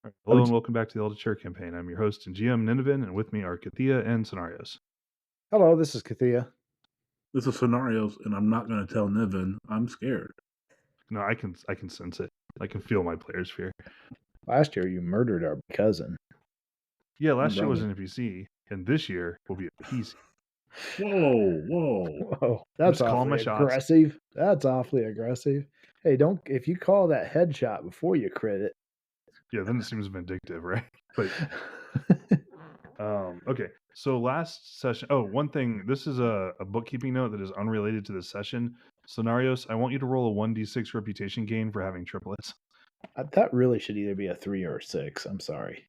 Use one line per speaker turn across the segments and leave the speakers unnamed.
All right.
How
Hello
would
and
you,
welcome back to the Elder Chair Campaign. I'm your host and GM Nineveh, and with me are Kathia and Scenarios.
hello, this is Kathia.
This is scenarios, and I'm not going to tell Niven. I'm scared.
No, I can sense it. I can feel my player's fear.
Last year you murdered our cousin.
Yeah, last year was
brother.
an NPC, and this year will be a PC.
Whoa.
Whoa,
I'm
that's
just calling my
awfully
shots.
aggressive. That's awfully aggressive. Hey, don't if you call that headshot before you crit it.
Yeah, then it seems vindictive, right? But okay. So last session. Oh, one thing. This is a bookkeeping note that is unrelated to this session. Scenarios. I want you to roll a 1d6 reputation gain for having triplets.
That really should either be a 3 or a 6. I'm sorry.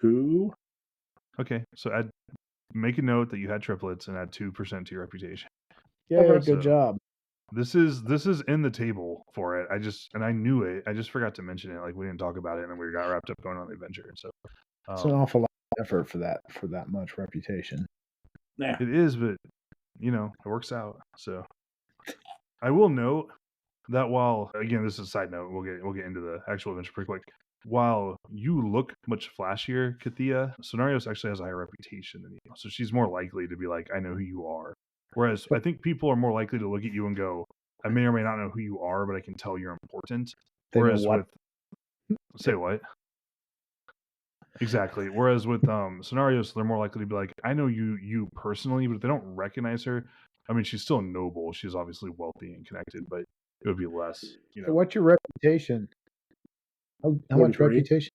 2.
Okay, so make a note that you had triplets and add 2% to your reputation.
Yeah,
Okay.
good job.
This is in the table for it. I knew it. I just forgot to mention it. Like we didn't talk about it, and then we got wrapped up going on the adventure. So
It's an awful lot of effort for that much reputation.
Yeah.
it is, but it works out. So I will note that while again, this is a side note, we'll get into the actual adventure pretty quick. While you look much flashier, Kathia, Scenarios actually has a higher reputation than you, so she's more likely to be like, I know who you are. Whereas I think people are more likely to look at you and go, I may or may not know who you are, but I can tell you're important.
They know
Whereas
what?
say what? Exactly. Whereas with Scenarios, they're more likely to be like, I know you personally, but if they don't recognize her, I mean, she's still noble. She's obviously wealthy and connected, but it would be less,
Hey, what's your reputation? How much
43.
reputation?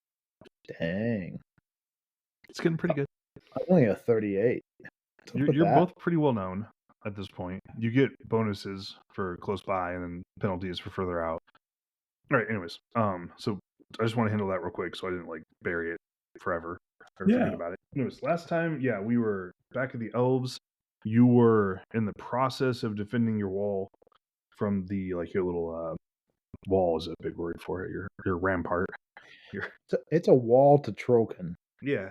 Dang.
It's getting pretty good.
I'm only a 38.
You're both pretty well known at this point. You get bonuses for close by and then penalties for further out. All right, anyways. So I just want to handle that real quick so I didn't like bury it forever or
Yeah.
forget about it. Anyways, last time, yeah, we were back at the elves. You were in the process of defending your wall from the your little wall is a big word for it. Your rampart.
It's a wall to Troken.
Yeah.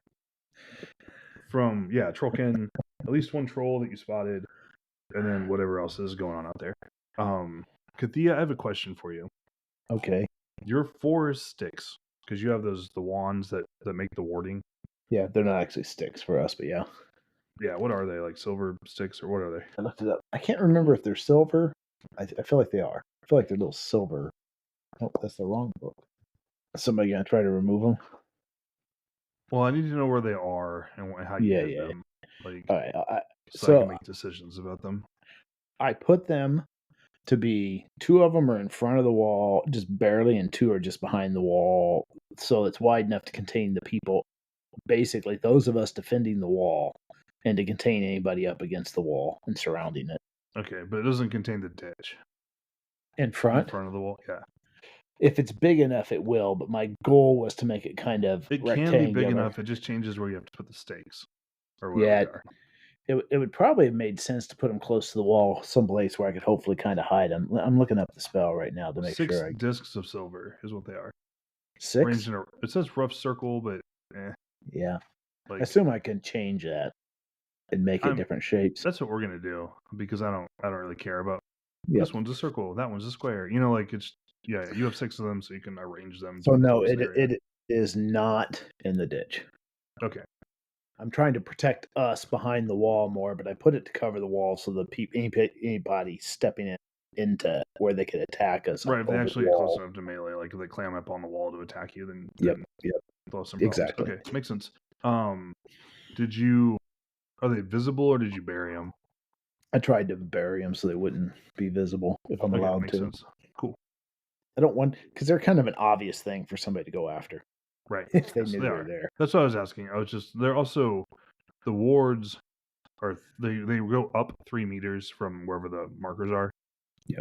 From Trollkin, at least one troll that you spotted, and then whatever else is going on out there. Kathia, I have a question for you.
Okay.
Your 4 sticks, because you have the wands that make the warding.
Yeah, they're not actually sticks for us, but yeah.
Yeah, what are they? Like silver sticks, or what are they?
I looked it up. I can't remember if they're silver. I feel like they are. I feel like they're little silver. Oh, that's the wrong book. Is somebody gonna try to remove them?
Well, I need to know where they are and how you get them. Like,
all right.
so I can make decisions about them.
I put them to be 2 of them are in front of the wall, just barely, and 2 are just behind the wall, so it's wide enough to contain the people. Basically, those of us defending the wall, and to contain anybody up against the wall and surrounding it.
Okay, but it doesn't contain the ditch.
In front
of the wall, yeah.
If it's big enough, it will. But my goal was to make it kind of
rectangular. Can be big enough. It just changes where you have to put the stakes. Or
yeah, it would probably have made sense to put them close to the wall, someplace where I could hopefully kind of hide them. I'm looking up the spell right now to make
6
sure.
6 discs of silver is what they are.
6?
Ranged in it says rough circle, but
yeah. I assume I can change that and make it different shapes.
That's what we're gonna do because I don't really care about this one's a circle, that one's a square. It's you have 6 of them, so you can arrange them.
So no, it is not in the ditch.
Okay.
I'm trying to protect us behind the wall more, but I put it to cover the wall so that anybody stepping into where they could attack us.
Right, if they actually get close enough to melee, like if they climb up on the wall to attack you, then throw some problems.
Exactly.
Okay, makes sense. Are they visible or did you bury them?
I tried to bury them so they wouldn't be visible if I'm allowed
makes
to.
Sense. Cool.
I don't want because they're kind of an obvious thing for somebody to go after.
Right.
If they knew they were there.
That's what I was asking. They're also the wards are they go up 3 meters from wherever the markers are.
Yep.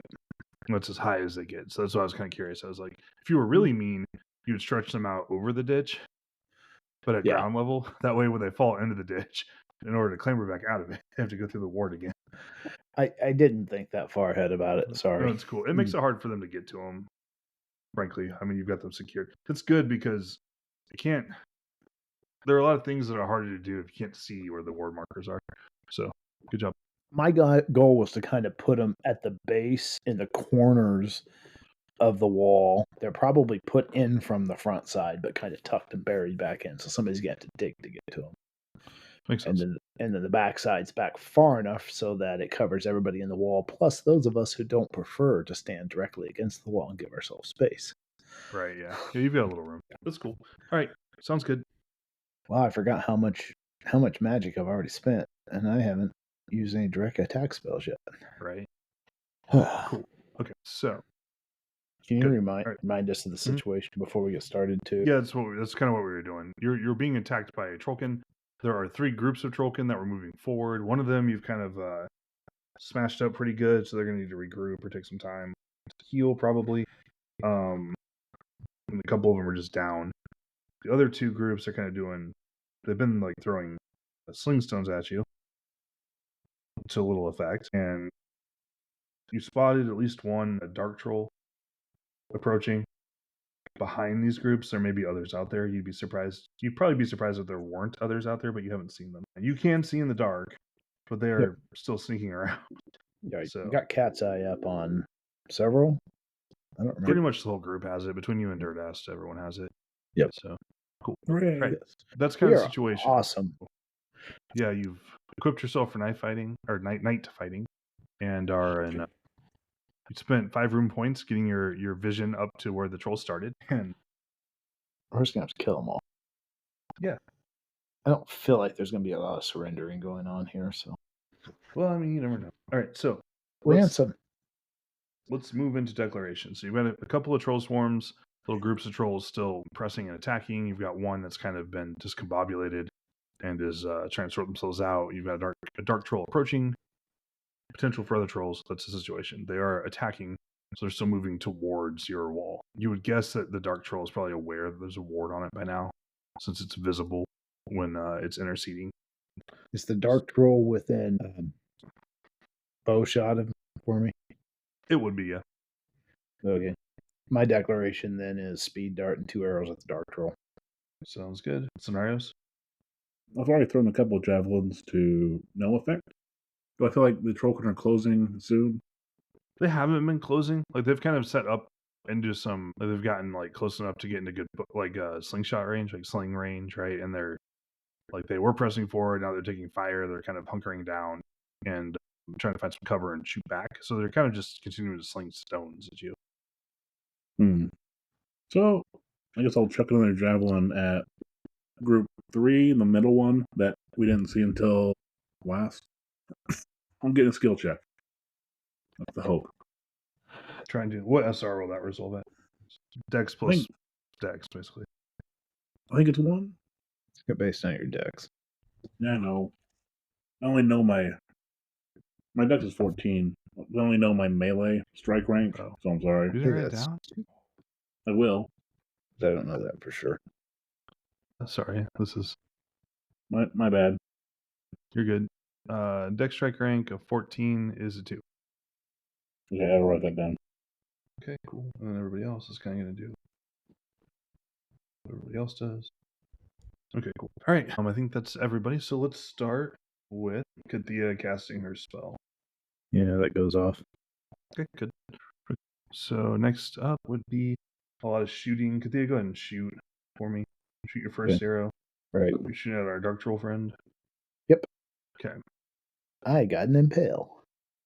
That's as high as they get. So that's why I was kind of curious. I was like, if you were really mean, you would stretch them out over the ditch, but at ground level. That way, when they fall into the ditch, in order to clamber back out of it, they have to go through the ward again.
I didn't think that far ahead about it. Sorry.
No, it's cool. It makes it hard for them to get to them. Frankly, I mean, you've got them secured. That's good because you can't. There are a lot of things that are harder to do if you can't see where the ward markers are. So, good job.
My goal was to kind of put them at the base in the corners of the wall. They're probably put in from the front side, but kind of tucked and buried back in. So somebody's got to dig to get to them.
Makes sense.
And then the back side's back far enough so that it covers everybody in the wall, plus those of us who don't prefer to stand directly against the wall and give ourselves space.
Right, yeah. Yeah, you've got a little room. That's cool. All right, sounds good.
Wow, I forgot how much magic I've already spent, and I haven't used any direct attack spells yet.
Right.
Can
Cool. Okay, so
you
Good.
remind
All right.
remind us of the situation before we get started too?
yeah, that's kind of what we were doing. You're being attacked by a Trollkin. There are 3 groups of Trollkin that were moving forward. One of them you've kind of smashed up pretty good, so they're gonna need to regroup or take some time to heal probably. And a couple of them are just down. The other 2 groups are kind of they've been like throwing sling stones at you to little effect, and you spotted at least one a dark troll approaching. Behind these groups, there may be others out there. You'd probably be surprised if there weren't others out there, but you haven't seen them. You can see in the dark, but they are still sneaking around.
Yeah,
So
you got Cat's Eye up on several. I don't remember.
pretty much the whole group has it. Between you and Dirtast, everyone has it.
Yep.
So cool.
Hooray.
Right.
Yes.
That's kind
We
of the
are
situation.
awesome.
Yeah, you've equipped yourself for night fighting or night fighting, and are in. You spent 5 room points getting your vision up to where the troll started, and
We're just gonna have to kill them all.
Yeah.
I don't feel like there's gonna be a lot of surrendering going on here. So
well, I mean, you never know. All right, so
ransom.
let's move into declaration. So you've got a couple of troll swarms, little groups of trolls still pressing and attacking. You've got one that's kind of been discombobulated and is trying to sort themselves out. You've got a dark troll approaching. Potential for other trolls. That's the situation. They are attacking, so they're still moving towards your wall. You would guess that the dark troll is probably aware that there's a ward on it by now, since it's visible when it's interceding.
Is the dark troll within bow shot of for me?
It would be, yeah.
Okay. My declaration then is speed dart and 2 arrows at the dark troll.
Sounds good. Scenarios?
I've already thrown a couple of javelins to no effect. Do I feel like the Trollkin are closing soon?
They haven't been closing. Like they've kind of set up into some. Like they've gotten like close enough to get into good slingshot range, like sling range, right? And they're like they were pressing forward. Now they're taking fire. They're kind of hunkering down and trying to find some cover and shoot back. So they're kind of just continuing to sling stones at you.
So I guess I'll chuck another javelin at group 3, the middle one that we didn't see until last. I'm getting a skill check. That's the hope.
Trying to what SR will that resolve at? Dex plus Dex, basically.
I think it's 1.
It's based on your dex.
Yeah, I know. I only know my dex is 14. I only know my melee strike rank, so I'm sorry.
Did I write it down?
I will.
I don't know that for sure.
Sorry, this is
My bad.
you're good. Dex strike rank of 14 is a 2.
Okay, I'll write that down.
Okay, cool. And then everybody else is kind of going to do what everybody else does. Okay, cool. All right. I think that's everybody. So let's start with Kathia casting her spell.
Yeah, that goes off.
Okay, good. So next up would be a lot of shooting. Kathia, go ahead and shoot for me. Shoot your first arrow.
Right.
You're shooting at our dark troll friend.
Yep.
Okay.
I got an impale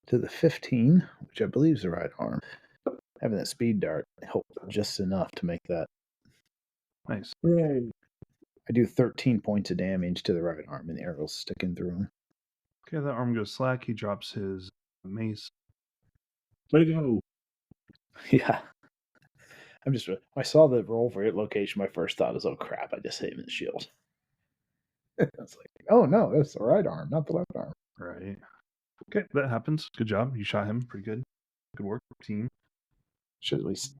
to the 15, which I believe is the right arm. Having that speed dart helped just enough to make that.
Nice.
Hooray!
I do 13 points of damage to the right arm, and the arrow's sticking through him.
Okay, that arm goes slack. He drops his mace.
Way to go!
Yeah. I saw the roll for hit location. My first thought is, oh crap, I just hit him in the shield. It's like, oh no, that's the right arm, not the left arm.
Right. Okay, that happens. Good job. You shot him pretty good. Good work, team.
Should at least.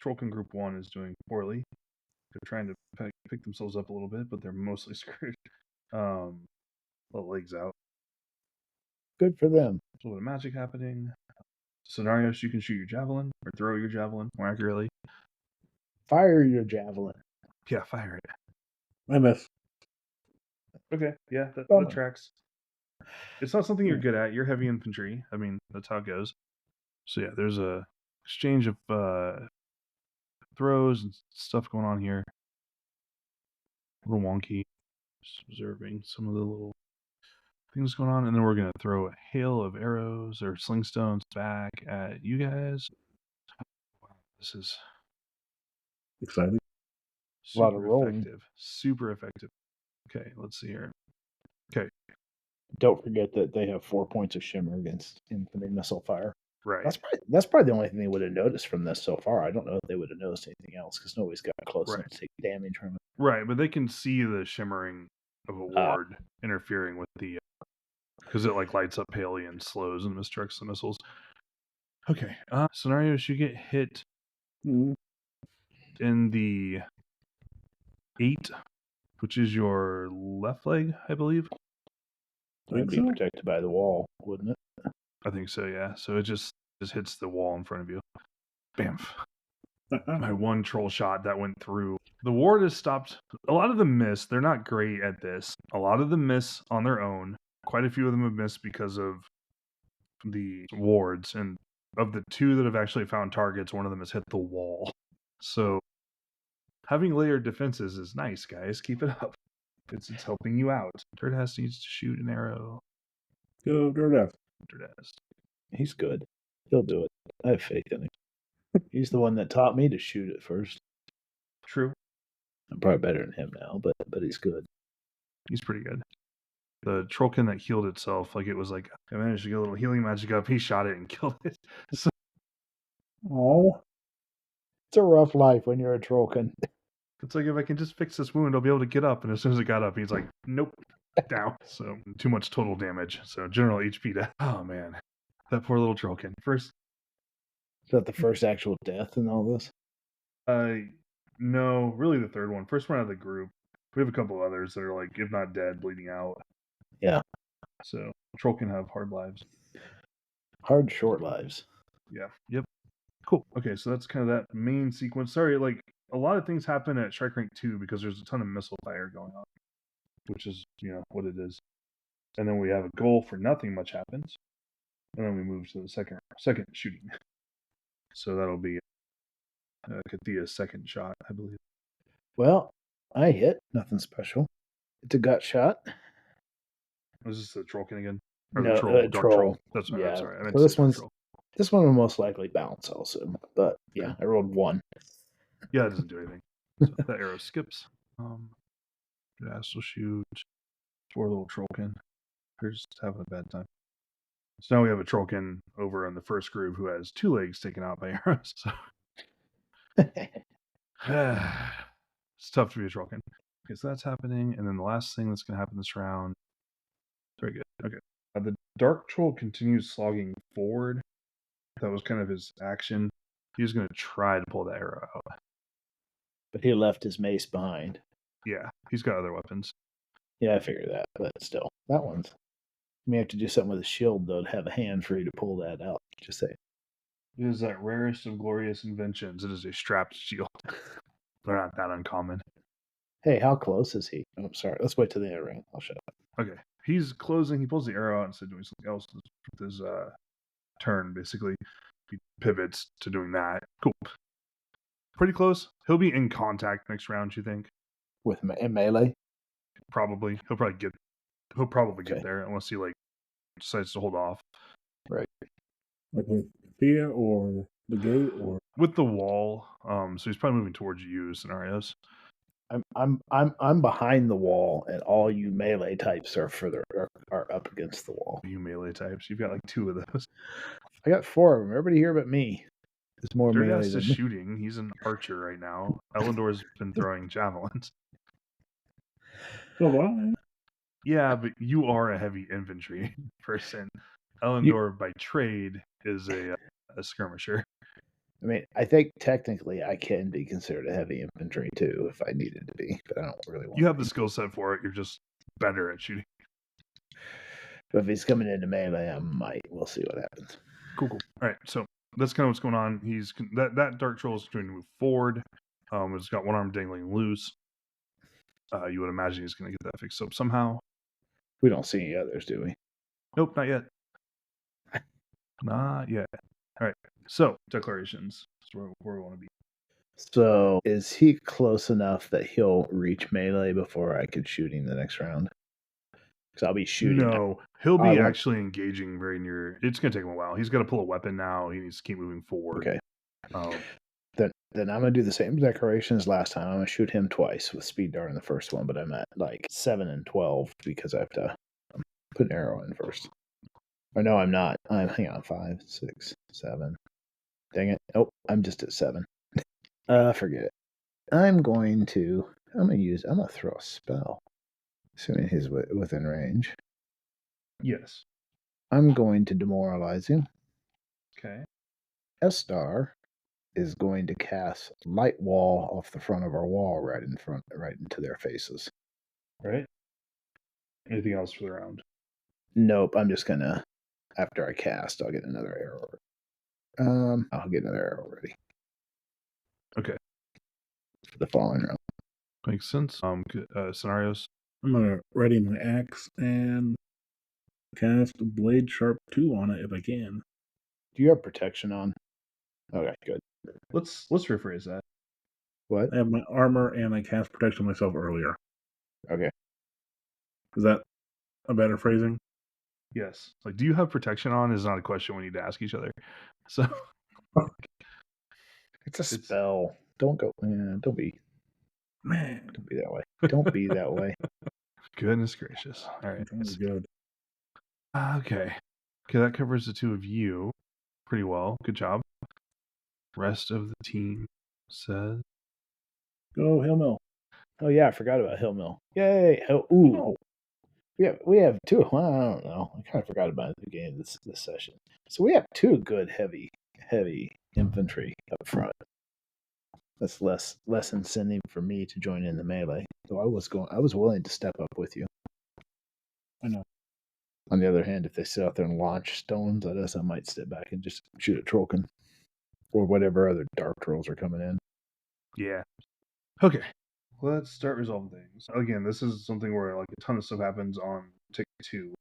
Trollkin Group 1 is doing poorly. They're trying to pick themselves up a little bit, but they're mostly screwed. Legs out.
Good for them.
There's a little bit of magic happening. Scenarios, you can shoot your javelin or throw your javelin more accurately.
Fire your javelin.
Yeah, fire it.
I miss.
Okay, yeah, that tracks. It's not something you're good at. You're heavy infantry. I mean, that's how it goes. So yeah, there's a exchange of throws and stuff going on here. A little wonky. Just observing some of the little things going on, and then we're gonna throw a hail of arrows or slingstones back at you guys. Wow, this is
Exciting.
A lot of
super
rolling.
effective. Super effective. Okay, let's see here. Okay,
Don't forget that they have 4 points of shimmer against infantry missile fire.
right,
That's probably the only thing they would have noticed from this so far. I don't know if they would have noticed anything else because nobody's got close enough
Right.
to take damage from it.
right, but they can see the shimmering of a ward interfering with the because it like lights up Haley and slows and misdirects the missiles. Okay, scenarios you get hit
Mhm.
in the 8, which is your left leg, I believe.
It'd be
so?
protected by the wall, wouldn't it?
I think so, yeah. So it just hits the wall in front of you. Bam. My one troll shot that went through. The ward has stopped. A lot of them miss. They're not great at this. A lot of them miss on their own. Quite a few of them have missed because of the wards. And of the 2 that have actually found targets, one of them has hit the wall. So having layered defenses is nice, guys. Keep it up. It's helping you out. Dirtass needs to shoot an arrow.
Go Dirtass.
Dirtass.
He's good. He'll do it. I have faith in him. He's the one that taught me to shoot it first.
True.
I'm probably better than him now, but he's good.
He's pretty good. The trollkin that healed itself, like it was like I managed to get a little healing magic up. He shot it and killed it. So
Oh.
It's a rough life when you're a trollkin.
it's like if I can just fix this wound, I'll be able to get up. And as soon as it got up, he's like, nope, down. So too much total damage. So general HP to oh man. That poor little trollkin. First
Is that the first actual death in all this?
no, really the third one. First one out of the group. We have a couple others that are like, if not dead, bleeding out.
Yeah.
So trollkin have hard lives.
Hard, short lives.
Yeah. Yep. Cool. Okay, so that's kind of that main sequence. Sorry, like a lot of things happen at Strike Rank 2 because there's a ton of missile fire going on, which is, what it is. And then we have a goal for nothing much happens. And then we move to the second shooting. So that'll be Kathia's second shot, I believe.
Well, I hit. Nothing special. It's a gut shot.
Was this the trollkin again? Or
No,
the troll? Dark troll. That's what
yeah.
I'm sorry. I meant
So this
dark
one's
troll.
this one will most likely bounce also. But yeah, I rolled 1.
Yeah, it doesn't do anything. So that arrow skips. Astral shoot. Poor little trollkin. They're just having a bad time. So now we have a trollkin over in the first group who has 2 legs taken out by arrows. So it's tough to be a trollkin. Okay, so that's happening, and then the last thing that's going to happen this round. Very good. Okay, the dark troll continues slogging forward. That was kind of his action. He was going to try to pull the arrow out.
But he left his mace behind.
Yeah, he's got other weapons.
Yeah, I figured that, but still, that one's. You may have to do something with a shield though to have a hand free to pull that out. Just say.
It is that rarest of glorious inventions. It is a strapped shield. They're not that uncommon.
Hey, how close is he? Oh, sorry. Let's wait till the end ring. I'll shut up.
Okay, he's closing. He pulls the arrow out instead of doing something else with his turn. Basically, he pivots to doing that. Cool. Pretty close. He'll be in contact next round. You think?
With melee?
Probably. He'll probably get there unless he decides to hold off.
Right.
Like with Thea or the gate or
With the wall. So he's probably moving towards you scenarios.
I'm behind the wall, and all you melee types are up against the wall.
You melee types. You've got like 2 of those.
I got 4 of them. Everybody here but me. There's more melee
Dirtass
than
is
me.
shooting. He's an archer right now. Elendor's been throwing javelins.
so what?
Yeah, but you are a heavy infantry person. Elendor, by trade, is a skirmisher.
I mean, I think technically I can be considered a heavy infantry too if I needed to be, but I don't really want.
You have the skill set for it. You're just better at shooting.
But if he's coming into melee, I might. We'll see what happens.
Cool. All right, so that's kind of what's going on. He's that dark troll is going to move forward. It's got one arm dangling loose. You would imagine he's going to get that fixed up somehow.
We don't see any others, do we?
Nope, not yet. Not yet. All right. So declarations. That's where we want to be.
So is he close enough that he'll reach melee before I could shoot him the next round? Because I'll be shooting.
No, he'll
I
be
won't-
actually engaging very near. It's gonna take him a while. He's got to pull a weapon now. He needs to keep moving forward.
Okay.
Um,
Then I'm gonna do the same declaration as last time. I'm gonna shoot him twice with speed dart in the first one, but I'm at like 7 and 12 because I have to put an arrow in first. Or no, I'm not. Hang on, 5, 6, 7. Dang it! Oh, I'm just at 7. Forget it. I'm gonna throw a spell, assuming he's within range.
yes.
I'm going to demoralize him.
Okay.
S-Star is going to cast light wall off the front of our wall right into their faces.
Right. Anything else for the round?
Nope, I'm just gonna, after I cast, I'll get another arrow. I'll get another arrow ready.
Okay.
For the following round.
Makes sense. Scenarios.
I'm gonna ready my axe and cast Blade Sharp 2 on it if I can.
Do you have protection on? Okay, good.
Let's rephrase that.
What?
I have my armor and I cast protection myself earlier.
Okay.
Is that a better phrasing?
Yes. Like, do you have protection on? Is not a question we need to ask each other. So
It's a spell. Don't go. Yeah, don't be that way. Don't be that way.
Goodness gracious. All right.
That's good.
Okay. That covers the two of you pretty well. Good job. Rest of the team says
Go Hill Mill.
Oh yeah, I forgot about Hill Mill. Yay! Ooh. We have two. Well, I don't know. I kind of forgot about it at the beginning of this session. So we have two good heavy infantry up front. That's less incentive for me to join in the melee. So I was willing to step up with you.
I know.
On the other hand, if they sit out there and launch stones at us, I might step back and just shoot a Trollkin. Or whatever other dark trolls are coming in.
yeah. Okay. Let's start resolving things. Again, this is something where like a ton of stuff happens on tick 2,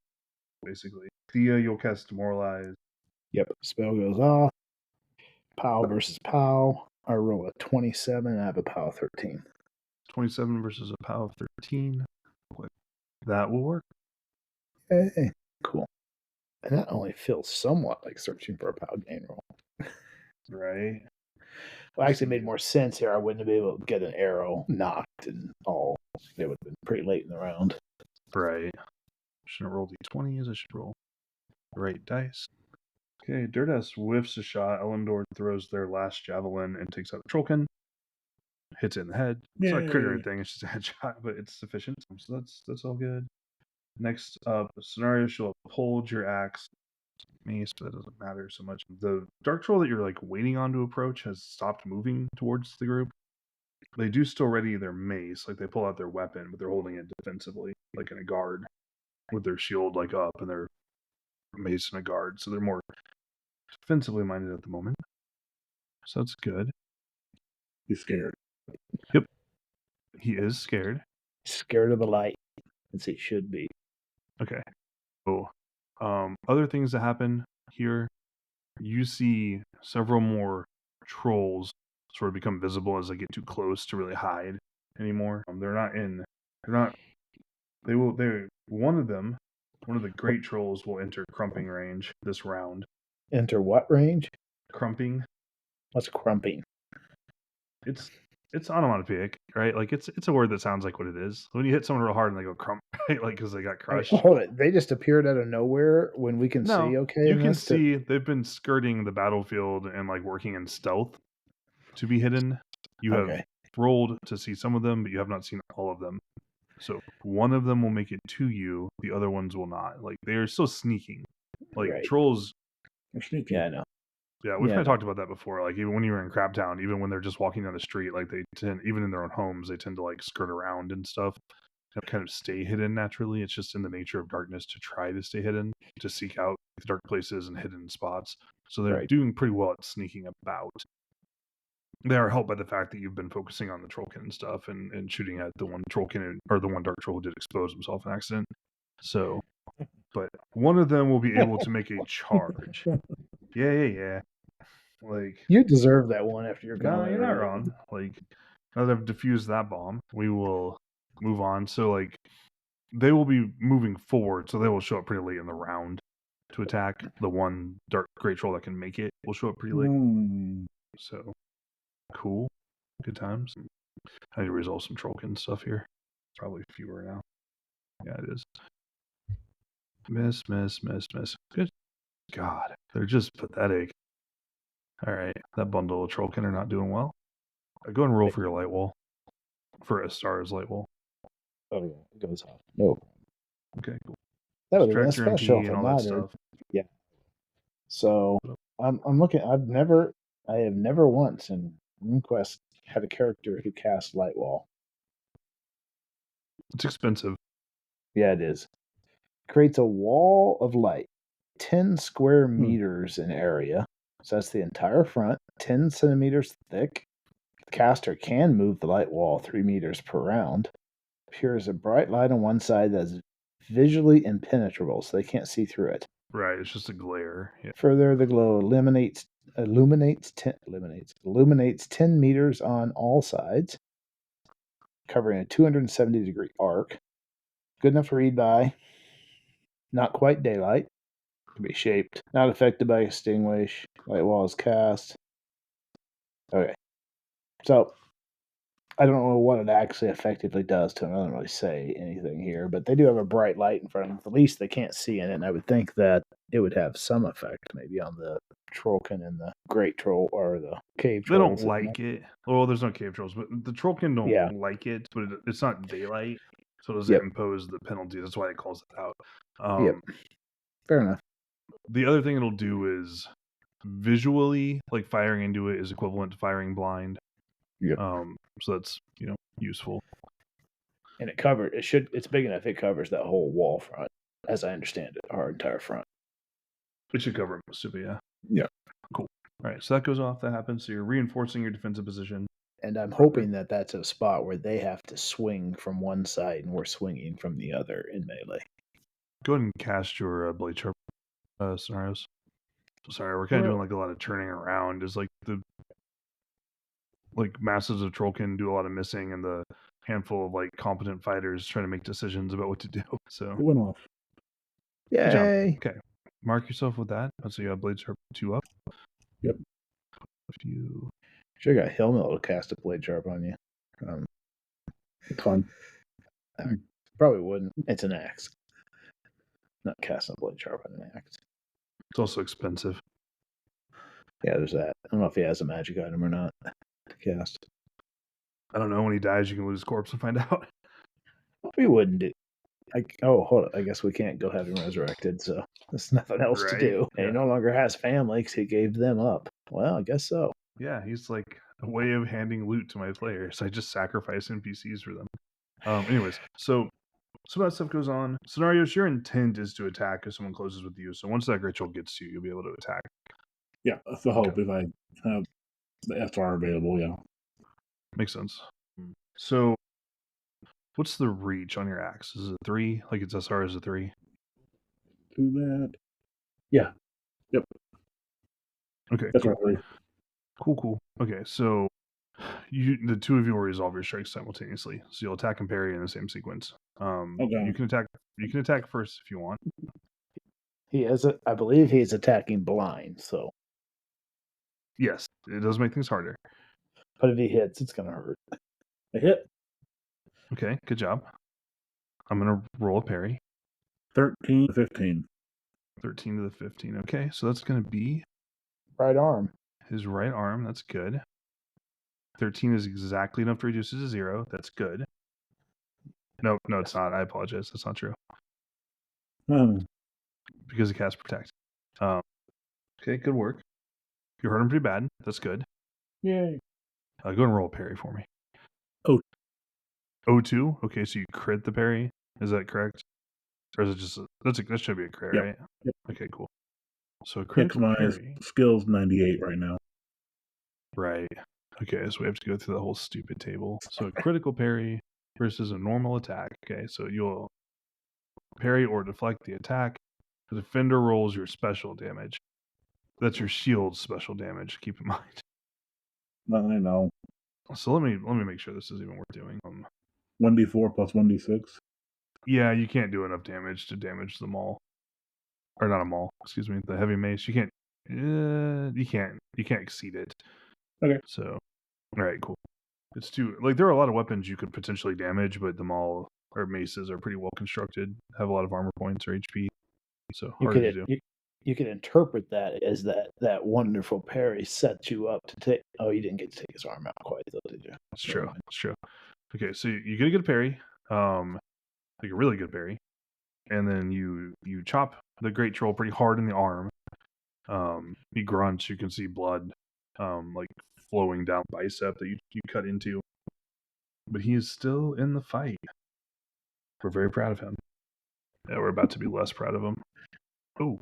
basically. Thea, you'll cast Demoralize.
Yep. Spell goes off. POW versus POW. I roll a 27 and I have a POW 13.
27 versus a POW of 13. That will work.
Hey, cool. And that only feels somewhat like searching for a POW gain roll.
Right.
Well, actually, it made more sense here. I wouldn't be able to get an arrow knocked and all. It would have been pretty late in the round.
Right. Shouldn't roll d20s. I should roll the right dice. Okay, Dirtass whiffs a shot. Elendor throws their last javelin and takes out a Trollkin. Hits it in the head. It's not a crit or anything. It's just a headshot, but it's sufficient. So that's all good. Next up, scenario, she'll uphold your axe. Mace, but that doesn't matter so much. The Dark Troll that you're like waiting on to approach has stopped moving towards the group. They do still ready their mace, like they pull out their weapon, but they're holding it defensively, like in a guard, with their shield like up and their mace in a guard. So they're more defensively minded at the moment. So that's good.
He's scared.
Yep. He is scared.
Scared of the light, as he should be.
Okay. So, other things that happen here, you see several more trolls sort of become visible as they get too close to really hide anymore. One of the great trolls will enter crumping range this round.
Enter what range?
Crumping.
What's crumping?
It's onomatopoeic, right? Like it's a word that sounds like what it is. When you hit someone real hard and they go crump, right? Like because they got crushed.
Hold it. They just appeared out of nowhere when we can see. Okay,
you can see they've been skirting the battlefield and like working in stealth to be hidden. You have rolled to see some of them, but you have not seen all of them. So one of them will make it to you. The other ones will not. Like they are still sneaking. Like trolls.
They're sneaky.
Yeah, I know.
Yeah, we've kind of talked about that before. Like even when you were in Crabtown, even when they're just walking down the street, like they tend, even in their own homes, they tend to like skirt around and stuff, kind of stay hidden naturally. It's just in the nature of darkness to try to stay hidden, to seek out dark places and hidden spots. So they're doing pretty well at sneaking about. They are helped by the fact that you've been focusing on the Trollkin and stuff and shooting at the one Trollkin or the one Dark Troll who did expose himself in accident. So, but one of them will be able to make a charge. Yeah. Like,
You deserve that one after your
no,
comment.
you're not
earlier.
wrong. Like, now that I've diffused that bomb, we will move on. So, like, they will be moving forward, so they will show up pretty late in the round to attack. The one dark great troll that can make it will show up pretty late. So, cool. Good times. I need to resolve some trollkin stuff here. Probably fewer now. Yeah, it is. Miss. Good God, they're just pathetic. All right, that bundle of trollkin are not doing well. Go and roll for your light wall. For a star's light wall.
Oh yeah, it goes off. No.
Okay, cool.
That would have been a
Subtract your
special
MP
if
and
it
all that
mattered.
stuff.
Yeah. So I'm looking. I have never once in RuneQuest had a character who cast light wall.
It's expensive.
Yeah, it is. Creates a wall of light, 10 square meters in area. So that's the entire front, 10 centimeters thick. The caster can move the light wall 3 meters per round. Appears a bright light on one side that's visually impenetrable, so they can't see through it.
Right, it's just a glare. Yeah.
Further, the glow illuminates 10 meters on all sides, covering a 270-degree arc. Good enough to read by. Not quite daylight. Can be shaped. Not affected by extinguish. Light wall is cast. Okay. So, I don't know what it actually effectively does to them. I don't really say anything here, but they do have a bright light in front of them. At least they can't see in it, and I would think that it would have some effect maybe on the trollkin and the great troll or the cave
They
trolls.
don't like it. Well, there's no cave trolls, but the trollkin don't like it, but it's not daylight, so it doesn't impose the penalty. That's why it calls it out.
Yep. Fair enough.
The other thing it'll do is visually, like firing into it is equivalent to firing blind.
Yep.
So that's useful.
And it's big enough it covers that whole wall front, as I understand it, our entire front.
It should cover most of it, yeah.
Yeah.
Cool. All right, so that goes off. That happens. So you're reinforcing your defensive position.
And I'm hoping that that's a spot where they have to swing from one side and we're swinging from the other in melee.
Go ahead and cast your blade sharp scenarios. Sorry, we're kind of doing like a lot of turning around. Is like the masses of trollkin do a lot of missing, and the handful of like competent fighters trying to make decisions about what to do. So
it went off.
Yay!
Okay, mark yourself with that. So you have blade sharp 2 up.
Yep.
If you
sure got Hillmill to cast a blade sharp on you.
Fun.
Probably wouldn't. It's an axe. Not casting a blade sharp on an axe.
It's also expensive.
Yeah, there's that. I don't know if he has a magic item or not to cast.
I don't know. When he dies, you can lose corpse and find out.
We wouldn't do. Hold on. I guess we can't go have him resurrected, so there's nothing else to do. And he no longer has family because he gave them up. Well, I guess so.
Yeah, he's like a way of handing loot to my players. I just sacrifice NPCs for them. Anyways, so some of that stuff goes on. Scenarios, your intent is to attack if someone closes with you. So once that great troll gets to you, you'll be able to attack.
Yeah, that's the hope if I have the FR available, yeah.
Makes sense. So what's the reach on your axe? Is it 3? Like its SR is a 3?
Do that. Yeah. Yep.
Okay.
That's
cool.
right.
Cool. Okay, so the two of you will resolve your strikes simultaneously. So you'll attack and parry in the same sequence.
Okay.
You can attack first if you want.
I believe he is attacking blind, so.
Yes, it does make things harder.
But if he hits, it's gonna hurt.
I hit.
Okay, good job. I'm gonna roll a parry.
13 to 15.
13 to the 15. Okay, so that's gonna be
right arm.
His right arm. That's good. 13 is exactly enough to reduce it to 0. That's good. No, it's not. I apologize. That's not true. Because it casts protect. Okay, good work. You hurt him pretty bad. That's good.
Yay.
Go and roll a parry for me.
Oh.
02? Okay, so you crit the parry. Is that correct? Or is it just that should be a crit, right?
Yep.
Okay, cool. So a critical parry.
Skill's 98 right now.
Right. Okay, so we have to go through the whole stupid table. So a critical parry versus a normal attack. Okay, so you'll parry or deflect the attack. The defender rolls your special damage. That's your shield special damage. Keep in mind.
I know.
So let me make sure this is even worth doing.
1d4 plus 1d6.
Yeah, you can't do enough damage to damage the maul, or not a maul. Excuse me, the heavy mace. You can't. You can't exceed it.
Okay.
So, all right, cool. It's too there are a lot of weapons you could potentially damage, but the maul or maces are pretty well constructed. Have a lot of armor points or HP, so
You
hard
could
to do.
you could interpret that as that wonderful parry sets you up to take. Oh, you didn't get to take his arm out quite though, did you?
It's true. It's true. Okay, so you get a good parry, like a really good parry, and then you chop the great troll pretty hard in the arm. He grunts. You can see blood, like flowing down the bicep that you cut into. But he is still in the fight. We're very proud of him. Yeah, we're about to be less proud of him. Oh,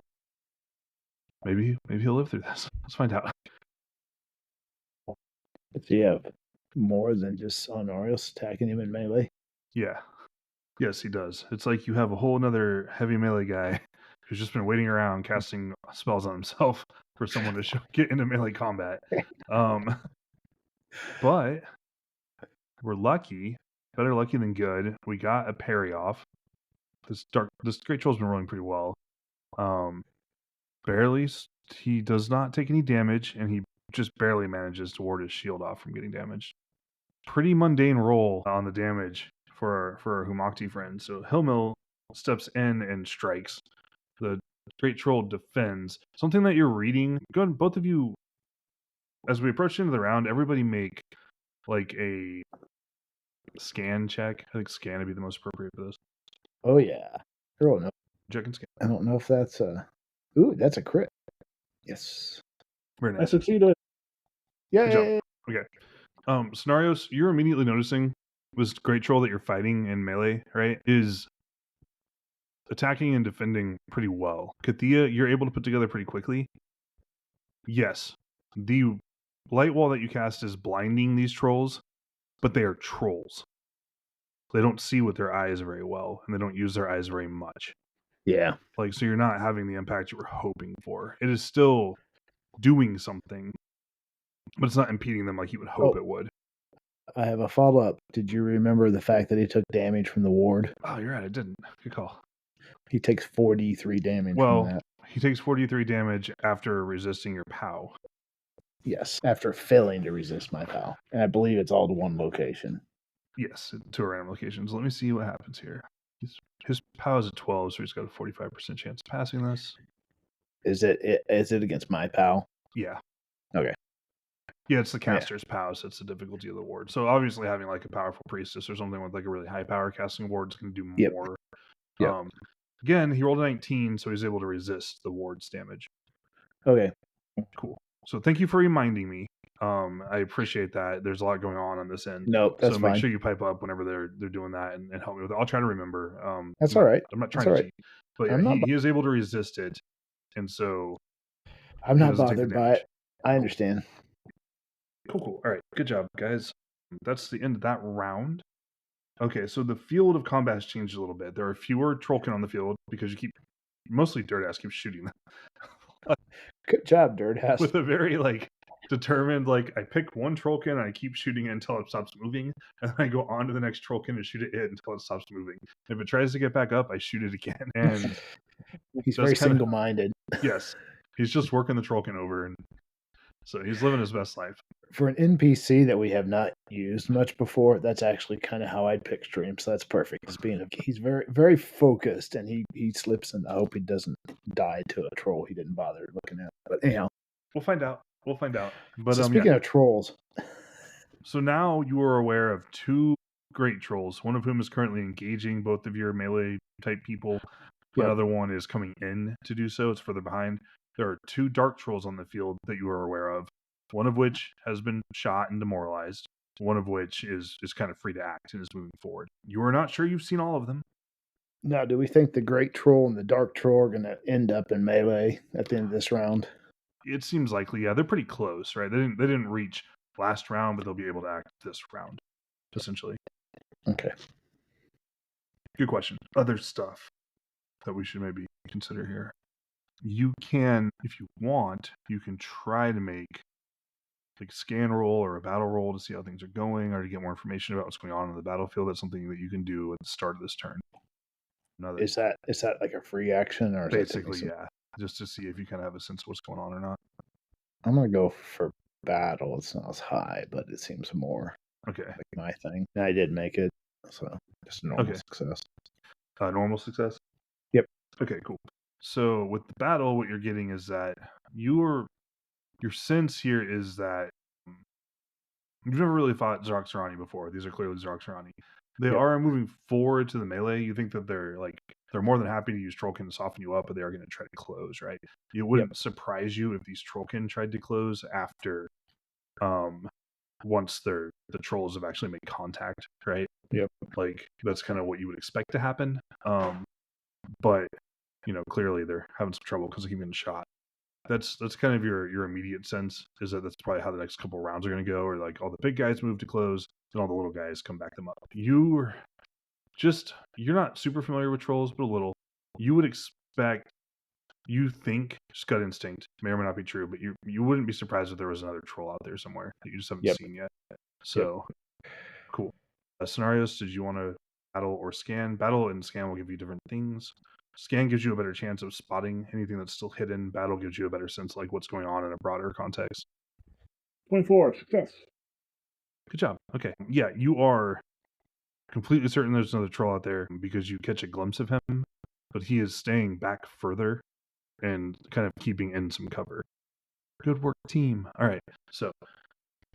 maybe he'll live through this. Let's find out.
If you have more than just Honorius attacking him in melee.
Yeah. Yes, he does. It's like you have a whole another heavy melee guy who's just been waiting around casting spells on himself for someone to get into melee combat. But we're lucky, better lucky than good. We got a parry off. This great troll's been rolling pretty well. Barely, he does not take any damage, and he just barely manages to ward his shield off from getting damaged. Pretty mundane roll on the damage for our Humakti friend. So Hilmil steps in and strikes. The great troll defends. Something that you're reading. Go ahead, both of you, as we approach the end of the round, everybody make like a scan check. I think scan would be the most appropriate for this.
Oh yeah. Oh no.
Check and scan.
I don't know if that's a. Ooh, that's a crit. Yes.
Very
I
nice.
succeeded.
Good job.
Yay!
Okay. Scenarios, you're immediately noticing this great troll that you're fighting in melee, right, is attacking and defending pretty well. Kathia, you're able to put together pretty quickly. Yes, the light wall that you cast is blinding these trolls, but they are trolls. They don't see with their eyes very well, and they don't use their eyes very much.
Yeah.
So you're not having the impact you were hoping for. It is still doing something, but it's not impeding them like you would hope it would.
I have a follow up. Did you remember the fact that he took damage from the ward?
Oh, you're right. I didn't. Good call.
He takes 43 damage from that.
He takes 43 damage after resisting your POW.
Yes, after failing to resist my POW. And I believe it's all to one location.
Yes, to a random location. So let me see what happens here. His POW is a 12, so he's got a 45% chance of passing this.
Is it against my POW?
Yeah.
Okay.
Yeah, it's the caster's POW, so it's the difficulty of the ward. So obviously having like a powerful priestess or something with like a really high power casting ward is going to do more.
Yep.
Again, he rolled a 19, so he's able to resist the ward's damage.
Okay.
Cool. So thank you for reminding me. I appreciate that. There's a lot going on this end.
Nope, that's
so
fine.
Make sure you pipe up whenever they're doing that and help me with it. I'll try to remember.
That's all right.
I'm not trying to cheat, but he is able to resist it, and so
I'm not bothered by it. I understand.
Cool. All right. Good job, guys. That's the end of that round. Okay, so the field of combat has changed a little bit. There are fewer Trollkin on the field because mostly Dirtass keeps shooting them.
Good job, Dirtass.
With a very determined, I pick one Trollkin and I keep shooting it until it stops moving, and then I go on to the next Trollkin and shoot it until it stops moving. If it tries to get back up, I shoot it again. And
he's very single-minded.
Yes, he's just working the Trollkin over, and so he's living his best life.
For an NPC that we have not used much before, that's actually kind of how I'd pick Stream, so that's perfect. He's very, very focused, and he slips, and I hope he doesn't die to a troll he didn't bother looking at. But anyhow.
We'll find out. But
so speaking of trolls.
So now you are aware of two great trolls, one of whom is currently engaging both of your melee-type people. Another one is coming in to do so. It's further behind. There are two dark trolls on the field that you are aware of, one of which has been shot and demoralized, one of which is kind of free to act and is moving forward. You are not sure you've seen all of them.
Now, do we think the great troll and the dark troll are going to end up in melee at the end of this round?
It seems likely, yeah. They're pretty close, right? They didn't reach last round, but they'll be able to act this round, essentially.
Okay.
Good question. Other stuff that we should maybe consider here. you can, if you want, you can try to make like a scan roll or a battle roll to see how things are going or to get more information about what's going on the battlefield. That's something that you can do at the start of this turn. Another,
Is that like a free action, or is
basically,
that
yeah, just to see if you kind of have a sense of what's going on or not.
I'm gonna go for battle. It's not as high, but it seems more
Okay.
like my thing. And I did make it, so just a normal success.
Normal success?
Yep.
Okay, cool. So with the battle, what you're getting is that your sense here is that you've never really fought Xeroxarani before. These are clearly Xeroxarani. They
Yep.
are moving forward to the melee. You think that they're more than happy to use Trollkin to soften you up, but they are going to try to close, right? It wouldn't surprise you if these Trollkin tried to close after once the trolls have actually made contact, right?
Yep.
Like that's kind of what you would expect to happen. But clearly they're having some trouble because they keep getting shot. That's kind of your immediate sense is that that's probably how the next couple of rounds are going to go, or like all the big guys move to close and all the little guys come back them up. You're not super familiar with trolls, but a little. You would expect, you think, just gut instinct, may or may not be true, but you wouldn't be surprised if there was another troll out there somewhere that you just haven't seen yet. So cool. Scenarios, did you want to battle or scan? Battle and scan will give you different things. Scan gives you a better chance of spotting anything that's still hidden. Battle gives you a better sense like what's going on in a broader context.
24, success.
Good job. Okay. Yeah, you are completely certain there's another troll out there because you catch a glimpse of him, but he is staying back further and kind of keeping in some cover. Good work, team. All right. So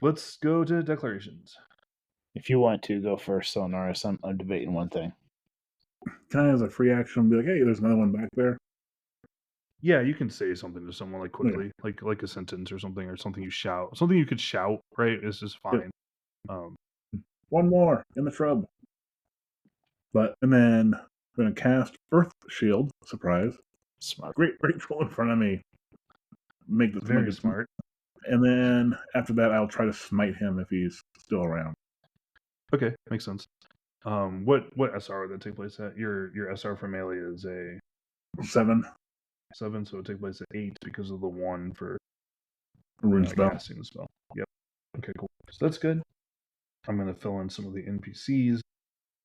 let's go to declarations.
If you want to go first, Sonaris, I'm debating one thing.
Can I, as a free action, be like, hey, there's another one back there?
Yeah, you can say something to someone like quickly, like a sentence or something you shout. Something you could shout, right? Is just fine.
Yep. One more in the shrub. And then I'm going to cast Earth Shield. Surprise.
Smart.
Great troll in front of me.
Very smart.
And then after that, I'll try to smite him if he's still around.
Okay, makes sense. What SR would that take place at? Your SR for melee is a
7,
so it would take place at 8 because of the 1 for
rune spell.
casting the spell. Yep. Okay, cool. So that's good. I'm gonna fill in some of the NPCs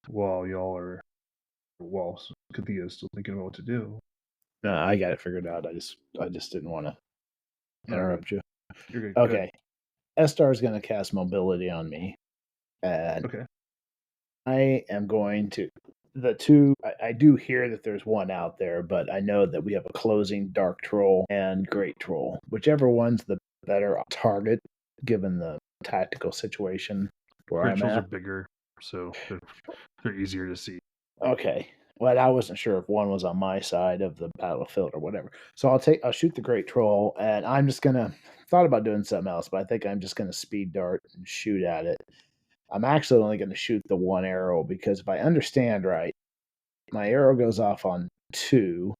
while Kathia is still thinking about what to do.
No, I got it figured out. I just didn't want to interrupt you.
You're good.
Okay. Estar is going to cast mobility on me. And
okay.
I am going to the two. I do hear that there's one out there, but I know that we have a closing dark troll and great troll. Whichever one's the better target, given the tactical situation where
Great
I'm
trolls
at.
are bigger, so they're easier to see.
Okay. Well, I wasn't sure if one was on my side of the battlefield or whatever. So I'll shoot the great troll, and I'm just gonna thought about doing something else, but I think I'm just gonna speed dart and shoot at it. I'm actually only gonna shoot the one arrow because if I understand right, my arrow goes off on 2,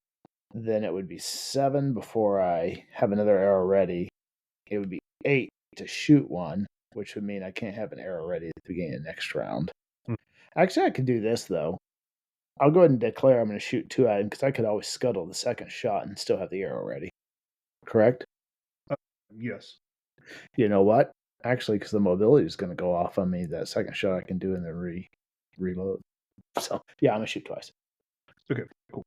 then it would be 7 before I have another arrow ready. It would be 8 to shoot one, which would mean I can't have an arrow ready at the beginning of the next round. Actually, I could do this though. I'll go ahead and declare I'm going to shoot 2 at him because I could always scuttle the second shot and still have the arrow ready. Correct?
Yes.
You know what? Actually, because the mobility is going to go off on me, that second shot I can do in the reload. So, yeah, I'm going to shoot twice.
Okay, cool.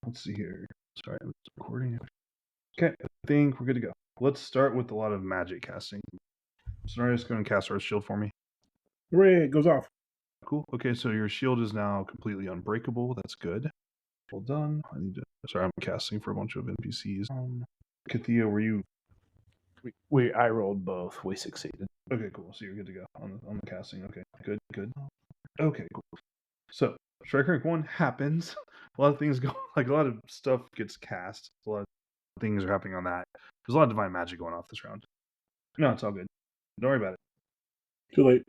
Let's see here. Sorry, I'm recording. Okay, I think we're good to go. Let's start with a lot of magic casting. Scenario's going to cast Earth Shield for me.
Hooray, it goes off.
Cool. Okay, so your shield is now completely unbreakable. That's good. Well done. Sorry, I'm casting for a bunch of NPCs. Kathia, were you?
I rolled both. We succeeded.
Okay, cool. So you're good to go on the casting. Okay, good. Okay, cool. So strike rank 1 happens. A lot of things go, like a lot of stuff gets cast. A lot of things are happening on that. There's a lot of divine magic going off this round. No, it's all good. Don't worry about it.
Too late.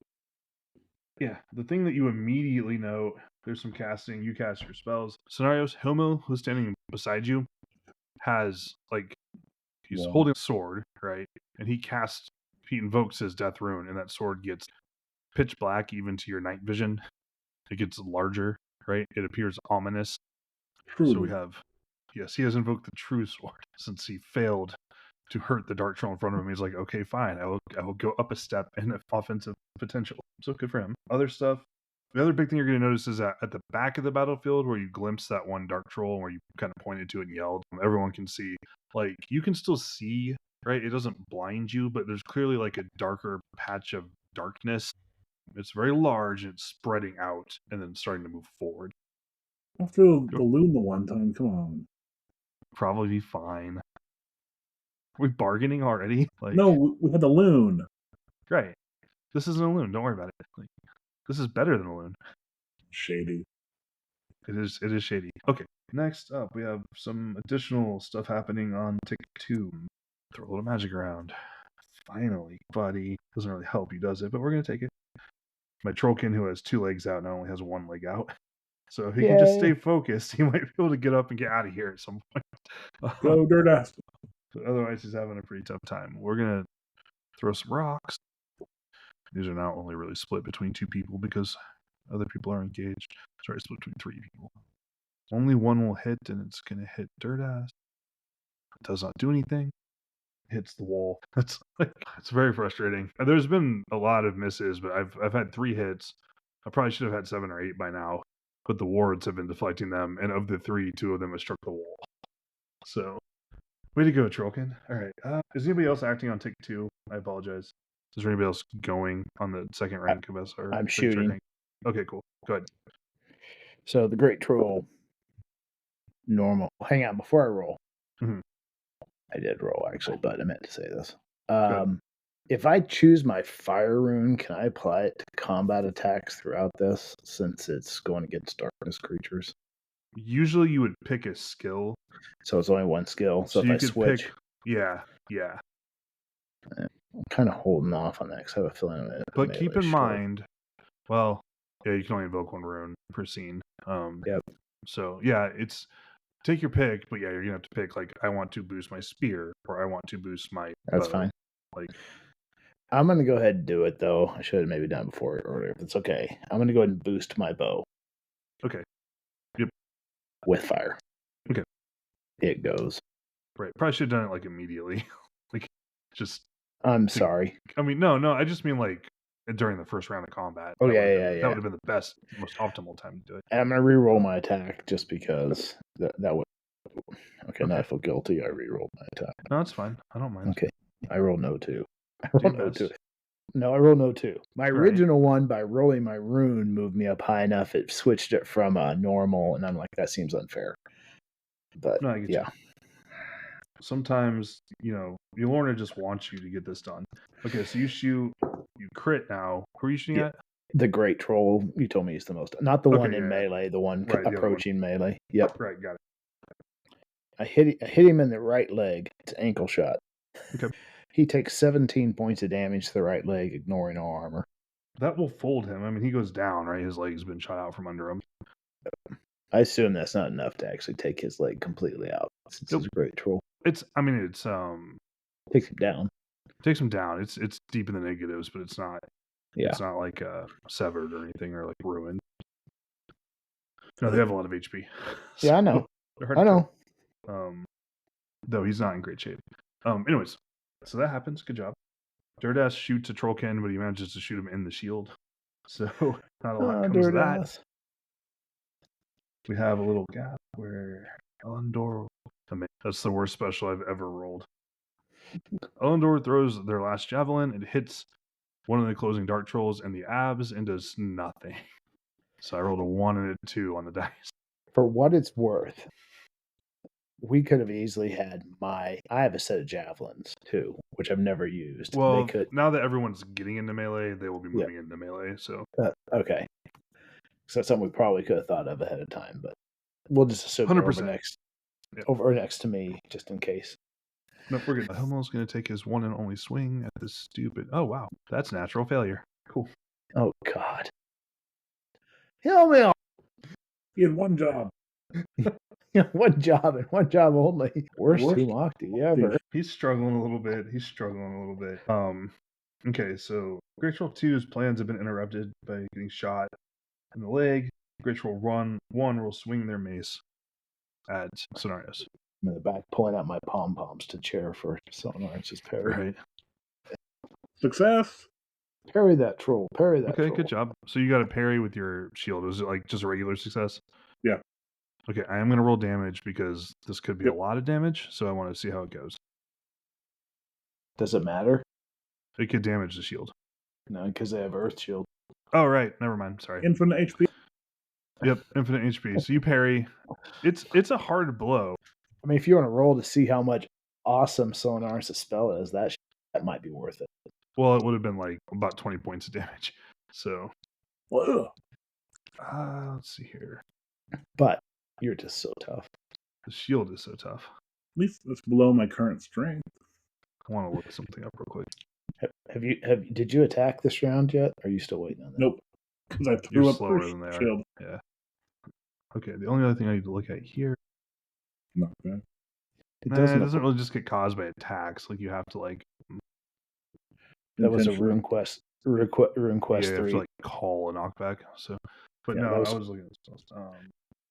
Yeah, the thing that you immediately know, there's some casting, you cast your spells. Scenarios, Hilmo, who's standing beside you, has, he's holding a sword, right? And he invokes his death rune, and that sword gets pitch black even to your night vision. It gets larger, right? It appears ominous.
Truly.
So we have Yes, he has invoked the true sword since he failed to hurt the Dark Troll in front of him. He's like, okay, fine, I will go up a step in offensive potential. So good for him. Other stuff. The other big thing you're going to notice is that at the back of the battlefield where you glimpse that one Dark Troll where you kind of pointed to it and yelled, everyone can see. Like, you can still see, right? It doesn't blind you, but there's clearly like a darker patch of darkness. It's very large and it's spreading out and then starting to move forward.
After the loon the one time, come on.
Probably be fine. Are we bargaining already? Like,
no, we had the loon.
Right. This isn't a loon. Don't worry about it. Like, this is better than a loon.
Shady.
It is shady. Okay. Next up, we have some additional stuff happening on Tick 2. Throw a little magic around. Finally, buddy. Doesn't really help you, does it? But we're going to take it. My Trollkin, who has 2 legs out, now only has 1 leg out. So if he can just stay focused, he might be able to get up and get out of here at some point.
Go, dirt ass.
Otherwise, he's having a pretty tough time. We're going to throw some rocks. These are now only really split between 2 people because other people are engaged. Sorry, split between 3 people. Only one will hit, and it's going to hit dirt ass. It does not do anything. It hits the wall. It's very frustrating. There's been a lot of misses, but I've had 3 hits. I probably should have had 7 or 8 by now, but the wards have been deflecting them, and of the 3, 2 of them have struck the wall. So, way to go, Trollkin. All right. Is anybody else acting on Tick 2? I apologize. Is there anybody else going on the second rank of SR?
I'm shooting.
Okay, cool. Go ahead.
So the Great Troll, normal. Hang on, before I roll.
Mhm.
I did roll, actually, but I meant to say this. If I choose my fire rune, can I apply it to combat attacks throughout this, since it's going against darkness creatures?
Usually you would pick a skill.
So it's only one skill. So if I switch...
Yeah.
I'm kind of holding off on that because I have a feeling I'm
But keep in mind, well, yeah, you can only invoke 1 rune per scene.
Yep.
So, yeah, it's... Take your pick, but yeah, you're going to have to pick, like, I want to boost my spear, or I want to boost my
That's
bow.
fine.
Like,
I'm going to go ahead and do it, though. I should have maybe done it before earlier, if it's okay. I'm going to go ahead and boost my bow.
Okay. Yep.
With fire.
Okay.
It goes.
Right. Probably should have done it, like, immediately. Like, just...
I'm sorry.
I mean, no, I just mean, like, during the first round of combat.
Oh,
yeah.
Yeah.
That would have been the best, most optimal time to do it.
And I'm going to reroll my attack just because that would... Okay, now I feel guilty. I rerolled my attack.
No, it's fine. I don't mind.
Okay. I roll no 2. I roll no 2. No, I roll no 2. My original one, by rolling my rune, moved me up high enough. It switched it from normal, and I'm like, that seems unfair. But,
no, I get you. Sometimes, Yolorna just wants you to get this done. Okay, so you crit now. Who are you shooting at?
The Great Troll, you told me, is the most. Not the one in melee, the one approaching melee. Yep.
Right, got it.
I hit him in the right leg. It's an ankle shot.
Okay.
He takes 17 points of damage to the right leg, ignoring all armor.
That will fold him. I mean, he goes down, right? His leg's been shot out from under him.
I assume that's not enough to actually take his leg completely out, since he's a Great Troll.
It's
takes him down.
Takes him down. It's deep in the negatives, but it's not.
Yeah.
It's not like severed or anything, or like ruined. No, they have a lot of HP.
Yeah, I know. I know.
Though he's not in great shape. Anyways, so that happens. Good job. Dirtass shoots a Trollkin, but he manages to shoot him in the shield. So not a lot comes of that. We have a little gap where Elendor. That's the worst special I've ever rolled. Elendor throws their last javelin. It hits one of the closing Dark Trolls in the abs and does nothing. So I rolled a 1 and a 2 on the dice.
For what it's worth, we could have easily had I have a set of javelins too, which I've never used.
Well, now that everyone's getting into melee, they will be moving into melee. So
okay, so that's something we probably could have thought of ahead of time, but we'll just assume
100%
over next to me, just in case.
Nope, we're good. Helmo's going to take his one and only swing at this stupid. Oh wow, that's natural failure. Cool.
Oh God. Helmo!
He had one job.
One job and one job only. Worst Tumocti ever.
He's struggling a little bit. Okay, so Great Troll 2's plans have been interrupted by getting shot in the leg. Great Troll 1 will swing their mace at scenarios.
I'm in the back pulling out my pom poms to cheer for Sonar. It's just parry.
Right.
Success.
Parry that troll. Parry that
Okay,
troll.
good job. So you got a parry with your shield. Was it like just a regular success?
Yeah.
Okay, I am going to roll damage because this could be
Yep.
a lot of damage, so I want to see how it goes.
Does it matter?
It could damage the shield.
No, because they have Earth Shield.
Oh, right. Never mind. Sorry.
Infinite HP.
Yep, infinite HP. So you parry. It's a hard blow.
I mean, if you want to roll to see how much awesome Sonar's spell is, that might be worth it.
Well, it would have been like about 20 points of damage. So,
Whoa.
let's see here.
But you're just so tough.
The shield is so tough.
At least it's below my current strength.
I want to look something up real quick.
Did you attack this round yet? Or are you still waiting on that?
Nope. Because I threw
You're
up
slower
first
than they are.
shield.
Yeah. Okay, the only other thing I need to look at here.
Not bad.
It
It
doesn't.
doesn't really just get caused by attacks. Like you have to like
That was a
Intentional.
Rune Quest. Rune Quest
you have
3.
to like call a knockback. So, but
Yeah,
no,
that was-
I was looking at stuff.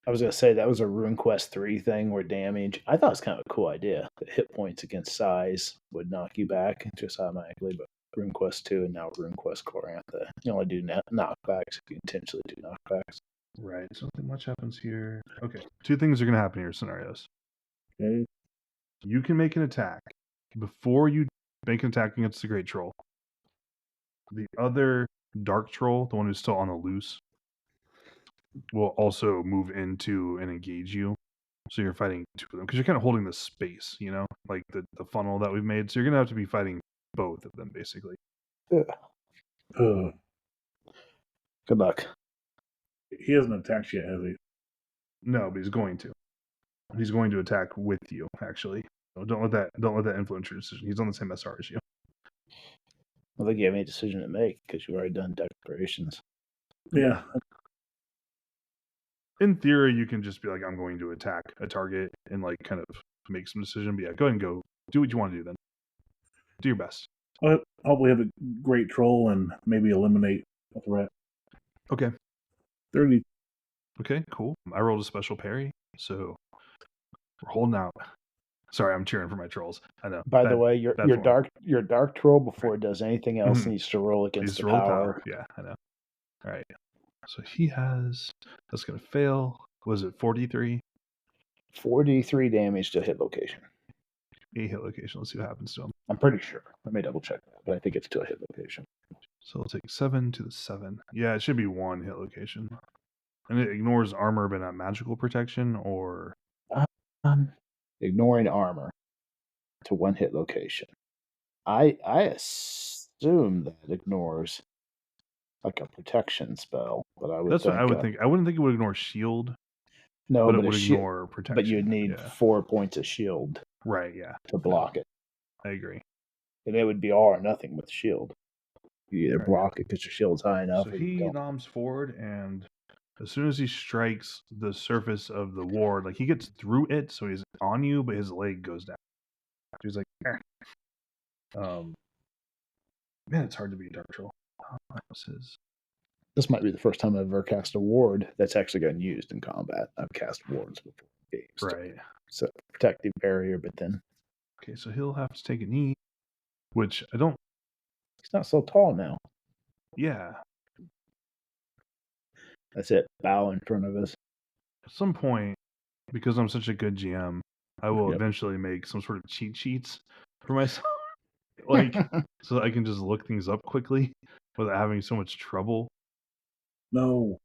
I was gonna say that was a Rune Quest 3 thing where damage. I thought it was kind of a cool idea. That hit points against size would knock you back just automatically, but Rune Quest 2 and now Rune Quest Chlorantha. You only do knockbacks if you intentionally do knockbacks.
Right. So nothing much happens here. Okay. Two things are going to happen here. Scenarios.
Okay.
You can make an attack before you make an attack against the Great Troll. The other Dark Troll, the one who's still on the loose, will also move into and engage you. So you're fighting two of them because you're kind of holding the space, you know, like the funnel that we've made. So you're going to have to be fighting both of them, basically.
Ugh.
Good luck.
He hasn't attacked yet, has he?
No, but he's going to. He's going to attack with you, actually. So don't let that influence your decision. He's on the same SR as you.
I don't think you have any decision to make because you've already done declarations.
Yeah.
In theory, you can just be like, I'm going to attack a target and like kind of make some decision. But yeah, go ahead and go do what you want to do then. Do your best.
I'll hopefully have a great troll and maybe eliminate a threat.
Okay.
30.
Okay, cool. I rolled a special parry, so we're holding out. Sorry, I'm cheering for my trolls. I know.
By the way, your
form.
dark troll before it does anything else
Mhm.
needs to roll against
Please
the
roll
power.
Yeah, I know. All right. So he has. That's gonna fail. Was it 43?
4d3 damage to hit location.
A hit location. Let's see what happens to him.
I'm pretty sure. Let me double check that, but I think it's to a hit location.
So I'll take 7 to the 7. Yeah, it should be 1 hit location. And it ignores armor but not magical protection, or
Ignoring armor to 1 hit location. I assume that ignores like a protection spell, but I would.
That's what I would think. I wouldn't think it would ignore shield,
No,
but it
but
would
a shield.
ignore protection.
But you'd need
Yeah.
4 points of shield
Right, yeah.
to block it,
I agree.
and it would be all or nothing with shield. You either
Right.
block it because your shield's high enough,
So
or you
he
don't.
noms forward, and as soon as he strikes the surface of the ward, like he gets through it, so he's on you, but his leg goes down. He's like, man, it's hard to be a dark troll. That was his.
This might be the first time I've ever cast a ward that's actually gotten used in combat. I've cast wards before in games.
Right.
So protective barrier, but then
Okay, so he'll have to take a knee, which I don't.
he's not so tall now.
Yeah,
That's it. Bow in front of us.
at some point, because I'm such a good GM, I will
Yep.
eventually make some sort of cheat sheets for myself, like so that I can just look things up quickly without having so much trouble.
No.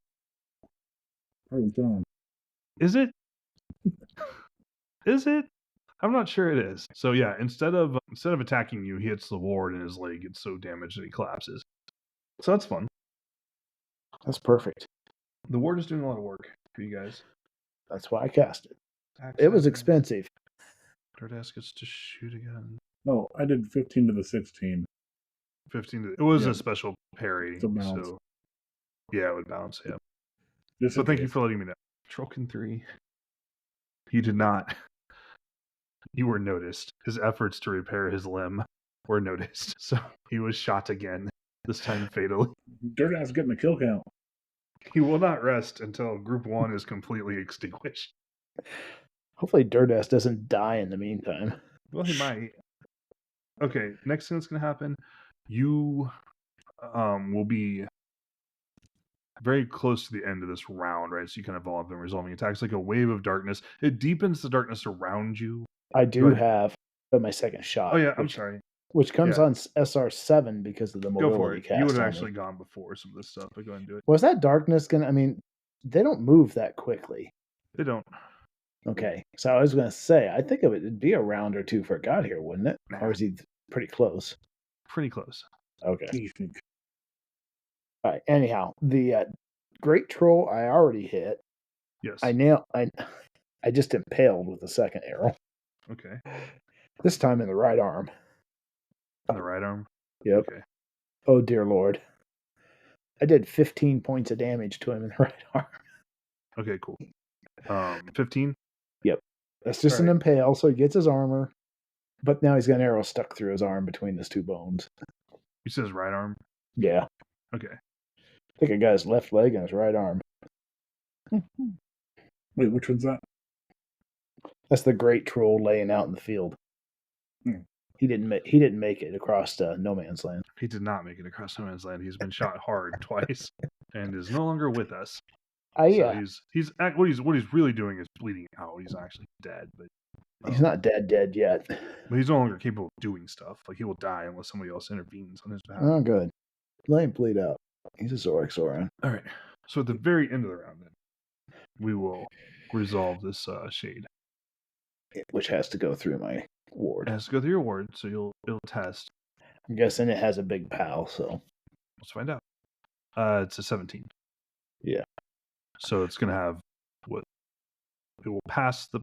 Oh, John.
Is it? Is it? I'm not sure it is. So yeah, instead of attacking you, he hits the ward and his leg gets so damaged that he collapses. So that's fun.
That's perfect.
The ward is doing a lot of work for you guys.
That's why I cast it.
Axe
It was
happens.
expensive.
Dardass gets to shoot again.
No, I did 15 to the 16.
15 to, it was
Yeah.
a special parry.
It's a bounce.
So yeah, it would bounce, yeah.
Just
So
in
thank you
case.
for letting me know. Trollkin 3. He did not. You were noticed. His efforts to repair his limb were noticed. So he was shot again, this time fatally.
Dirtass getting the kill count.
He will not rest until Group 1 is completely extinguished.
Hopefully Dirtass doesn't die in the meantime.
Well, he might. Okay, next thing that's gonna happen, you will be very close to the end of this round, right? So you kind of evolve and resolving attacks like a wave of darkness. It deepens the darkness around you.
I do
But
have my second shot.
oh yeah, I'm sorry.
Which comes
Yeah.
on SR7 because of the
Go
mobility
for it.
cast.
You would have
on
actually
me.
gone before some of this stuff, but go ahead and do it.
Was that darkness gonna? I mean, they don't move that quickly.
They don't.
Okay, so I was gonna say, I think it would be a round or two for it got here, wouldn't it? Or is he pretty close?
Pretty close.
Okay.
You think?
All right. Anyhow, the great troll I already hit.
Yes.
I just impaled with the second arrow.
Okay.
This time in the right arm.
On the right arm.
Yep.
Okay.
Oh dear Lord. I did 15 points of damage to him in the right arm.
Okay. Cool. 15.
Yep. That's just an impale, so he gets his armor. But now he's got an arrow stuck through his arm between his two bones.
You said his right arm.
Yeah.
Okay.
I think I got his left leg and his right arm.
Wait, which one's that?
That's the great troll laying out in the field. He didn't make it across no man's land.
He did not make it across no man's land. He's been shot hard twice and is no longer with us. So what he's really doing is bleeding out. He's actually dead, but
he's not dead yet.
But he's no longer capable of doing stuff. Like he will die unless somebody else intervenes on his behalf.
Oh, good. Let him bleed out. He's a Zoran.
All right. So at the very end of the round, then we will resolve this shade,
which has to go through my ward.
It has to go through your ward, so it'll test.
I'm guessing it has a big pal, so
let's find out. It's a 17.
Yeah.
So it's gonna have what? It will pass the.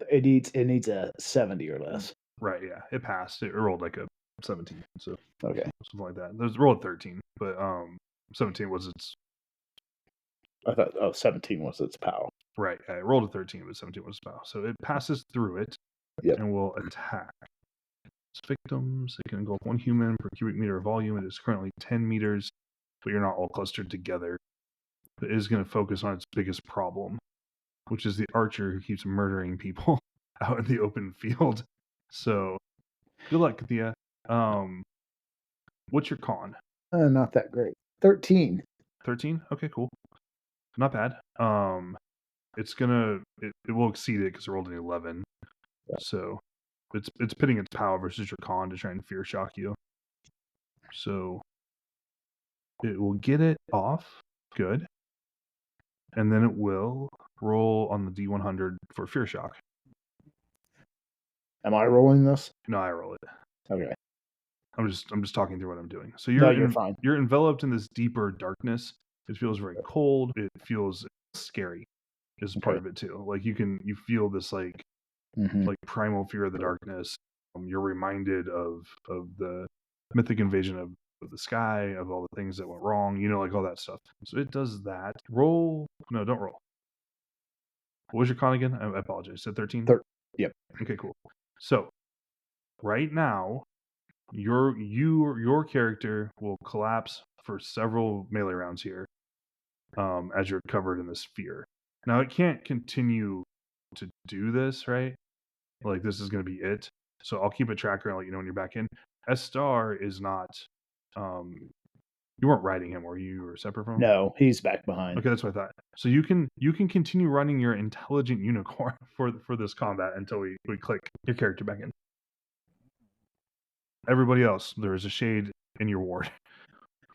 It needs a 70 or less.
Right. Yeah. It passed. It rolled like a 17. So
okay.
Something like that. There's rolled 13, but 17 was its.
I thought 17 was its pal.
Right. It rolled a 13, but 17 was its pal. So it passes through it.
Yep.
And will attack its victims. It can engulf 1 human per cubic meter of volume. It is currently 10 meters, but you're not all clustered together. But it is going to focus on its biggest problem, which is the archer who keeps murdering people out in the open field. So, good luck, Thea. What's your con?
Not that great. 13.
13? Okay, cool. Not bad. It's gonna it will exceed it because it rolled an 11. Yeah. So it's pitting its power versus your con to try and fear shock you. So it will get it off. Good. And then it will roll on the D100 for fear shock.
Am I rolling this?
No, I roll it.
Okay.
I'm just talking through what I'm doing. So
you're fine.
You're enveloped in this deeper darkness. It feels very cold. It feels scary. Is part of it too. Like you feel this like primal fear of the darkness. You're reminded of the mythic invasion of the sky, of all the things that went wrong, like all that stuff. So it does that. Roll. No, don't roll. What was your con again? I apologize. At 13?
Yep.
Okay, cool. So right now, your character will collapse for several melee rounds here, as you're covered in this fear. Now it can't continue to do this, right? Like this is going to be it. So I'll keep a tracker and let you know when you're back in. S-Star is not. You weren't riding him, were you? You were separate from him?
No, he's back behind.
Okay, that's what I thought. So you can continue running your intelligent unicorn for this combat until we click your character back in. Everybody else, there is a shade in your ward.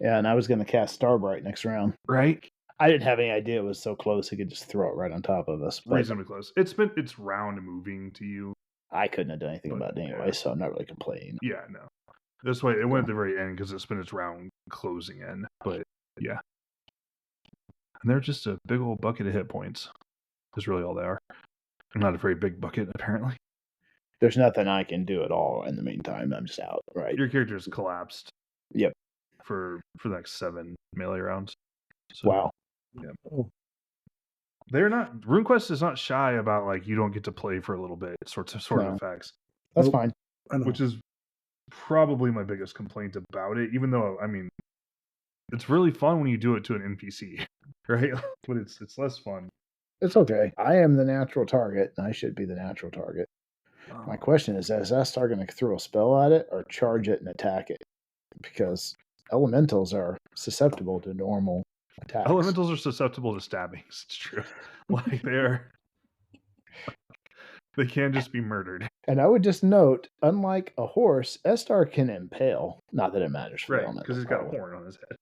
Yeah, and I was going to cast Starbright next round.
Right.
I didn't have any idea it was so close he could just throw it right on top of us.
Reasonably close. It's round moving to you.
I couldn't have done anything about it anyway, so I'm not really complaining.
Yeah, no. That's why it went at the very end because it spent its round closing in. But yeah. And they're just a big old bucket of hit points. That's really all they are. Not a very big bucket, apparently.
There's nothing I can do at all in the meantime. I'm just out, right?
Your character's collapsed.
Yep.
For the next 7 melee rounds. So,
wow.
Yeah. They're not. RuneQuest is not shy about like you don't get to play for a little bit sort of effects.
That's fine.
Which is probably my biggest complaint about it. Even though it's really fun when you do it to an NPC, right? But it's less fun
It's okay. I am the natural target, and I should be the natural target. My question is Estar going to throw a spell at it or charge it and attack it? Because elementals are susceptible to normal attacks.
Elementals are susceptible to stabbings. It's true. Like they can just be murdered.
And I would just note, unlike a horse, Estar can impale. Not that it matters for
Right,
elementals.
because he's got a horn on his head.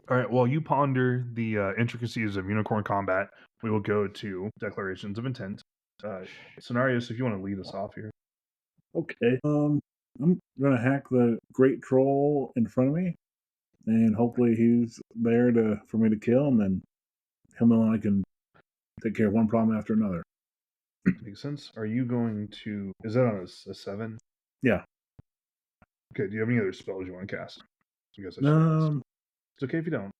All right, while you ponder the intricacies of unicorn combat, we will go to declarations of intent. Scenarios, if you want to lead us off here.
Okay. I'm gonna hack the great troll in front of me, and hopefully he's there for me to kill, and then him and I can take care of one problem after another.
Makes sense. Are you going to... Is that on a 7?
Yeah.
Okay, do you have any other spells you want to cast? I guess I should ask. It's okay if you don't.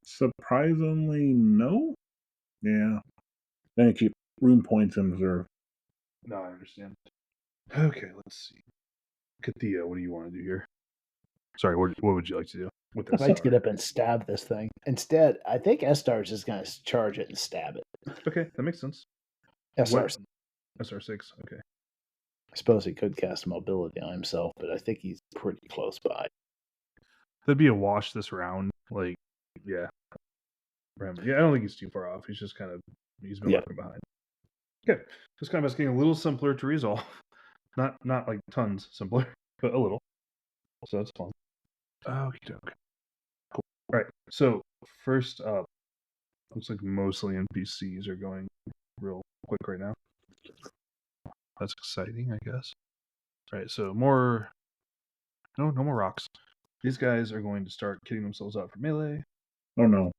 Surprisingly, no. Yeah. Then I keep room points in reserve.
No, I understand. Okay, let's see. Kathia, what do you want to do here? Sorry, what would you like to do with this?
I'd like to get up and stab this thing. Instead, I think Estar is just going to charge it and stab it.
Okay, that makes sense.
SR6.
Okay.
I suppose he could cast mobility on himself, but I think he's pretty close by.
That'd be a wash this round. Like, yeah. Yeah, I don't think he's too far off. He's just kind of... He's been lurking behind. Okay. This combat's getting a little simpler to resolve. Not like tons simpler, but a little. So that's fun. Okie doke. Cool. Alright, so first up, looks like mostly NPCs are going real quick right now. That's exciting, I guess. Alright, so no more rocks. These guys are going to start kitting themselves out for melee.
Oh no.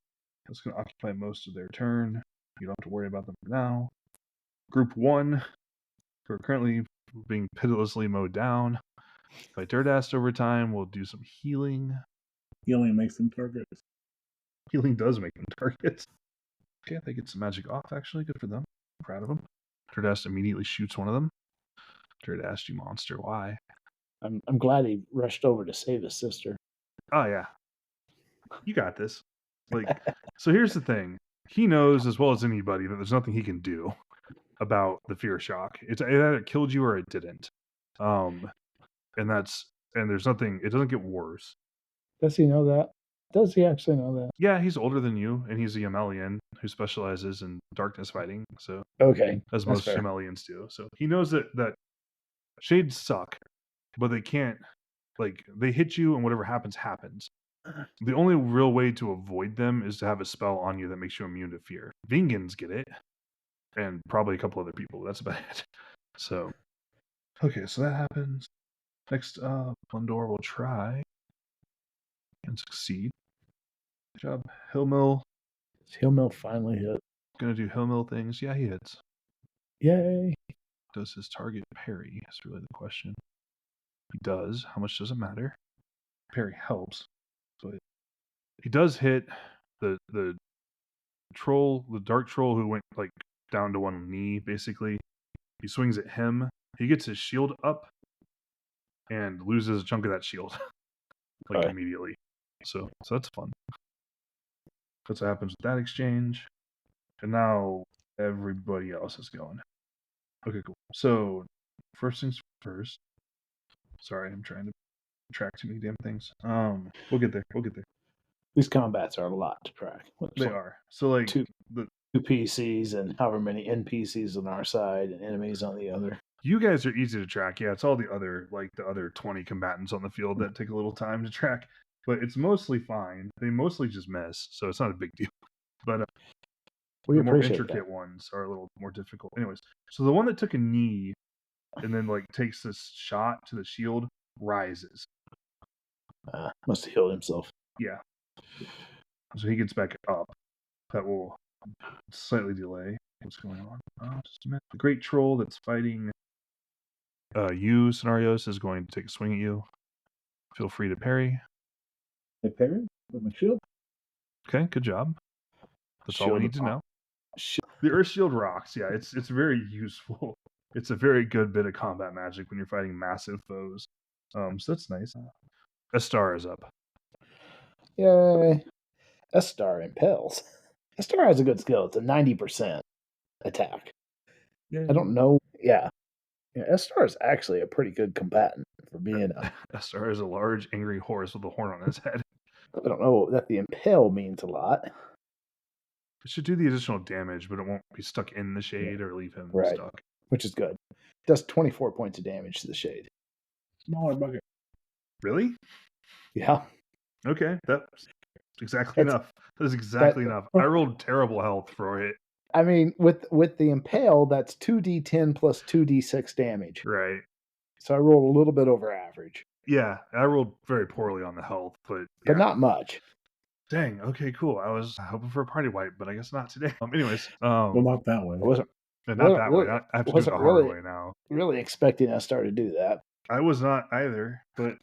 That's going to occupy most of their turn. You don't have to worry about them for now. Group 1, who are currently being pitilessly mowed down by Dirtast over time, will do some healing.
Healing makes them targets.
Healing does make them targets. Okay, they get some magic off, actually. Good for them. I'm proud of them. Dirtast immediately shoots one of them. Dirtast, you monster. Why?
I'm glad he rushed over to save his sister.
Oh, yeah. You got this. So here's the thing. He knows as well as anybody that there's nothing he can do about the fear shock. It either killed you or it didn't. And there's nothing... It doesn't get worse.
Does he know that? Does he actually know that?
Yeah, he's older than you, and he's a Yamelian who specializes in darkness fighting. So
okay,
as most Yamelians do. So he knows that shades suck, but they can't... they hit you, and whatever happens, happens. The only real way to avoid them is to have a spell on you that makes you immune to fear. Vingans get it, and probably a couple other people. That's about it. So, okay, so that happens. Next up, Blundor will try and succeed. Good job. Hillmill.
Is Hillmill finally hit?
Gonna do Hillmill things. Yeah, he hits.
Yay.
Does his target parry? That's really the question. He does. How much does it matter? Parry helps. But he does hit the troll, the dark troll who went down to one knee, basically. He swings at him. He gets his shield up and loses a chunk of that shield. Immediately. So that's fun. That's what happens with that exchange. And now everybody else is going. Okay, cool. So first things first. Sorry, I'm trying to track too many damn things. We'll get there.
These combats are a lot to track.
They are. So
two PCs and however many NPCs on our side and enemies on the other.
You guys are easy to track. Yeah, it's all the other the other 20 combatants on the field that take a little time to track. But it's mostly fine. They mostly just miss, so it's not a big deal. But the more intricate ones are a little more difficult. Anyways, so the one that took a knee and then takes this shot to the shield rises.
Must have healed himself.
Yeah. So he gets back up. That will slightly delay what's going on. Just a minute. The great troll that's fighting you, Scenarios, is going to take a swing at you. Feel free to parry.
I parry with my shield.
Okay, good job. That's all we need to know. The Earth Shield rocks. Yeah, it's very useful. It's a very good bit of combat magic when you're fighting massive foes. So that's nice. Estar is up.
Yay. Estar impels. Star has a good skill. It's a 90% attack.
Yeah.
I don't know. Yeah. Star is actually a pretty good combatant for being a.
Star is a large, angry horse with a horn on his head.
I don't know that the impale means a lot.
It should do the additional damage, but it won't be stuck in the shade or leave him
Right.
stuck.
Which is good. It does 24 points of damage to the shade.
Smaller bucket.
Really?
Yeah.
Okay, that's exactly enough. That is exactly enough. I rolled terrible health for it.
I mean, with the impale, that's 2d10 plus 2d6 damage.
Right.
So I rolled a little bit over average.
Yeah, I rolled very poorly on the health, but yeah.
Not much.
Dang. Okay, cool. I was hoping for a party wipe, but I guess not today. Anyways,
well, not that way.
I wasn't.
Not that way. I have to do it the hard way now.
Really expecting us to do that.
I was not either, but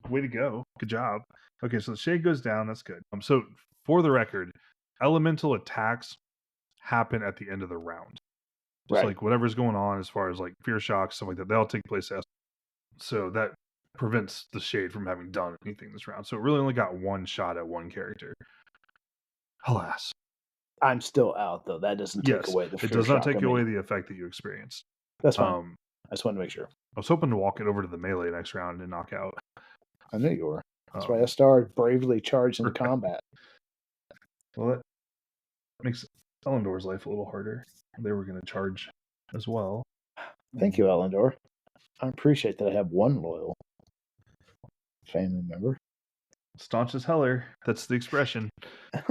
way to go. Good job. Okay, so the shade goes down. That's good. So for the record, elemental attacks happen at the end of the round. Just like whatever's going on as far as like fear shocks, stuff like that, they all take place after. So that prevents the shade from having done anything this round. So it really only got one shot at one character. Alas.
I'm still out though. That doesn't take away the fear
shock. It does not take away
me.
the effect that you experienced.
That's fine. I just wanted to make sure.
I was hoping to walk it over to the melee next round and knock out.
I knew you were. That's why I started bravely charged into combat.
Well, that makes Elendor's life a little harder. They were going to charge as well.
Thank you, Elendor. I appreciate that I have one loyal family member.
Staunch as Heller. That's the expression.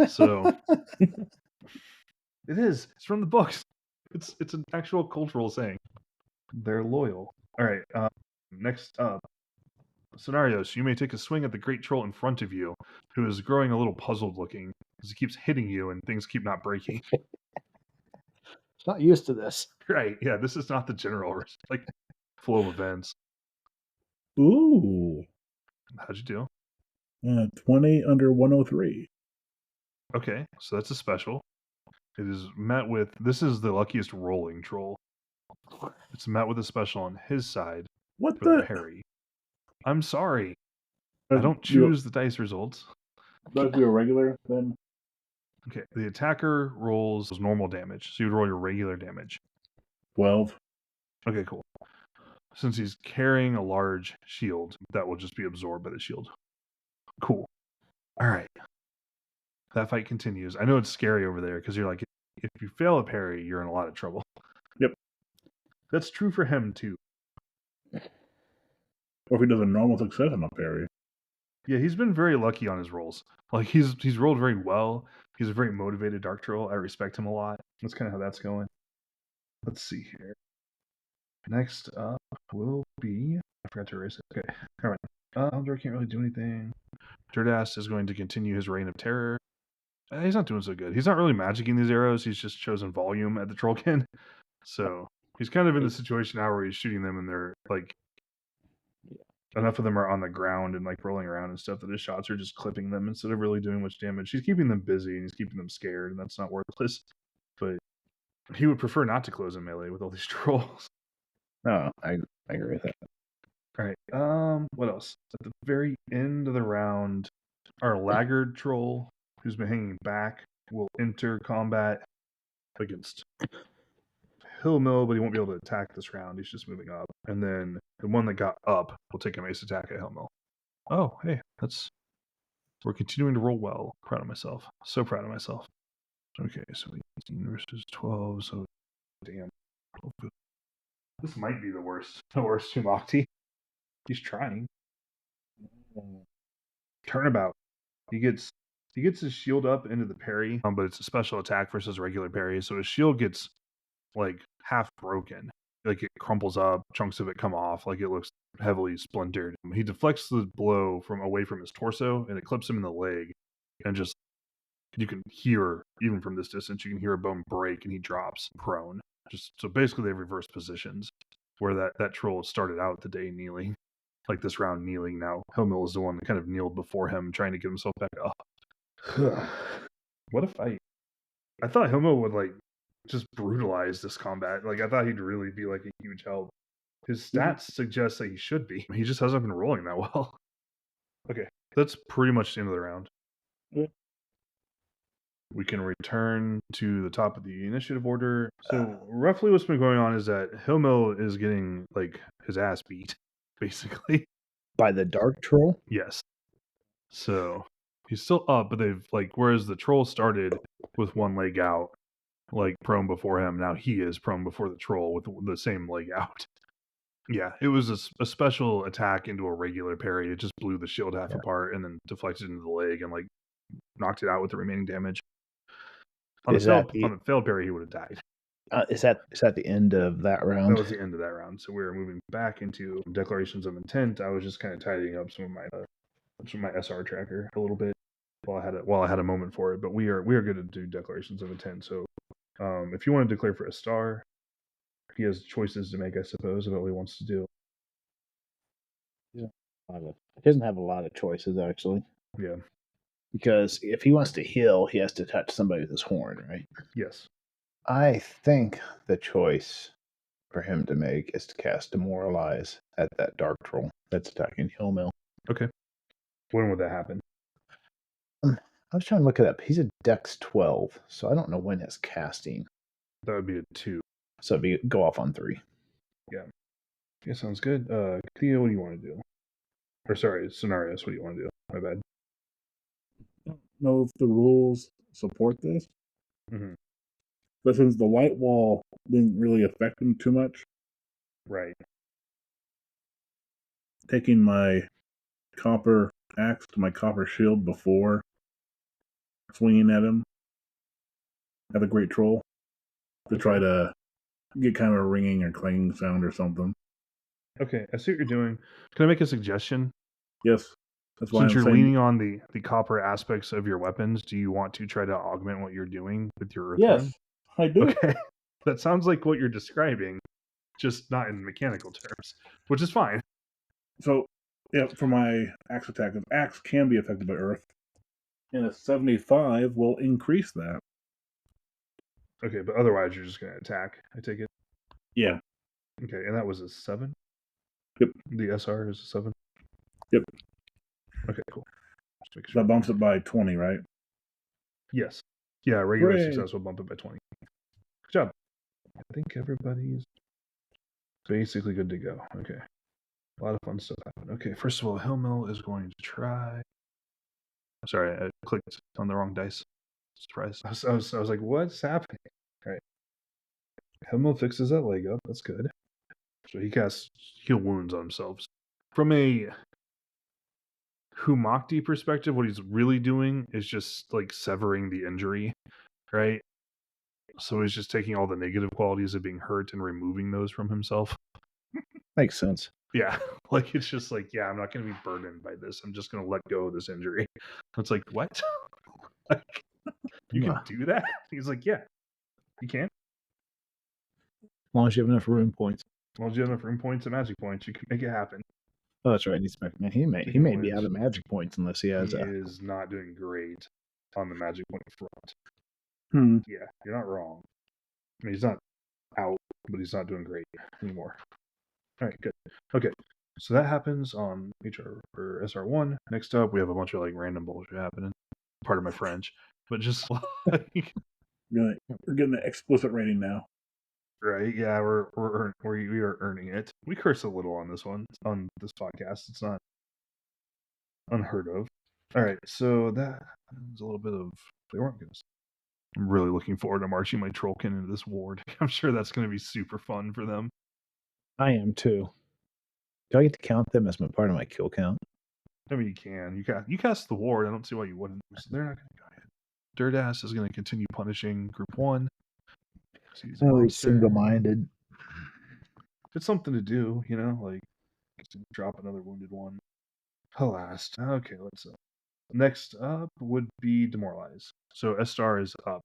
So it is. It's from the books. It's an actual cultural saying. They're loyal. All right. Next up, scenarios. You may take a swing at the great troll in front of you, who is growing a little puzzled looking because he keeps hitting you and things keep not breaking.
It's not used to this.
Right. Yeah. This is not the general flow of events.
Ooh.
How'd you do?
20 under 103.
Okay, so that's a special. It is met with, this is the luckiest rolling troll. It's met with a special on his side.
What
for the parry? I'm sorry. I don't choose the dice results.
Does do a regular then?
Okay, the attacker rolls normal damage, so you would roll your regular damage.
12.
Okay, cool. Since he's carrying a large shield, that will just be absorbed by the shield. Cool. All right. That fight continues. I know it's scary over there because you're like, if you fail a parry, you're in a lot of trouble.
Yep.
That's true for him too.
Or if he does a normal success on a parry.
Yeah, he's been very lucky on his rolls. Like he's rolled very well. He's a very motivated dark troll. I respect him a lot. That's kind of how that's going. Let's see here. Next up will be, I forgot to erase it. Okay, all right. Eldor can't really do anything. Dirtass is going to continue his reign of terror. He's not doing so good. He's not really magicking these arrows. He's just chosen volume at the Trollkin. So he's kind of in the situation now where he's shooting them and they're like, enough of them are on the ground and like rolling around and stuff that his shots are just clipping them instead of really doing much damage. He's keeping them busy and he's keeping them scared, and that's not worthless. But he would prefer not to close in melee with all these trolls.
No, I agree with that.
All right. What else? At the very end of the round, our laggard troll, who's been hanging back, will enter combat against Hillmill, but he won't be able to attack this round. He's just moving up. And then the one that got up will take a mace attack at Hillmill. Oh, hey, we're continuing to roll well. Proud of myself. So proud of myself. Okay, so 18 versus 12, so damn. This might be the worst Shumakti. He's trying. Turnabout. He gets his shield up into the parry, but it's a special attack versus regular parry, so his shield gets like half broken. Like it crumples up, chunks of it come off, like it looks heavily splintered. He deflects the blow from away from his torso, and it clips him in the leg, and just you can hear, even from this distance, you can hear a bone break, and he drops prone. Just so basically they reverse positions, where that troll started out the day kneeling, like this round kneeling. Now Hillmill is the one that kind of kneeled before him, trying to get himself back up. What a fight! I thought Hillmill would like just brutalize this combat. Like I thought he'd really be like a huge help. His stats suggest that he should be. He just hasn't been rolling that well. Okay, that's pretty much the end of the round. we can return to the top of the initiative order. So roughly what's been going on is that Hillmill is getting like his ass beat, basically.
By the Dark Troll?
Yes. So he's still up, but they've like, whereas the troll started with one leg out, like prone before him, now he is prone before the troll with the same leg out. Yeah, it was a special attack into a regular parry. It just blew the shield half apart and then deflected into the leg and like knocked it out with the remaining damage. On a failed parry, he would have died.
Is that the end of that round?
That was the end of that round. So we were moving back into declarations of intent. I was just kind of tidying up some of my SR tracker a little bit while I had a moment for it. But we are good to do declarations of intent. So if you want to declare for a star, he has choices to make, I suppose, about what he wants to do.
He doesn't have a lot of choices, actually.
Yeah.
Because if he wants to heal, he has to touch somebody with his horn, right?
Yes.
I think the choice for him to make is to cast Demoralize at that Dark Troll that's attacking Hillmill.
Okay. When would that happen?
I was trying to look it up. He's a Dex 12, so I don't know when his casting.
That would be a 2.
So it'd be go off on 3.
Yeah. Yeah, sounds good. Theo, what do you want to do? Or sorry, Scenarios, what do you want to do? My bad.
I don't know if the rules support this.
Mm-hmm.
But since the light wall didn't really affect him too much,
right?
Taking my copper axe to my copper shield before swinging at him, at the Great Troll, to try to get kind of a ringing or clanging sound or something.
Okay, I see what you're doing. Can I make a suggestion?
Yes. That's why
Since you're leaning on the copper aspects of your weapons, do you want to try to augment what you're doing with your Earth
Yes,
Rune?
I do.
Okay. That sounds like what you're describing, just not in mechanical terms, which is fine.
So, yeah, for my axe attack, if axe can be affected by Earth, and a 75 will increase that.
Okay, but otherwise you're just going to attack, I take it?
Yeah.
Okay, and that was a 7?
Yep.
The SR is a 7?
Yep.
Okay, cool. Just making
sure. That bumps it by 20, right?
Yes. Yeah, regular success will bump it by 20. Good job. I think everybody's basically good to go. Okay. A lot of fun stuff happened. Okay, first of all, Hillmill is going to try. Sorry, I clicked on the wrong dice. Surprise. I was like, what's happening? All right. Hillmill fixes that leg up. That's good. So he casts Heal Wounds on himself. From a Humakti perspective, what he's really doing is just like severing the injury, right? So he's just taking all the negative qualities of being hurt and removing those from himself.
Makes sense.
Yeah, like it's just like, yeah, I'm not going to be burdened by this. I'm just going to let go of this injury. It's like, what? Like, you can do that? He's like, yeah, you can.
As long as you have enough rune points.
As long as you have enough rune points and magic points, you can make it happen.
Oh, that's right. Man, he may be out of magic points unless he has.
He is not doing great on the magic point front. Yeah, you're not wrong. I mean, he's not out, but he's not doing great anymore. All right, good. Okay, so that happens on HR or SR1. Next up, we have a bunch of like random bullshit happening. Part of my French, but just like
we're getting the explicit rating now.
Right? Yeah, we are earning it. We curse a little on this podcast. It's not unheard of. All right, so that was a little bit of they weren't going to. I'm really looking forward to marching my Trollkin into this ward. I'm sure that's going to be super fun for them.
I am too. Do I get to count them as part of my kill count?
I mean, you can. You cast the ward. I don't see why you wouldn't. So they're not going to go ahead. Dirtass is going to continue punishing Group 1.
He's single-minded.
It's something to do, you know, like drop another wounded one. Alas. Okay, let's. Next up would be Demoralize. So S-Star is up.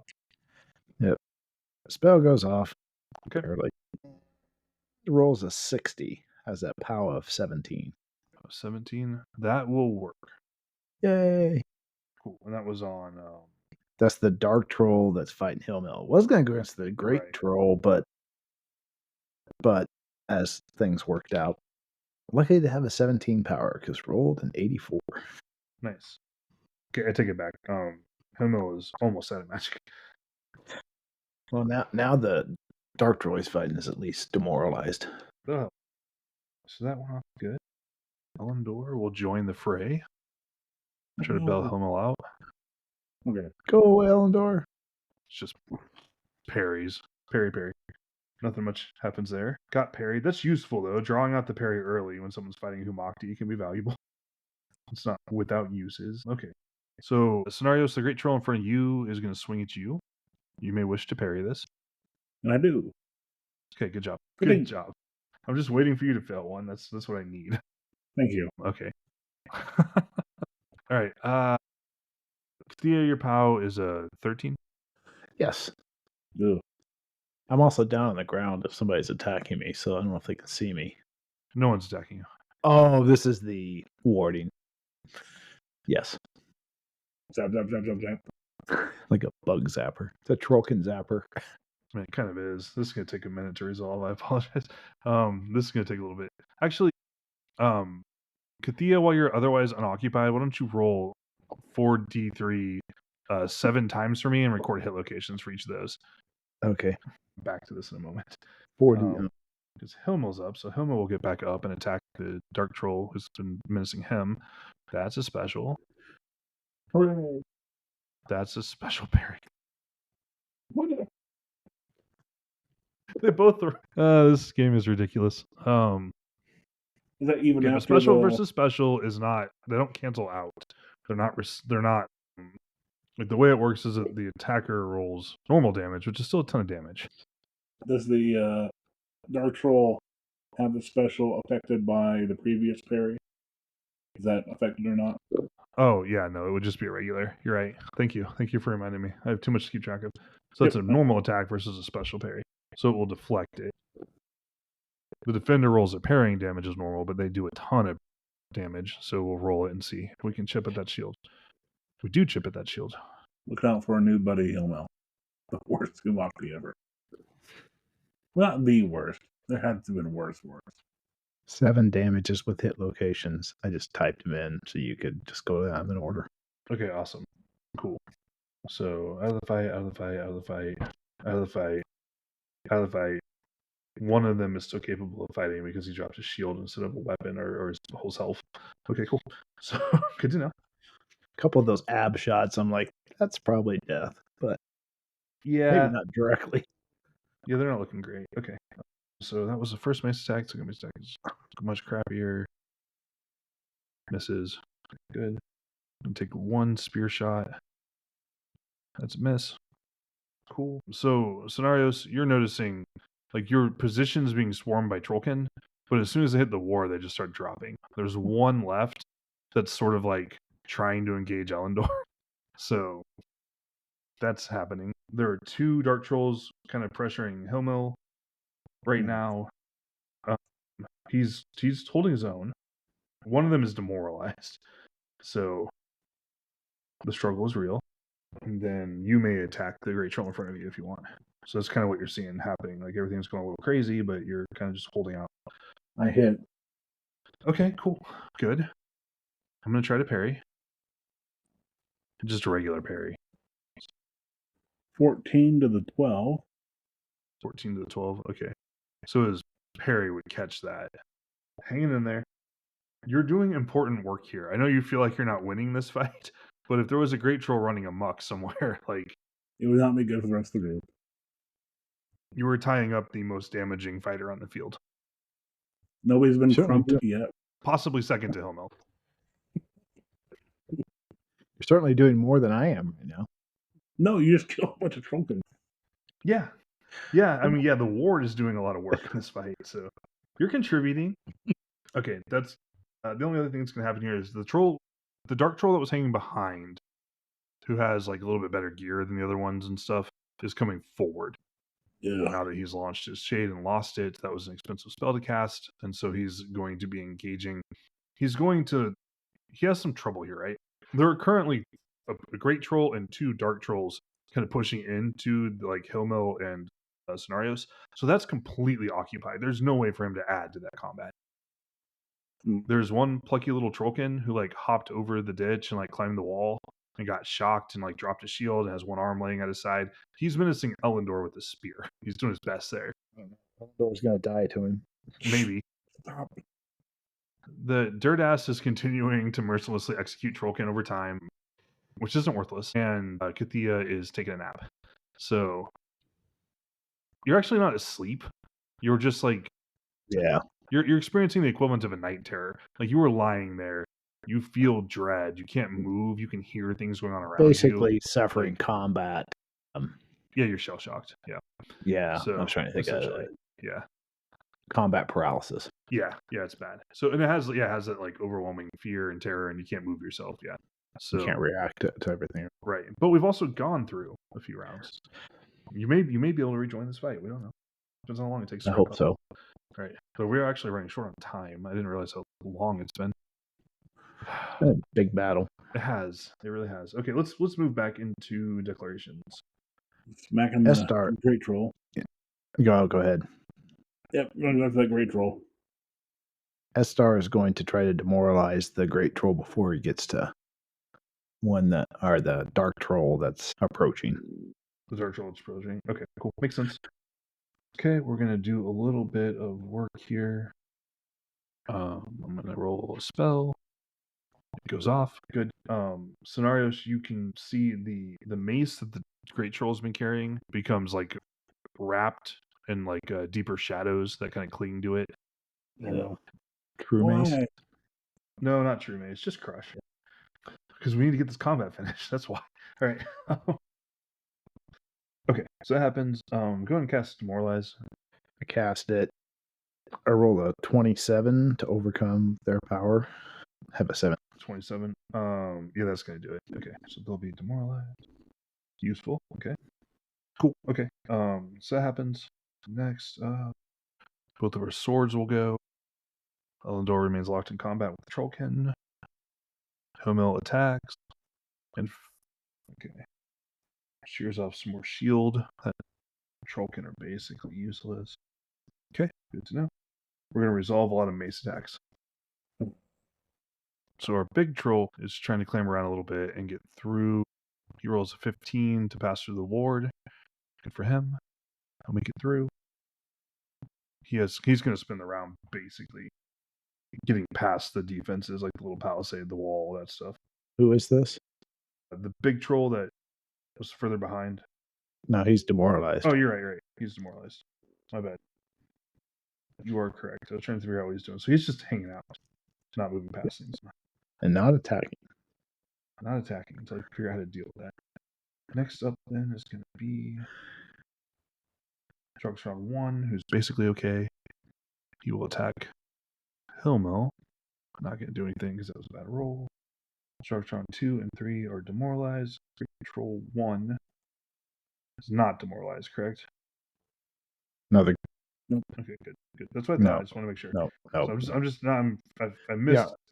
Yep. Spell goes off.
Okay.
Early. It rolls a 60. Has that power of 17.
17. That will work.
Yay.
Cool. And that was on.
That's the Dark Troll that's fighting Hillmill. Was going to go against the Great Troll, but as things worked out, lucky to have a 17 power because rolled an 84.
Nice. Okay, I take it back. Himmel is almost out of magic.
Well, now the Dark Troll he's fighting is at least demoralized.
Oh, so that one off good. Elendor will join the fray. Try to bail Himmel out.
Okay.
Go, Elendor.
It's just parries. Parry. Nothing much happens there. Got parried. That's useful, though. Drawing out the parry early when someone's fighting Humakti can be valuable. It's not without uses. Okay. So, Scenarios, the Great Troll in front of you is going to swing at you. You may wish to parry this.
And I do.
Okay, good job.
Good
Good
thing.
job. I'm just waiting for you to fail one. That's what I need.
Thank you.
Okay. All right. Thea, your POW is a 13.
Yes.
Ugh.
I'm also down on the ground if somebody's attacking me, so I don't know if they can see me.
No one's attacking you.
Oh, this is the warding. Yes.
Zap.
Like a bug zapper. It's a Trollkin zapper.
I mean, it kind of is. This is going to take a minute to resolve. I apologize. This is going to take a little bit. Actually, Kathia, while you're otherwise unoccupied, why don't you roll 4d3 7 times for me and record hit locations for each of those.
Okay.
Back to this in a moment.
40.
Because Hilmel's up, so Hilmel will get back up and attack the Dark Troll who's been menacing him. That's a special.
Hooray.
That's a special parry.
What?
They both are. This game is ridiculous.
Is that even
Yeah,
after
special
the...
versus special is not. They don't cancel out. They're not. Like the way it works is that the attacker rolls normal damage, which is still a ton of damage.
Does the Dark Troll have the special affected by the previous parry? Is that affected or not?
Oh yeah, no, it would just be a regular. You're right. Thank you for reminding me. I have too much to keep track of. So that's a normal attack versus a special parry. So it will deflect it. The defender rolls their parrying damage as normal, but they do a ton of damage. So we'll roll it and see if we can chip at that shield. We do chip at that shield.
Look out for a new buddy Hilmel. The worst Humakti ever. Well, not the worst. There had to have been worse.
7 damages with hit locations. I just typed them in so you could just go down in order.
Okay, awesome. Cool. So out of the fight. One of them is still capable of fighting because he dropped his shield instead of a weapon or his whole self. Okay, cool. So good to know.
A couple of those ab shots, I'm like, that's probably death, but
Yeah,
maybe not directly.
yeah, they're not looking great. Okay, so that was the first mace attack. Second mace attack is much crappier. Misses. Good. And take one spear shot. That's a miss. Cool. So Scenarios, you're noticing like your position's being swarmed by Trollkin, but as soon as they hit the war, they just start dropping. There's one left that's sort of like trying to engage Elendor. So that's happening. There are 2 Dark Trolls kind of pressuring Hilmel right now. He's holding his own. One of them is demoralized. So the struggle is real. And then you may attack the Great Troll in front of you if you want. So that's kind of what you're seeing happening. Like everything's going a little crazy, but you're kind of just holding out.
I hit.
Okay, cool. Good. I'm going to try to parry. Just a regular parry.
14 to the 12.
14 to the 12. Okay. So his parry would catch that. Hanging in there. You're doing important work here. I know you feel like you're not winning this fight, but if there was a Great Troll running amok somewhere, like
It would not be good for the rest of the group.
you were tying up the most damaging fighter on the field.
Nobody's been
Certainly
crumpled yet.
Possibly second to Hilmel.
You're certainly doing more than I am right now.
No, you just killed a bunch of Trollkin.
Yeah. Yeah, I mean, yeah, the ward is doing a lot of work in this fight, so you're contributing. Okay, that's the only other thing that's going to happen here is the Dark Troll that was hanging behind, who has like a little bit better gear than the other ones and stuff, is coming forward.
Yeah.
Now that he's launched his Shade and lost it, that was an expensive spell to cast, and so he's going to be engaging. He has some trouble here, right? There are currently a Great Troll and 2 Dark Trolls kind of pushing into like Hilmel and Scenarios. So that's completely occupied. There's no way for him to add to that combat. There's one plucky little Trollkin who like hopped over the ditch and like climbed the wall and got shocked and like dropped his shield and has one arm laying at his side. He's menacing Elendor with a spear. He's doing his best there.
Elendor's gonna die to him.
Maybe.
Stop.
The Dirtass is continuing to mercilessly execute Trollkin over time, which isn't worthless, and Kathia is taking a nap. So you're actually not asleep. You're just like,
Yeah.
you're experiencing the equivalent of a night terror. Like you were lying there. You feel dread. You can't move. You can hear things going on around
Basically
you.
suffering combat.
Yeah, you're shell shocked. Yeah.
Yeah.
So,
I was trying to think of
essentially,
it.
yeah.
Combat paralysis.
Yeah, it's bad. So, and it has that like overwhelming fear and terror, and you can't move yourself. Yeah. So
You can't react to everything.
right. But we've also gone through a few rounds. You may be able to rejoin this fight. We don't know. Depends on how long it takes.
I hope so.
Right. So we're actually running short on time. I didn't realize how long it's been.
Big battle.
It has. It really has. Okay, let's move back into declarations.
Smacking
Estar.
the great troll.
Go ahead.
Yep, going to go for that great troll.
Estar is going to try to demoralize the great troll before he gets to the dark troll that's approaching.
The dark troll is approaching. Okay, cool. Makes sense. Okay, we're gonna do a little bit of work here. I'm gonna roll a spell. It goes off. Good. Scenarios, you can see the mace that the great troll's been carrying becomes like wrapped in like deeper shadows that kind of cling to it.
True mace.
Why?
No, not true mace. Just crush. Because we need to get this combat finished. That's why. All right. Okay, so that happens. Go ahead and cast Demoralize.
I cast it. I roll a 27 to overcome their power. Have a 7.
27. Yeah, that's gonna do it. Okay, so they'll be demoralized. Useful. Okay. Cool. Okay. So that happens. Next, both of our swords will go. Elendor remains locked in combat with Trollkin. Homil attacks. And okay. Shears off some more shield. Trollkin are basically useless. Okay, good to know. We're gonna resolve a lot of mace attacks. So our big troll is trying to climb around a little bit and get through. He rolls a 15 to pass through the ward. Good for him. He'll make it through. He's going to spin the round basically getting past the defenses like the little palisade, the wall, all that stuff.
Who is this?
The big troll that was further behind.
No, he's demoralized.
Oh, you're right. He's demoralized. My bad. You are correct. I was trying to figure out what he's doing. So he's just hanging out, not moving past things.
And not attacking.
Not attacking until I figure out how to deal with that. Next up then is going to be Drugstrong 1, who's basically okay. He will attack Hilmel. Not going to do anything because that was a bad roll. Drugstrong 2 and 3 are demoralized. Control 1 is not demoralized, correct?
Another.
Okay, good. That's what I thought. I just want to make sure.
No.
I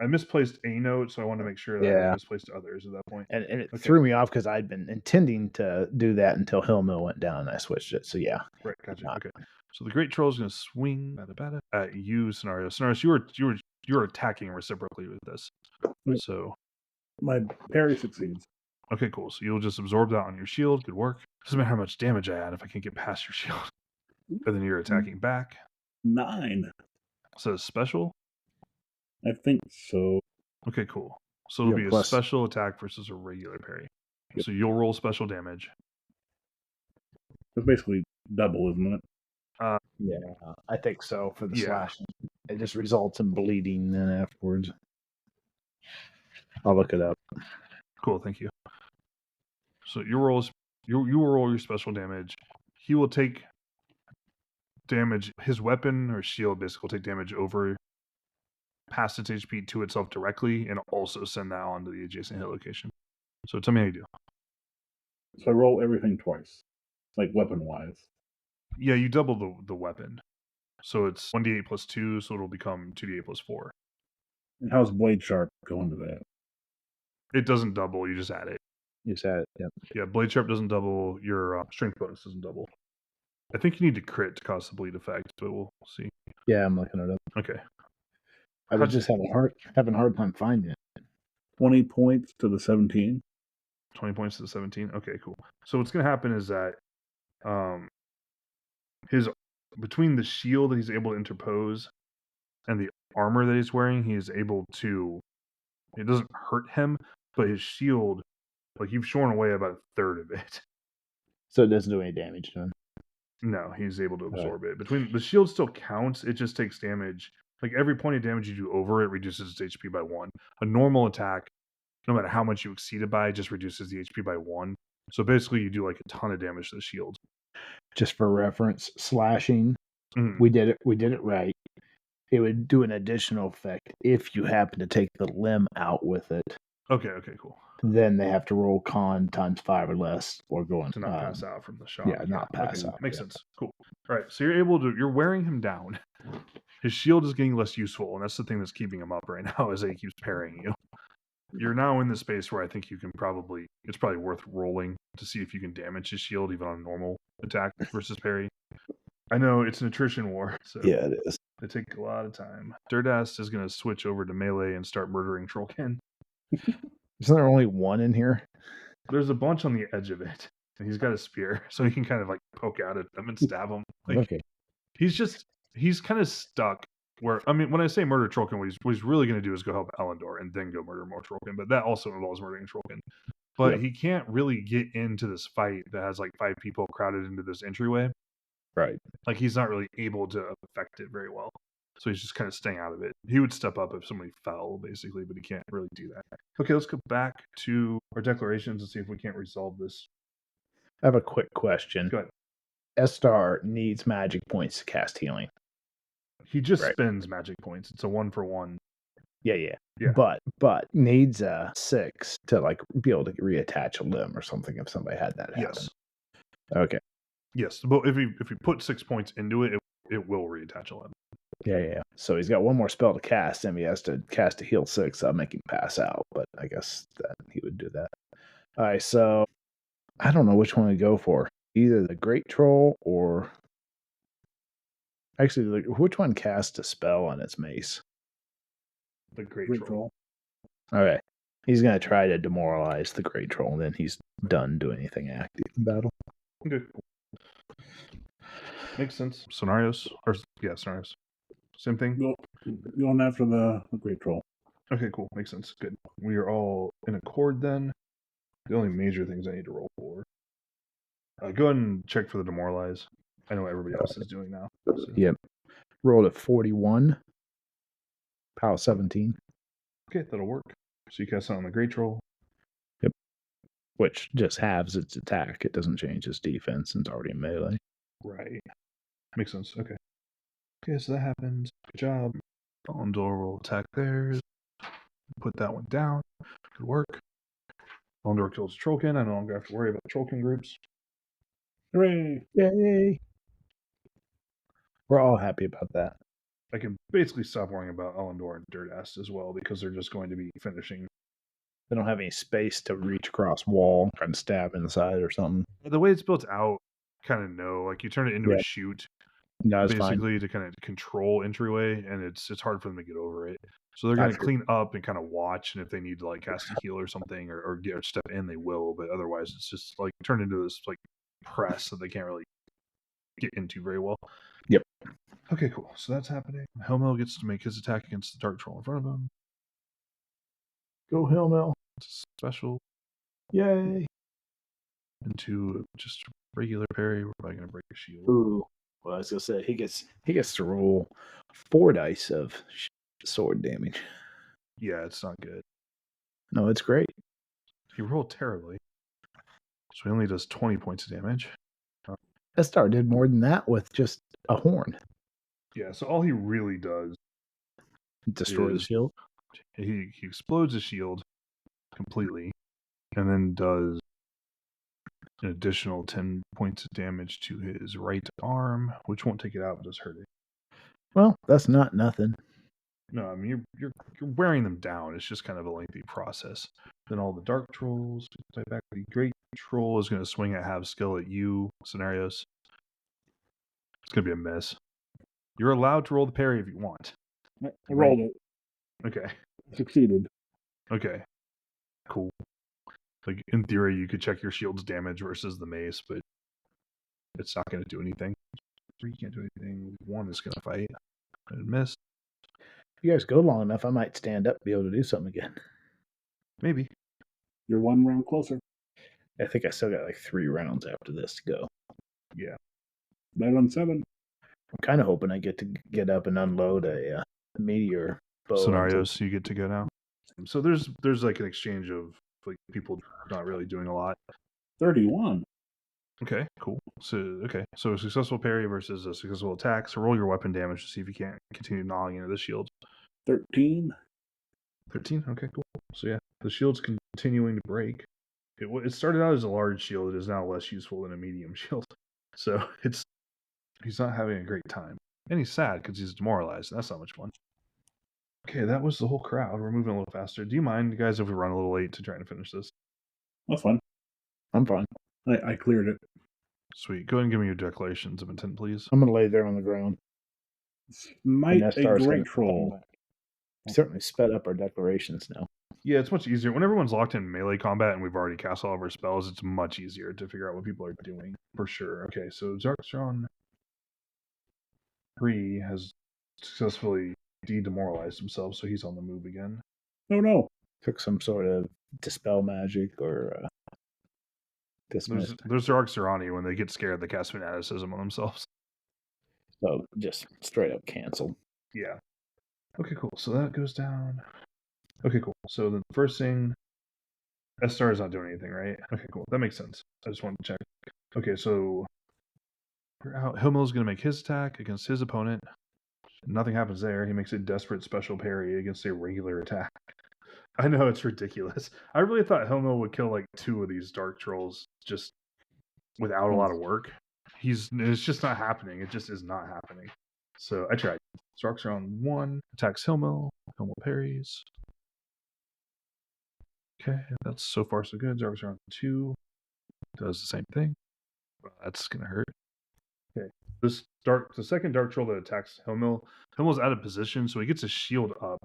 misplaced a note, so I want to make sure that I misplaced others at that point.
And it threw me off because I'd been intending to do that until Hillmill went down and I switched it. So yeah.
Right, gotcha. Okay. So the Great Troll is going to swing at you, Scenarios. Scenarios, you were attacking reciprocally with this. So
my parry succeeds.
Okay, cool. So you'll just absorb that on your shield. Good work. Doesn't matter how much damage I add if I can't get past your shield. And then you're attacking back.
9.
So it's special?
I think so.
Okay, cool. So it'll be a special attack versus a regular parry. Yep. So you'll roll special damage.
It's basically double, isn't it?
Yeah, I think so for the slashing. It just results in bleeding then afterwards. I'll look it up.
Cool, thank you. So you will roll your special damage. He will take damage. His weapon or shield basically will take damage over past its HP to itself directly and also send that on to the adjacent hit location. So tell me how you do.
So I roll everything twice, like weapon-wise.
Yeah, you double the weapon. So it's 1d8 plus 2, so it'll become 2d8 plus 4.
And how's Blade Sharp going to that?
It doesn't double, you just add it.
You just add it, yeah.
Yeah, Blade Sharp doesn't double, your strength bonus doesn't double. I think you need to crit to cause the bleed effect, but we'll see.
Yeah, I'm looking it up.
Okay.
I was just having a hard time finding it.
20 points to the 17.
20 points to the 17. Okay, cool. So what's gonna happen is that his between the shield that he's able to interpose and the armor that he's wearing, he is able to. It doesn't hurt him, but his shield, like you've shorn away about a third of it.
So it doesn't do any damage to him.
No, he's able to absorb it. Between the shield still counts, it just takes damage. Like every point of damage you do over it reduces its HP by 1. A normal attack, no matter how much you exceed it by, just reduces the HP by 1. So basically you do like a ton of damage to the shield.
Just for reference, slashing,
Mhm.
we did it right. It would do an additional effect if you happen to take the limb out with it.
Okay, cool.
Then they have to roll con times 5 or less, or going
To not pass out from the shock.
Yeah, not pass out.
Makes sense. Cool. All right, so you're wearing him down. His shield is getting less useful, and that's the thing that's keeping him up right now, is that he keeps parrying you. You're now in the space where I think you can it's probably worth rolling to see if you can damage his shield even on a normal attack versus parry. I know it's an attrition war, so
Yeah, it is.
it takes a lot of time. Dirtast is going to switch over to melee and start murdering Trollkin.
Isn't there only one in here?
There's a bunch on the edge of it, and he's got a spear, so he can kind of like poke out at them and stab them. Like,
Okay.
He's kind of stuck. Where, I mean, when I say murder Trollkin, what he's really going to do is go help Elendor and then go murder more Trollkin. But that also involves murdering Trollkin. But he can't really get into this fight that has like 5 people crowded into this entryway.
Right.
Like he's not really able to affect it very well. So he's just kind of staying out of it. He would step up if somebody fell, basically, but he can't really do that. Okay, let's go back to our declarations and see if we can't resolve this.
I have a quick question.
Go ahead.
Estar needs magic points to cast healing.
He just spends magic points. It's a 1-for-1.
Yeah.
Yeah.
But needs a 6 to like be able to reattach a limb or something if somebody had that happen.
Yes.
Okay.
Yes, but if you put 6 points into it, it will reattach a limb.
Yeah. So he's got one more spell to cast, and he has to cast a heal 6. That'll make him pass out, but I guess that he would do that. All right, so I don't know which one to go for. Either the Great Troll or actually, which one casts a spell on its mace?
The Great Troll.
Okay. He's going to try to demoralize the Great Troll, and then he's done doing anything active in battle.
Okay. Makes sense. Scenarios. Same thing?
Going after the Great Troll.
Okay, cool. Makes sense. Good. We are all in accord then. The only major things I need to roll for. Go ahead and check for the demoralize. I know what everybody else is doing now. So.
Yep. Rolled at 41. POW 17.
Okay, that'll work. So you cast it on the Great Troll.
Yep. Which just halves its attack. It doesn't change its defense and it's already in melee.
Right. Makes sense. Okay. Okay, so that happens. Good job. Elendor will attack theirs. Put that one down. Good work. Elendor kills Trollkin. I no longer have to worry about Trollkin groups.
Hooray!
Yay! We're all happy about that.
I can basically stop worrying about Elendor and Dirtast as well because they're just going to be finishing.
They don't have any space to reach across wall and stab inside or something.
The way it's built out, kind of no. Like you turn it into a chute, basically to kind of control entryway, and it's hard for them to get over it. So they're going to clean up and kind of watch, and if they need to like cast a heal or something or step in, they will. But otherwise, it's just like turned into this like press that they can't really get into very well.
Yep.
Okay, cool. So that's happening. Helmel gets to make his attack against the Dark Troll in front of him.
Go Helmel.
It's a special.
Yay.
Into just regular parry. We're probably going to break a shield.
Ooh. Well, I was going to say, he gets to roll 4 dice of sword damage.
Yeah, it's not good.
No, it's great.
He rolled terribly. So he only does 20 points of damage.
Estar did more than that with just a horn.
Yeah, so all he really does
destroy the shield.
He explodes the shield completely and then does an additional 10 points of damage to his right arm, which won't take it out but does hurt it.
Well, that's not nothing.
No, I mean you're wearing them down. It's just kind of a lengthy process. Then all the dark trolls type back. The Great Troll is going to swing at half skill at you. Scenarios. It's going to be a mess. You're allowed to roll the parry if you want.
I rolled it.
Okay.
Succeeded.
Okay. Cool. Like in theory, you could check your shield's damage versus the mace, but it's not going to do anything. 3 can't do anything. 1 is going to fight and miss.
If you guys go long enough, I might stand up and be able to do something again.
Maybe.
You're 1 round closer.
I think I still got like 3 rounds after this to go.
Yeah.
9 on 7.
I'm kind of hoping I get to get up and unload a meteor bow.
Scenarios you get to go now. So there's like an exchange of like people not really doing a lot.
31.
Okay, cool. So a successful parry versus a successful attack. So roll your weapon damage to see if you can't continue gnawing into the shield.
13.
13. Okay, cool. So yeah, the shield's continuing to break. It started out as a large shield. It is now less useful than a medium shield. So he's not having a great time, and he's sad because he's demoralized. That's not much fun. Okay, that was the whole crowd. We're moving a little faster. Do you mind, guys, if we run a little late to try to finish this?
That's fun.
I'm fine.
I cleared it.
Sweet. Go ahead and give me your declarations of intent, please.
I'm going to lay there on the ground.
Smite
And that
a
star's
great
gonna
troll.
come back. We certainly sped up our declarations now.
Yeah, it's much easier. When everyone's locked in melee combat and we've already cast all of our spells, it's much easier to figure out what people are doing, for sure. Okay, so Zarkstron 3 has successfully de-demoralized himself, so he's on the move again.
Oh no.
Took some sort of dispel magic or dismiss.
There's Zarkstron when they get scared, they cast fanaticism on themselves.
So just straight up canceled.
Yeah. Okay, cool. So that goes down. Okay, cool. So the first thing, S-Star is not doing anything, right? Okay, cool. That makes sense. I just wanted to check. Okay, so Hillmill's going to make his attack against his opponent. Nothing happens there. He makes a desperate special parry against a regular attack. I know, it's ridiculous. I really thought Hillmill would kill like 2 of these dark trolls just without a lot of work. It's just not happening. It just is not happening. So I tried. Zarkstron 1 attacks Hillmill. Hillmill parries. Okay, that's so far so good. Zarkstron 2 does the same thing. Well, that's gonna hurt. Okay, the second dark troll that attacks Hillmill. Hillmill's out of position, so he gets his shield up,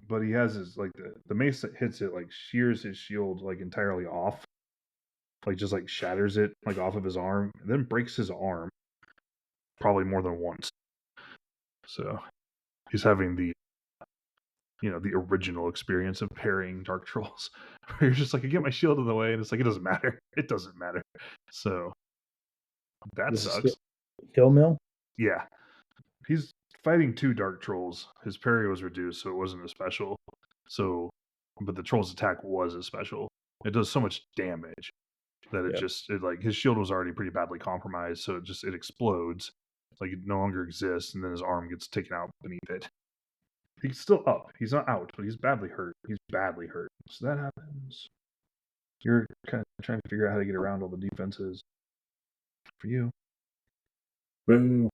but he has his like the mace that hits it like shears his shield like entirely off, like just like shatters it like off of his arm, and then breaks his arm, probably more than once. So he's having the original experience of parrying dark trolls, where you're just like, I get my shield in the way, and it's like, it doesn't matter. It doesn't matter. So that sucks.
Hillmill?
Yeah. He's fighting 2 dark trolls. His parry was reduced, so it wasn't a special. But the troll's attack was a special. It does so much damage that his shield was already pretty badly compromised, so it explodes. Like it no longer exists, and then his arm gets taken out beneath it. He's still up. He's not out, but he's badly hurt. So that happens. You're kind of trying to figure out how to get around all the defenses. For you.
Boo.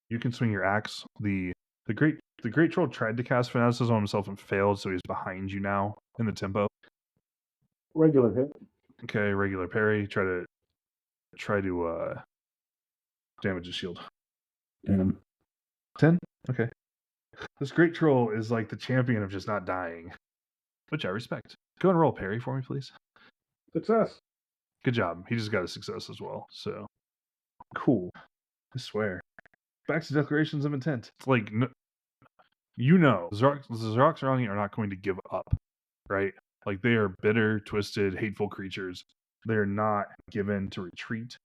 You can swing your axe. The great troll tried to cast fanaticism on himself and failed, so he's behind you now in the tempo.
Regular hit.
Okay, regular parry. Try to damage his shield.
10.
10? Okay. This great troll is like the champion of just not dying, which I respect. Go and roll parry for me, please.
Success.
Good job. He just got a success as well. So cool. I swear. Back to declarations of intent. It's like, the Zarkstron are not going to give up, right? Like they are bitter, twisted, hateful creatures. They're not given to retreat.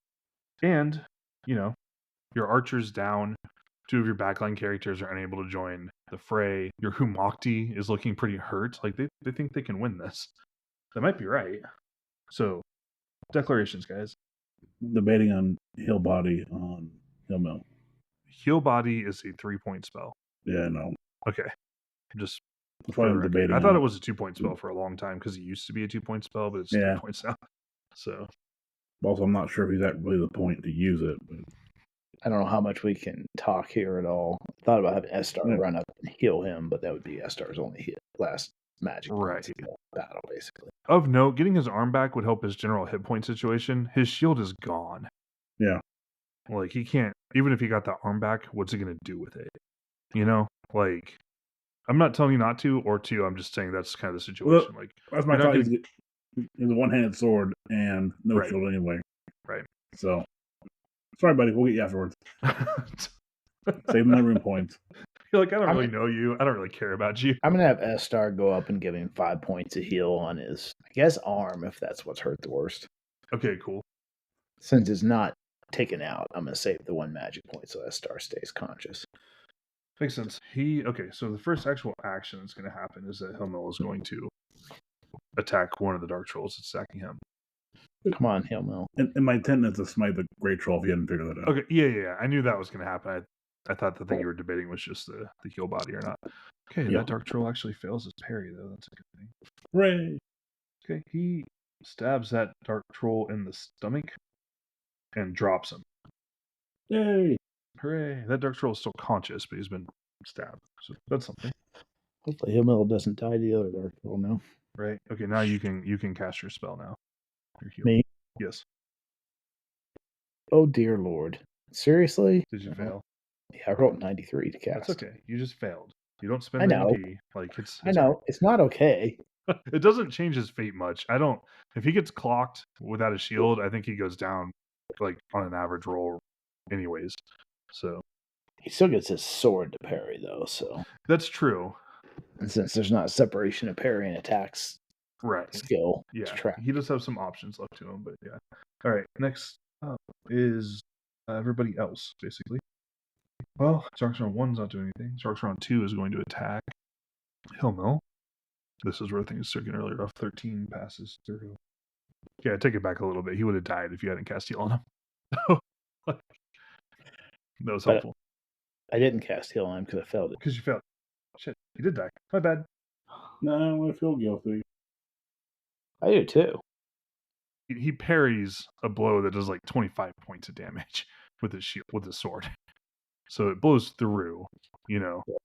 And, your archer's down. 2 of your backline characters are unable to join the fray. Your Humakti is looking pretty hurt. Like they think they can win this. They might be right. So, declarations, guys.
Debating on Heal Body on Hillmill.
Heal Body is a 3-point spell.
Yeah, no.
Okay. Just
That's why I'm debating.
I thought it was a 2-point spell for a long time because it used to be a 2-point spell, but it's 3 points now. So.
Also, I'm not sure if he's at really the point to use it. But
I don't know how much we can talk here at all. I thought about having S-Star run up and heal him, but that would be S-Star's only last magic battle, basically.
Of note, getting his arm back would help his general hit point situation. His shield is gone.
Yeah.
Like, he can't, even if he got the arm back, what's he going to do with it? Like, I'm not telling you not to or to, I'm just saying that's kind of the situation.
Well, that's my thought. It's a one-handed sword and no
Right.
shield anyway.
Right.
So, sorry, buddy. We'll get you afterwards. Save my room points.
You're like, I don't really know you. I don't really care about you.
I'm gonna have S-Star go up and give him 5 points of heal on his, I guess, arm, if that's what's hurt the worst.
Okay, cool.
Since it's not taken out, I'm gonna save the 1 magic point so S-Star stays conscious.
Makes sense. So the first actual action that's going to happen is that Hilmil is going to attack one of the dark trolls that's attacking him.
Come on, Hilmil.
And my intent is to smite the great troll if you hadn't figured that out.
Okay, yeah. I knew that was going to happen. I thought the thing you were debating was just the heal body or not. Okay, that dark troll actually fails his parry, though. That's a good thing.
Hooray!
Okay, he stabs that dark troll in the stomach and drops him.
Yay!
Hooray! That dark troll is still conscious, but he's been stabbed. So that's something.
Hopefully Hilmil doesn't die to the other dark troll now.
Right. Okay, now you can cast your spell now. Your heal.
Me?
Yes.
Oh dear Lord. Seriously?
Did you fail?
Yeah, I rolled 93 to cast.
That's okay. You just failed. You don't spend MP. Like it's
I know. It's not okay.
It doesn't change his fate much. If he gets clocked without a shield, I think he goes down like on an average roll anyways. So
he still gets his sword to parry though, so
that's true.
And since there's not a separation of parry and attacks skill,
yeah, he does have some options left to him, but yeah. All right, next up is everybody else, basically. Well, Zarkstron 1's not doing anything. Zarkstron 2 is going to attack Hilmil. This is where things start getting really rough. 13 passes through. Yeah, take it back a little bit. He would have died if you hadn't cast heal on him. That was helpful.
I didn't cast heal on him because I failed it.
Because you failed. Shit, he did die. My bad.
No, I feel guilty.
I do too.
He parries a blow that does like 25 points of damage with his shield, with his sword. So it blows through,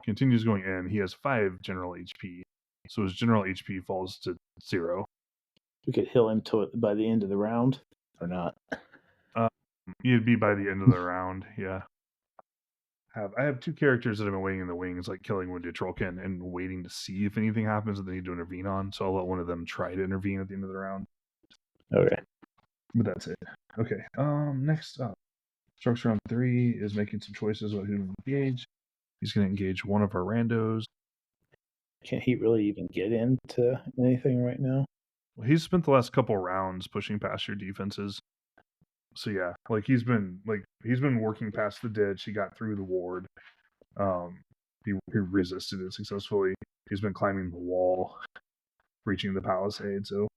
continues going in. He has 5 general HP. So his general HP falls to 0.
We could heal him by the end of the round, or not?
He'd be by the end of the round, yeah. I have 2 characters that have been waiting in the wings, like killing Wounded Trollkin and waiting to see if anything happens that they need to intervene on. So I'll let one of them try to intervene at the end of the round.
Okay.
But that's it. Okay. Next up, Structure on 3 is making some choices about who to engage. He's going to engage one of our randos.
Can't he really even get into anything right now?
Well, he's spent the last couple rounds pushing past your defenses. So yeah, he's been working past the ditch. He got through the ward. He resisted it successfully. He's been climbing the wall, reaching the palisade. So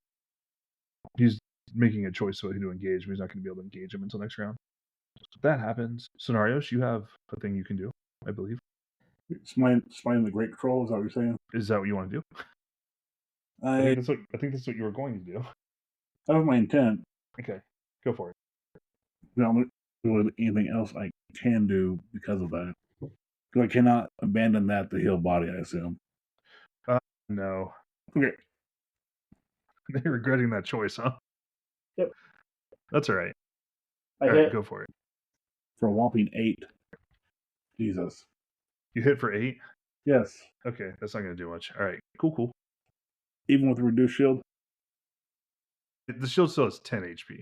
he's making a choice about who to engage, but he's not going to be able to engage him until next round. If that happens, Scenarios, you have a thing you can do, I believe.
Smiting the great troll, is that what you're saying?
Is that what you want to do? I think that's what you were going to do.
That was my intent.
Okay, go for it.
Not really anything else I can do because of that. Because I cannot abandon that to heal body, I assume.
No.
Okay.
They're regretting that choice, huh?
Yep.
That's all right.
All
right, go for it.
For a whopping 8. Jesus.
You hit for 8?
Yes.
Okay, that's not going to do much. All right, cool.
Even with a reduced shield?
The shield still has 10 HP.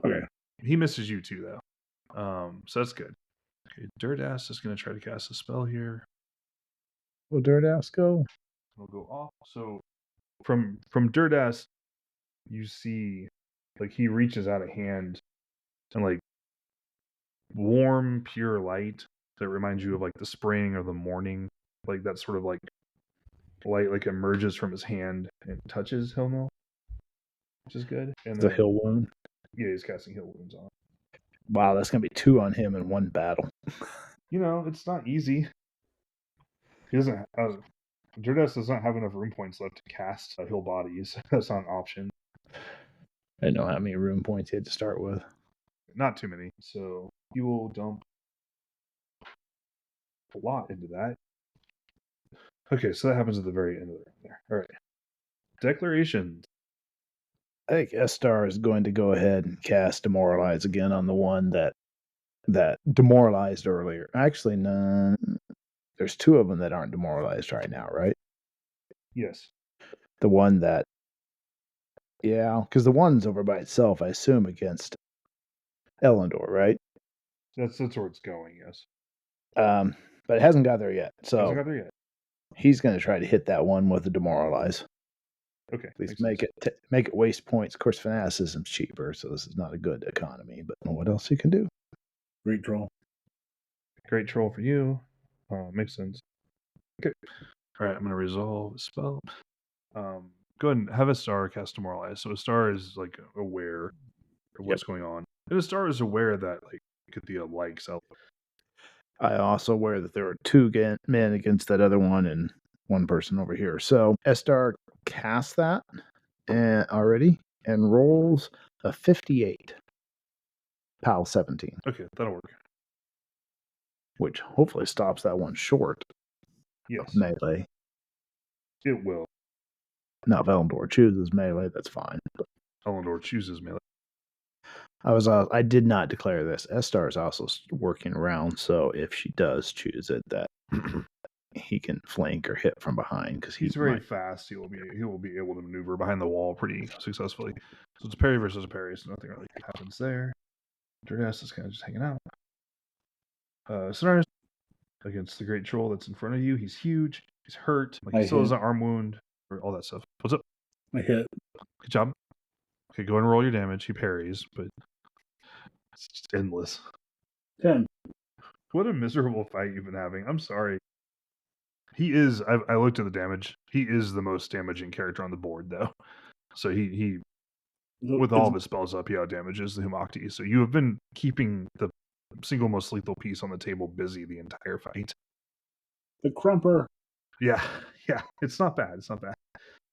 Okay.
He misses you too, though. So that's good. Okay, Dirtass is going to try to cast a spell here.
Will Dirtass go?
It'll go off. So from Dirtass, you see, he reaches out a hand and, warm, pure light that reminds you of, the spring or the morning. That sort of, light, emerges from his hand and touches Hilmil, which is good. And
the heal wound?
Yeah, he's casting heal wounds on.
Wow, that's going to be 2 on him in one battle.
It's not easy. He doesn't. Dirtass does not have enough room points left to cast heal bodies. That's not an option.
I didn't know how many room points he had to start with.
Not too many. So you will dump a lot into that. Okay, so that happens at the very end of the round there. All right. Declarations.
I think S-Star is going to go ahead and cast Demoralize again on the one that demoralized earlier. Actually, no. There's 2 of them that aren't demoralized right now, right?
Yes.
The one that Yeah, because the one's over by itself, I assume, against Elendor, right?
That's where it's going. Yes,
But it hasn't got there yet.
hasn't
So
got there yet.
he's going to try to hit that one with a demoralize.
Okay,
At least
makes sense.
make it waste points. Of course, fanaticism's cheaper, so this is not a good economy. But what else you can do?
Great troll.
Great troll for you. Makes sense. Okay. All right, I'm gonna resolve the spell. Go ahead and have a star cast demoralize. So a star is like aware of what's going on, and a star is aware that like Kathia likes Elf.
I also aware that there are two men against that other one and one person over here. So Estar casts that already and rolls a 58. PAL 17.
Okay, that'll work.
Which hopefully stops that one short
Yes,
of melee.
it will.
Now, if Elendor chooses melee, that's fine. But
Elendor chooses melee.
I did not declare this. Estar is also working around, so if she does choose it, that he can flank or hit from behind because
He's very fast. He will be able to maneuver behind the wall pretty successfully. So it's a parry versus a parry, so nothing really happens there. Dirtas is kind of just hanging out. Sonaris against the great troll that's in front of you. He's huge. He's hurt. Like he still has an arm wound or all that stuff. What's up?
I hit.
Good job. Okay, go ahead and roll your damage. He parries, but it's just endless.
10.
What a miserable fight you've been having. I'm sorry. He is. I looked at the damage. He is the most damaging character on the board, though. So he with all of his spells up, he out damages the Humakti. So you have been keeping the single most lethal piece on the table busy the entire fight.
The Crumper.
Yeah. It's not bad.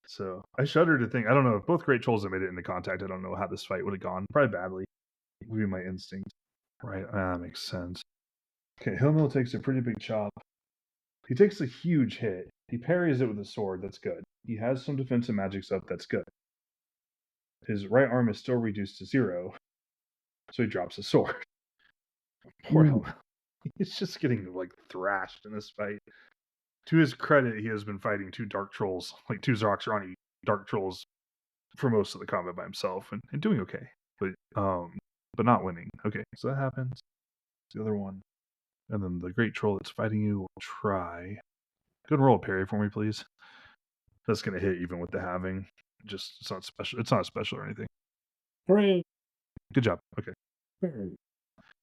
So I shudder to think. I don't know if both great trolls have made it into contact. I don't know how this fight would have gone. Probably badly. Would be my instinct. Right. That makes sense. Okay, Hillmill takes a pretty big chop. He takes a huge hit. He parries it with a sword. That's good. He has some defensive magics up. That's good. His right arm is still reduced to 0. So he drops a sword. Poor Hillmill. He's just getting like thrashed in this fight. To his credit, he has been fighting 2 dark trolls, like 2 Zoroxrani dark trolls for most of the combat by himself and doing okay. But not winning. Okay, so that happens. The other one. And then the great troll that's fighting you will try. Go and roll a parry for me, please. That's gonna hit even with the halving. Just it's not special. It's not special or anything.
Hooray!
Good job. Okay.
Parry.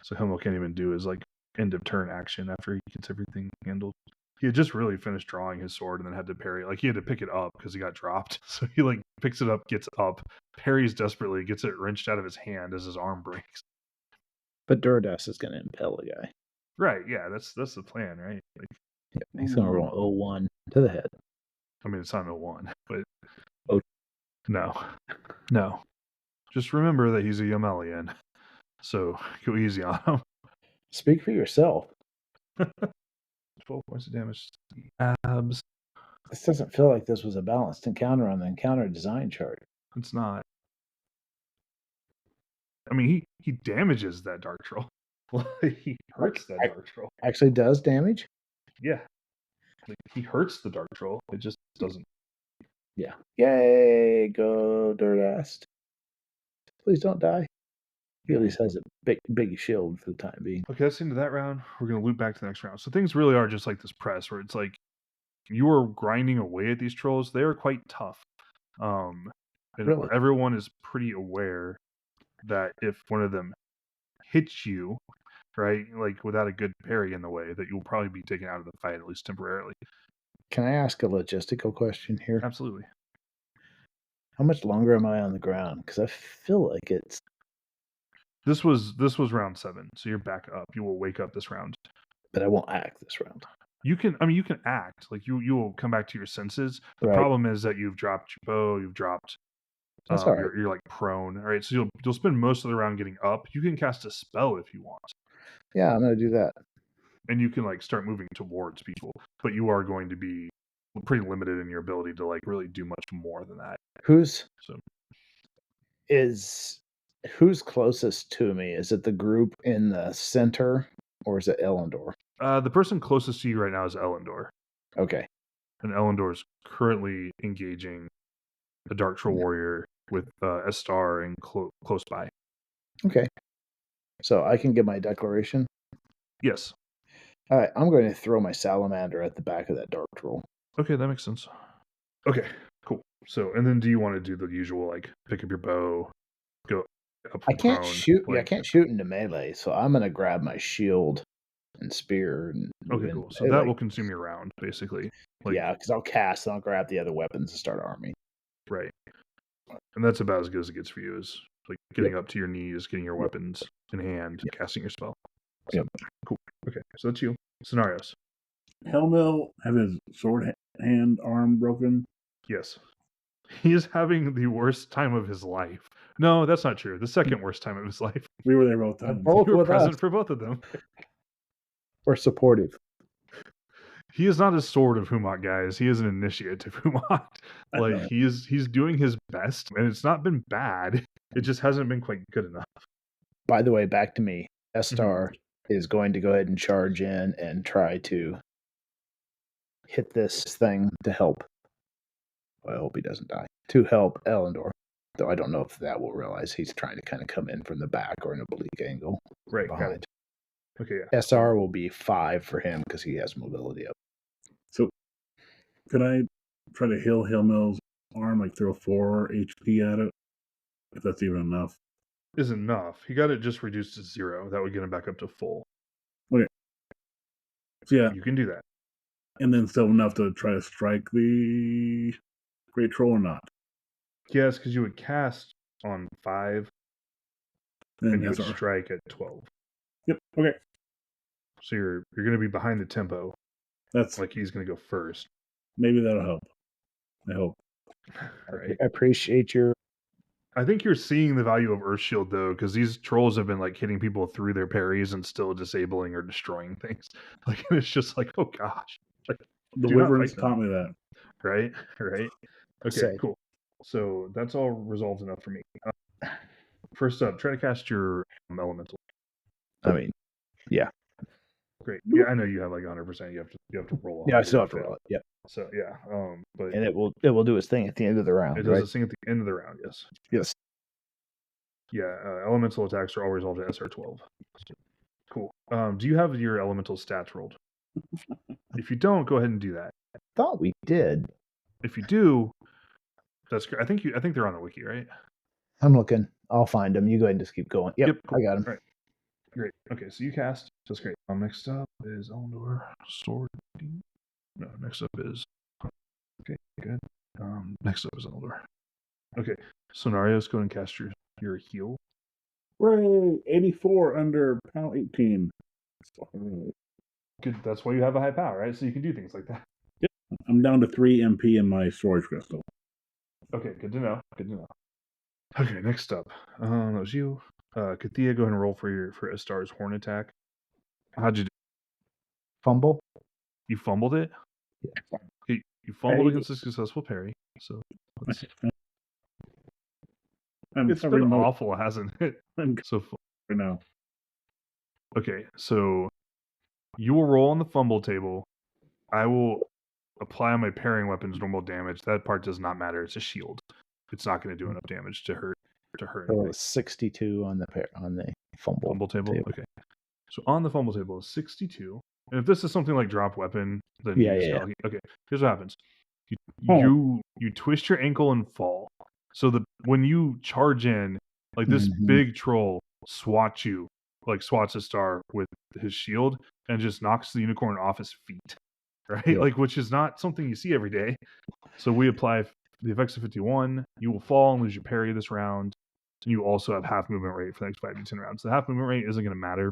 So Himmel can't even do his like end of turn action after he gets everything handled. He had just really finished drawing his sword and then had to parry. Like he had to pick it up because he got dropped. So he like picks it up, gets up, parries desperately, gets it wrenched out of his hand as his arm breaks.
But Durdas is going to impel a guy.
Right, yeah, that's the plan, right? Like,
he's going to roll 01 to the head.
I mean, it's not 01, but
Oh.
No. Just remember that he's a Yamelian, so go easy on him.
Speak for yourself.
12 points of damage to the abs.
This doesn't feel like this was a balanced encounter on the encounter design chart.
It's not. I mean, he damages that dark troll. He hurts that dark troll.
Actually does damage?
Yeah. Like, he hurts the dark troll. It just doesn't.
Yeah. Yay, go Durdas. Please don't die. He at least has a big shield for the time being.
Okay, that's the end of that round. We're going to loop back to the next round. So things really are just like this press where it's like you are grinding away at these trolls. They are quite tough. And
Really?
everyone is pretty aware that if one of them hits you, right, like without a good parry in the way, that you'll probably be taken out of the fight, at least temporarily.
Can I ask a logistical question here?
Absolutely.
How much longer am I on the ground? Because I feel like it's...
This was round 7, so you're back up. You will wake up this round.
But I won't act this round.
You can act. Like you will come back to your senses. The
Right.
problem is that you've dropped your bow, you've dropped
That's all right.
you're like prone. All right, so you'll spend most of the round getting up. You can cast a spell if you want.
Yeah, I'm gonna do that.
And you can like start moving towards people, but you are going to be pretty limited in your ability to like really do much more than that.
Who's closest to me? Is it the group in the center or is it Elendor?
The person closest to you right now is Elendor.
Okay.
And Elendor is currently engaging a Dark Troll warrior with Estar and close by.
Okay. So I can give my declaration.
Yes.
All right, I'm going to throw my salamander at the back of that dart troll.
Okay, that makes sense. Okay, cool. So, and then do you want to do the usual, like, pick up your bow, go up
I
from
can't
prone?
shoot. Yeah, I
Like,
can't shoot into melee, so I'm going to grab my shield and spear and move
okay,
in.
cool. So that will consume your round, basically. Like,
yeah, because I'll cast and I'll grab the other weapons and start arming.
right. And that's about as good as it gets for you, is like getting up to your knees, getting your weapons in hand, casting your spell. So, cool. Okay, so that's you. Scenarios.
Helmil have his sword hand arm broken.
Yes. He is having the worst time of his life. No, that's not true. The second worst time of his life.
We were there both times.
Both
You were
with
present
us.
for both of them.
We're supportive.
He is not a sword of Humot, guys. He is an initiate of Humot. Like, he's doing his best, and it's not been bad. It just hasn't been quite good enough.
By the way, back to me. Estar is going to go ahead and charge in and try to hit this thing to help. Well, I hope he doesn't die. To help Elendor. Though I don't know if that will realize he's trying to kind of come in from the back or an oblique angle.
Right, got
Behind.
it. Okay, yeah.
SR will be 5 for him because he has mobility up.
So, could I try to heal Helmil's arm, like throw 4 HP at it? If that's even enough.
Is enough. He got it just reduced to 0. That would get him back up to full.
Okay. So, yeah.
You can do that.
And then still enough to try to strike the Great Troll or not?
Yes, because you would cast on 5, and you would
SR.
strike at 12.
Yep, okay.
So you're going to be behind the tempo.
That's
like he's going to go first.
Maybe that'll help. I hope.
Right.
I appreciate your...
I think you're seeing the value of Earth Shield, though, because these trolls have been like hitting people through their parries and still disabling or destroying things. Like, it's just like, oh gosh. Like,
The
do not
Wyverns
fight them.
taught me that.
Right? Right? Okay,
Say.
cool. So that's all resolved enough for me. First up, try to cast your elemental.
I mean, yeah.
Great. Yeah, I know you have like 100%. You have to roll.
Yeah, I still have to roll it. Yep.
So yeah, but
And it will do its thing at the end of the round.
it does its thing at the end of the round. Yes.
Yes.
Yeah. Elemental attacks are all resolved at SR12. Cool. Do you have your elemental stats rolled? If you don't, go ahead and do that.
I thought we did.
If you do, that's great. I think they're on the wiki, right?
I'm looking. I'll find them. You go ahead and just keep going. Yep,
cool.
I got them.
All right. Great. Okay, so you cast. That's great. Next up is Elendor Sword. No, next up is. Okay, good. Next up is Elendor. Okay, Sonarios, go and cast your heal.
Hooray! 84 under PAL 18.
Good. That's why you have a high power, right? So you can do things like that.
Yep. I'm down to 3 MP in my storage crystal.
Okay, good to know. Good to know. Okay, next up. That was you. Kathia, go ahead and roll for Estar's horn attack. How'd you do?
Fumble?
You fumbled it?
Yeah.
You fumbled against a successful parry. So it's been awful, hasn't it? So
right now.
Okay, so you will roll on the fumble table. I will apply my parrying weapon's normal damage. That part does not matter. It's a shield. It's not going to do enough damage to hurt.
So 62 on the fumble
table. Okay. So on the fumble table is 62. And if this is something like drop weapon, then Okay. Here's what happens. You twist your ankle and fall. So when you charge in, like this big troll swats a star with his shield and just knocks the unicorn off his feet. Right?
Yeah.
Like, which is not something you see every day. So we apply the effects of 51. You will fall and lose your parry this round. And you also have half movement rate for the next 5 to 10 rounds. The half movement rate isn't going to matter.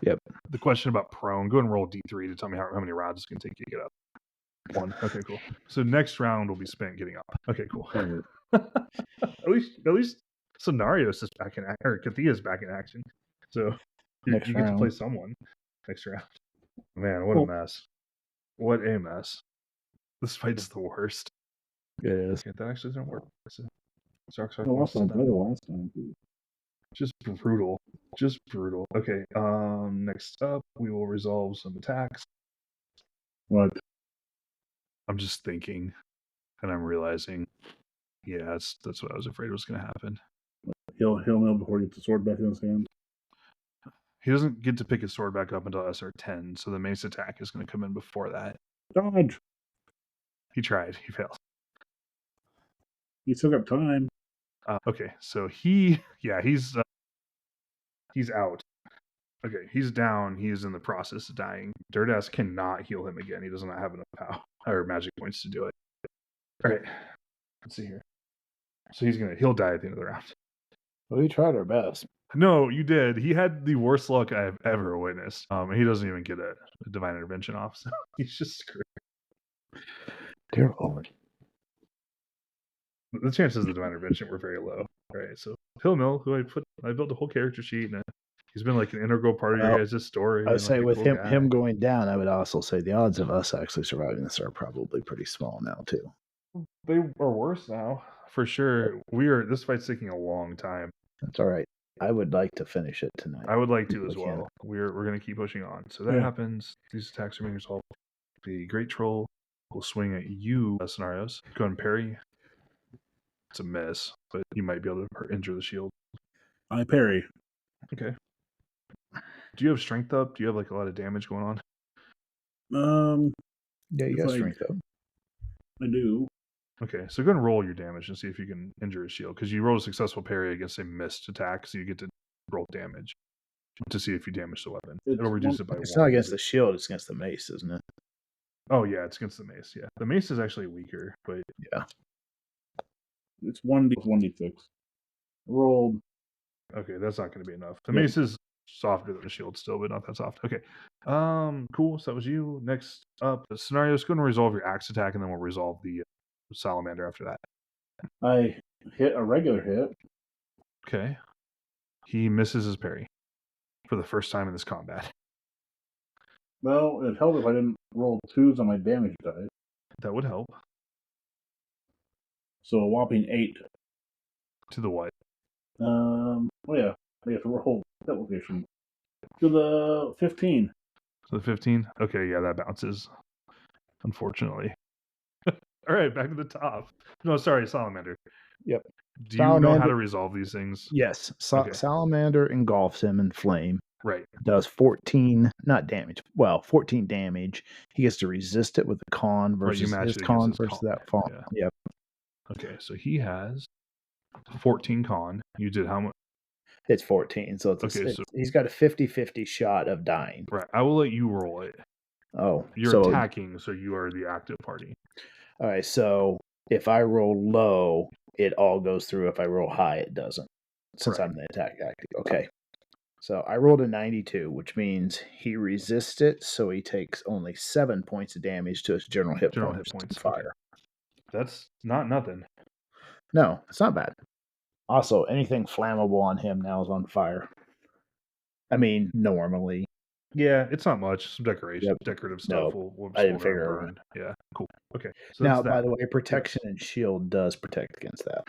Yep.
The question about prone, go ahead and roll D3 to tell me how many rounds it's going to take you to get up. 1. Okay, cool. So next round will be spent getting up. Okay, cool. at least Scenarios is back in action, or Kathia is back in action. So you get to play someone next round. Man, what a mess. What a mess. This fight's the worst.
It is.
Okay, that actually didn't work.
Last time.
Just brutal. Just brutal. Okay, next up, we will resolve some attacks.
What?
I'm just thinking, and I'm realizing Yeah, that's what I was afraid was going to happen.
He'll know before he gets the sword back in his hand.
He doesn't get to pick his sword back up until SR10, so the mace attack is going to come in before that.
Dodge.
He tried. He failed.
He still got time.
Okay, so he's out. Okay, he's down. He is in the process of dying. Dirtass cannot heal him again. He does not have enough power or magic points to do it. All right, let's see here. So he'll die at the end of the round.
Well, we tried our best.
No, you did. He had the worst luck I've ever witnessed. And he doesn't even get a divine intervention off, so he's just screwed.
Dear Lord.
The chances of the divine intervention were very low. All right, so Pillmill, who I built a whole character sheet, and he's been like an integral part of your guys' story.
I would say with
cool
him going down, I would also say the odds of us actually surviving this are probably pretty small now too.
They are worse now, for sure. This fight's taking a long time.
That's all right. I would like to finish it tonight.
I would like to as well. We're going to keep pushing on. So that happens. These attacks are being resolved. The Great Troll will swing at you, Scenarios. Go ahead and parry. It's a miss, but you might be able to injure the shield.
I parry.
Okay. Do you have strength up? Do you have like a lot of damage going on?
Yeah, you got strength up.
I do.
Okay, so go ahead and roll your damage and see if you can injure his shield. Because you rolled a successful parry against a missed attack, so you get to roll damage to see if you damage the weapon. It'll reduce it by 1.
It's not against the shield, it's against the mace, isn't it?
Oh, yeah, it's against the mace, yeah. The mace is actually weaker, but...
Yeah.
It's 1d6. Rolled.
Okay, that's not going to be enough. The mace is softer than the shield still, but not that soft. Okay. Cool. So that was you. Next up, the scenario is going to resolve your axe attack, and then we'll resolve the salamander after that.
I hit a regular hit.
Okay. He misses his parry for the first time in this combat.
Well, it'd help if I didn't roll 2s on my damage die.
That would help.
So a whopping 8.
To the what?
Oh yeah, I have to roll that location. To the 15.
To the 15? Okay, yeah, that bounces. Unfortunately. All right, back to the top. No, sorry, salamander.
Yep.
Do you know how to resolve these things?
Yes. Salamander engulfs him in flame.
Right.
Does 14, not damage. Well, 14 damage. He gets to resist it with the con versus his con versus that con.
Yeah.
Yep.
Okay, so he has 14 con. You did how much?
It's 14, so he's got a 50-50 shot of dying.
Right. I will let you roll it.
Oh.
You're attacking, so you are the active party.
All right, so if I roll low, it all goes through. If I roll high, it doesn't, since I'm the attack active. Okay. So I rolled a 92, which means he resists it, so he takes only 7 points of damage to his general hit points. Fire.
Okay. That's not nothing.
No, it's not bad. Also, anything flammable on him now is on fire. I mean, normally.
Yeah, it's not much. Some decorative stuff. We'll
I didn't figure
burn. Yeah, cool. Okay.
So now, by the way, protection and shield does protect against that.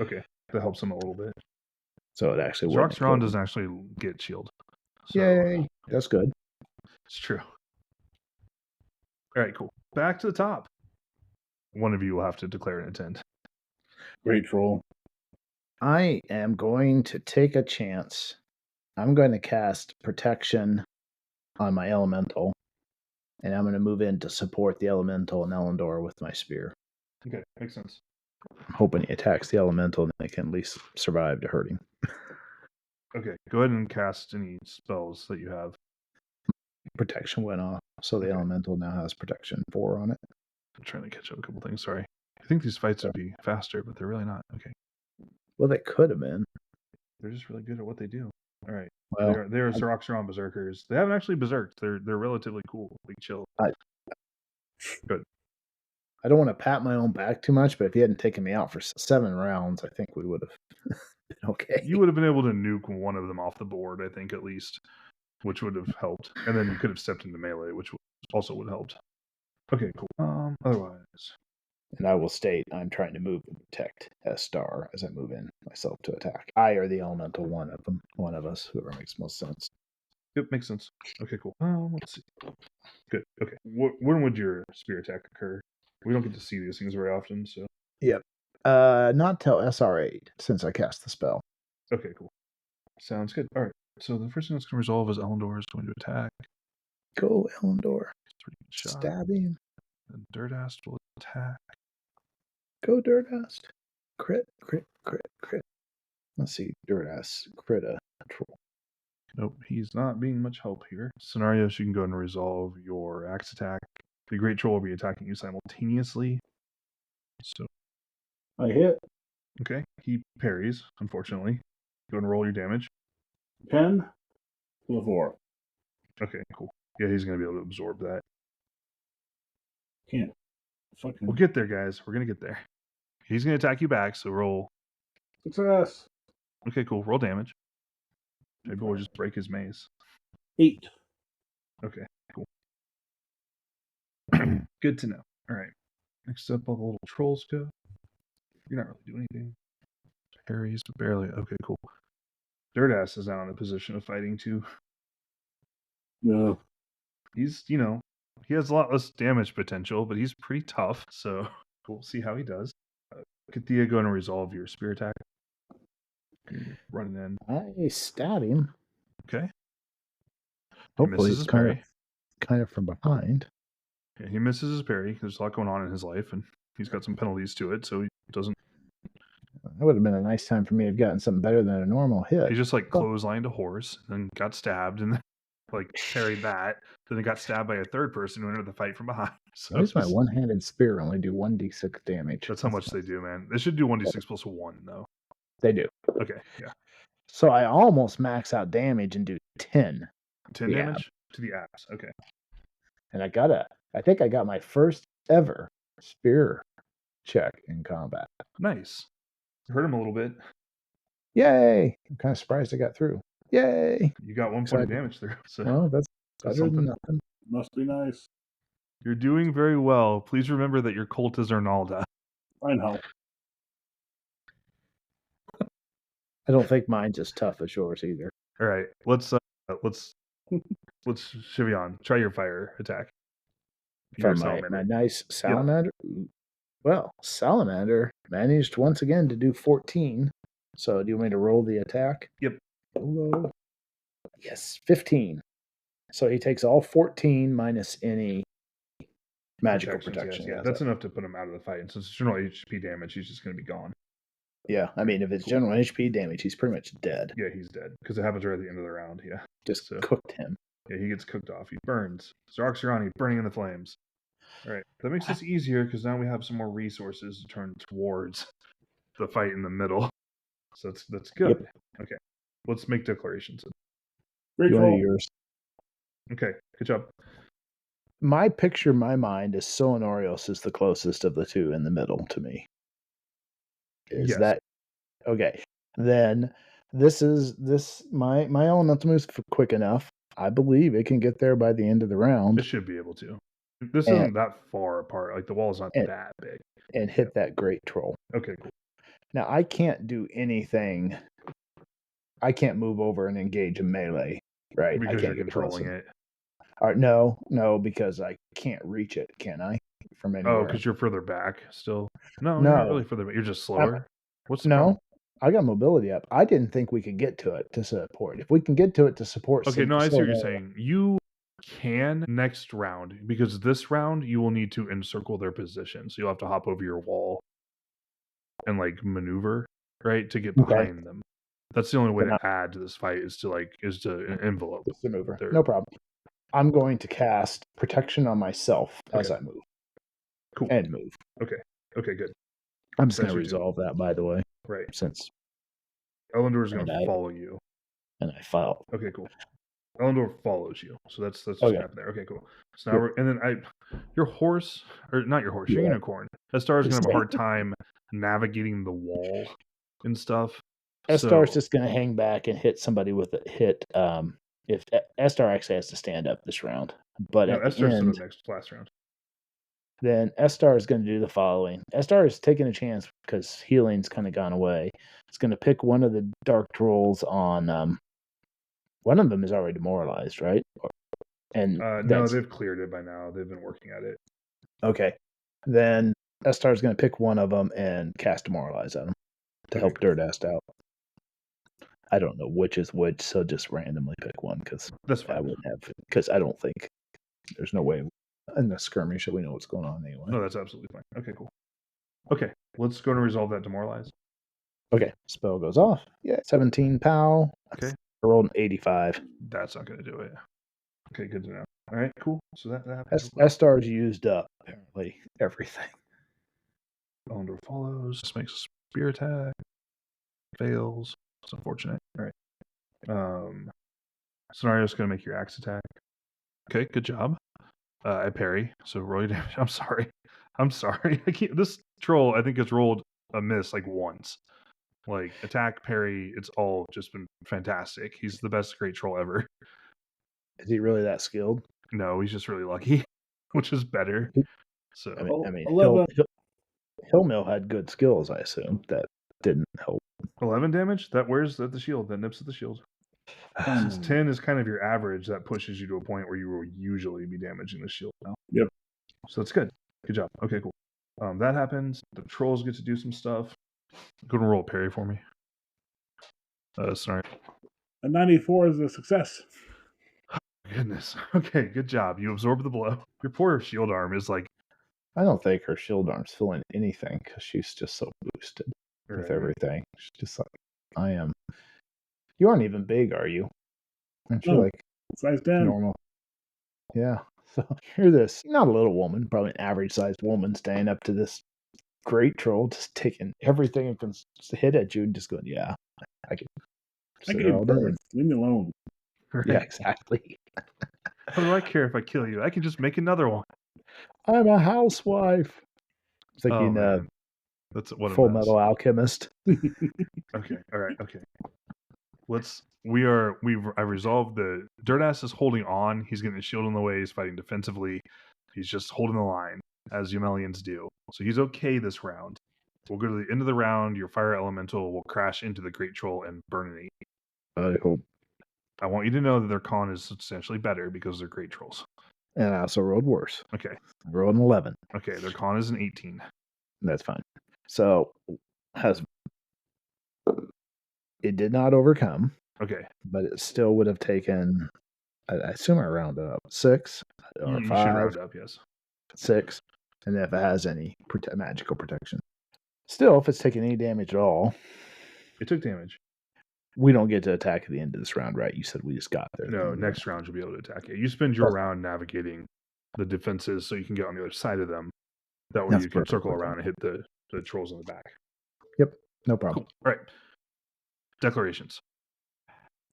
Okay, that helps him a little bit.
So it actually
works. Roxron doesn't actually get shield.
So, yay! That's good.
It's true. All right, cool. Back to the top. One of you will have to declare an intent.
Great Troll.
I am going to take a chance. I'm going to cast protection on my elemental, and I'm going to move in to support the elemental and Elendor with my spear.
Okay, makes sense.
I'm hoping he attacks the elemental and they can at least survive to hurt him.
Okay, go ahead and cast any spells that you have.
Protection went off, so the elemental now has protection 4 on it.
I'm trying to catch up a couple things, sorry. I think these fights would be faster, but they're really not. Okay.
Well, they could have been.
They're just really good at what they do. All right.
Well,
they're Xeroxeron Berserkers. They haven't actually berserked. They're relatively cool. Like chill. Good.
I don't want to pat my own back too much, but if he hadn't taken me out for 7 rounds, I think we would have been okay.
You would have been able to nuke one of them off the board, I think, at least, which would have helped. And then you could have stepped into melee, which also would have helped. Okay, cool. Otherwise.
And I will state I'm trying to move and protect S-Star as I move in myself to attack. I or the elemental one of them, one of us, whoever makes most sense.
Yep, makes sense. Okay, cool. Let's see. Good. Okay. When would your spear attack occur? We don't get to see these things very often, so.
Yep. Not till SR8 since I cast the spell.
Okay, cool. Sounds good. All right. So the first thing that's going to resolve is Elendor is going to attack.
Go, Elendor.
3 shot.
Stab him.
And Dirtast will attack.
Go, Dirtast. Crit, crit, crit, crit. Let's see. Dirtast. Crit a troll.
Nope, he's not being much help here. Scenarios, you can go and resolve your axe attack. The Great Troll will be attacking you simultaneously. So,
I hit.
okay, he parries, unfortunately. Go and roll your damage.
10 to the 4.
Okay, cool. Yeah, he's going to be able to absorb that.
Can't. Fucking
We'll get there, guys. We're going to get there. He's going to attack you back, so roll.
success.
Okay, cool. Roll damage. Maybe we'll just break his maze.
8.
Okay, cool. Good to know. All right. Next up, all the little trolls go. You're not really doing anything. Parries, but barely. Okay, cool. Dirtass is now in a position of fighting too.
No.
He's, he has a lot less damage potential, but he's pretty tough, so we'll see how he does. Kathia, go and resolve your spear attack. You're running in.
I stab him.
Okay.
Hopefully,
misses
it's
his parry.
kind of from behind.
Yeah, he misses his parry. There's a lot going on in his life, and he's got some penalties to it, so he doesn't.
That would have been a nice time for me to have gotten something better than a normal hit.
He just clotheslined a horse, then got stabbed, and then parried that. Then he got stabbed by a third person who entered the fight from behind. So
why does my one-handed spear only do 1d6 damage?
That's how much they do, man. They should do 1d6 plus 1, though.
They do.
Okay, yeah.
So I almost max out damage and do 10.
10 damage to the abs. Okay.
And I think I got my first ever spear check in combat.
Nice. Hurt him a little bit.
Yay! I'm kind of surprised I got through. Yay!
You got 1 point of damage through. So
well, that's better than nothing.
Must be nice.
You're doing very well. Please remember that your cult is Arnalda.
I know.
I don't think mine's as tough as yours either.
All right, let's Shivion, try your fire attack.
From my nice salamander. Yep. Well, salamander managed once again to do 14. So do you want me to roll the attack?
Yep.
Hello. Yes, 15. So he takes all 14 minus any magical protection.
Yeah, that's enough to put him out of the fight. And since it's general HP damage, he's just going to be gone.
Yeah, I mean, if it's general HP damage, he's pretty much dead.
Yeah, he's dead because it happens right at the end of the round. Yeah,
just cooked him.
Yeah, he gets cooked off. He burns. Zarxirani burning in the flames. All right, that makes this easier because now we have some more resources to turn towards the fight in the middle. So that's good. Yep. Okay, let's make declarations.
Yours.
Okay, good job.
My picture in my mind is Solinorios is the closest of the two in the middle to me. Is that okay? Then my elemental move's quick enough. I believe it can get there by the end of the round.
It should be able to. This isn't that far apart. Like the wall's not that big.
And hit that great troll.
Okay, cool.
Now I can't do anything. I can't move over and engage in melee, right?
Because you're controlling it.
No, because I can't reach it, can I? From anywhere.
Oh, because you're further back still? No, you're not really further back. You're just slower. What's the problem?
I got mobility up. I didn't think we could get to it to support. If we can get to it to support...
Okay, no, I see what you're saying. You can next round, because this round you will need to encircle their position. So you'll have to hop over your wall and maneuver, right, to get behind them. That's the only way to add to this fight is to envelope.
Just to maneuver. No problem. I'm going to cast protection on myself as I move.
Cool.
And move.
Okay, good.
I'm just going to resolve that, by the way.
Right.
Since
Elendor is going to follow you.
And I fell.
Okay, cool. Elendor follows you. So that's just happened there. Okay, cool. So now your horse, or not your horse, your unicorn. Estar is going to have a hard time navigating the wall and stuff.
Estar's just going to hang back and hit somebody with a hit. If Estar actually has to stand up this round, but at the end,
last round.
Then Estar is going to do the following. Estar is taking a chance because healing's kind of gone away. It's going to pick one of the dark trolls on. One of them is already demoralized, right? And
no, they've cleared it by now. They've been working at it.
Okay, then Estar's going to pick one of them and cast Demoralize on him to
Okay,
help Dirtast out. I don't know which is which, so just randomly pick one because
that's
I
fine.
wouldn't have. Because I don't think there's no way in the skirmish that we know what's going on anyway.
No, that's absolutely fine. Okay, cool. Okay, let's go and resolve that Demoralize.
Okay, spell goes off. Yeah, 17 POW.
Okay.
I rolled an 85.
That's not going to do it. Okay, good to know. All right, cool. So that happens.
Estar's used up apparently everything.
Elendor follows. Makes a spear attack. Fails. It's unfortunate. All right. Scenario's going to make your axe attack. Okay, good job. I parry. So roll your damage. I'm sorry. I can't. This troll, I think, has rolled a miss like once. Like attack, parry, it's all just been fantastic. He's the best great troll ever.
Is he really that skilled?
No, he's just really lucky, which is better. So
I mean
11.
Hillmill had good skills, I assume. That didn't help.
11 damage. That wears at the shield. That nips at the shield. Since 10 is kind of your average, that pushes you to a point where you will usually be damaging the shield now.
Yep.
So that's good. Good job. Okay, cool. That happens. The trolls get to do some stuff. Go and roll a parry for me. Sorry.
A 94 is a success.
Goodness. Okay, good job. You absorb the blow. Your poor shield arm is like.
I don't think her shield arm's feeling anything because she's just so boosted with
Right.
everything. She's just like, I am. You aren't even big, are you? Aren't you
No.
like
Size 10.
normal? Yeah. So you're this, not a little woman, probably an average sized woman standing up to this great troll, just taking everything it can hit at you and just going, yeah, I can.
I
sit
gave
here all day.
birth. Leave me alone.
Right.
Yeah, exactly.
How do I care if I kill you? I can just make another one.
I'm a housewife. It's like in
man. That's what
Full Metal Alchemist.
Okay. All right. Okay. I resolved the Dirtass is holding on. He's getting his shield in the way. He's fighting defensively. He's just holding the line as Yumelians do. So he's okay this round. We'll go to the end of the round. Your fire elemental will crash into the great troll and burn an 8.
I hope.
I want you to know that their con is substantially better because they're great trolls.
And I also rolled worse.
Okay.
I rolled an 11.
Okay. Their con is an 18.
That's fine. So it did not overcome.
Okay.
But it still would have taken, I assume I rounded up 6 or
You
5.
should round up, yes.
6, and then if it has any magical protection. Still, if it's taking any damage at all,
it took damage.
We don't get to attack at the end of this round, right? You said we just got there.
No, next round you'll be able to attack it. You spend your round navigating the defenses so you can get on the other side of them. That way you can circle around and hit the trolls in the back.
Yep, no problem.
Cool. All right. Declarations.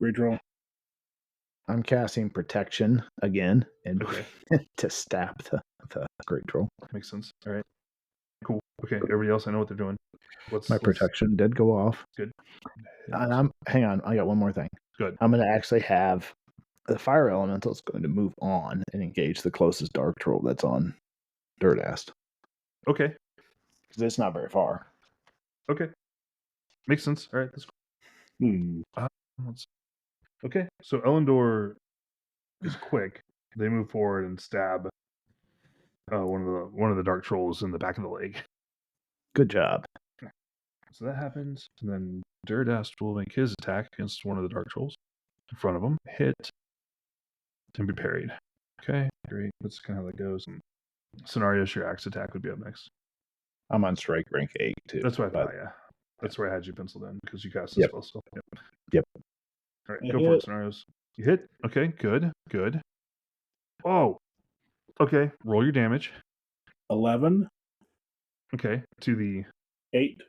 Great troll.
I'm casting protection again and
Okay.
to stab the great troll.
Makes sense. All right. Cool. Okay. Everybody else, I know what they're doing.
My protection did go off.
Good.
And hang on. I got one more thing.
Good.
I'm going to actually have the fire elemental is going to move on and engage the closest dark troll that's on Dirtast.
Okay.
Because it's not very far.
Okay. Makes sense. All right. That's cool. Okay. So Elendor is quick. They move forward and stab one of the dark trolls in the back of the leg.
Good job.
So that happens, and then Dirtast will make his attack against one of the dark trolls in front of him. Hit and be parried. Okay, great. That's kind of how that goes. And Scenarios, your axe attack would be up next.
I'm on strike rank 8 too.
That's what I thought. Yeah, that's where I had you penciled in because you cast the spell. So
Yep.
All right, go for it, Scenarios. You hit. Okay, good. Oh, okay. Roll your damage.
11.
Okay, to the
8.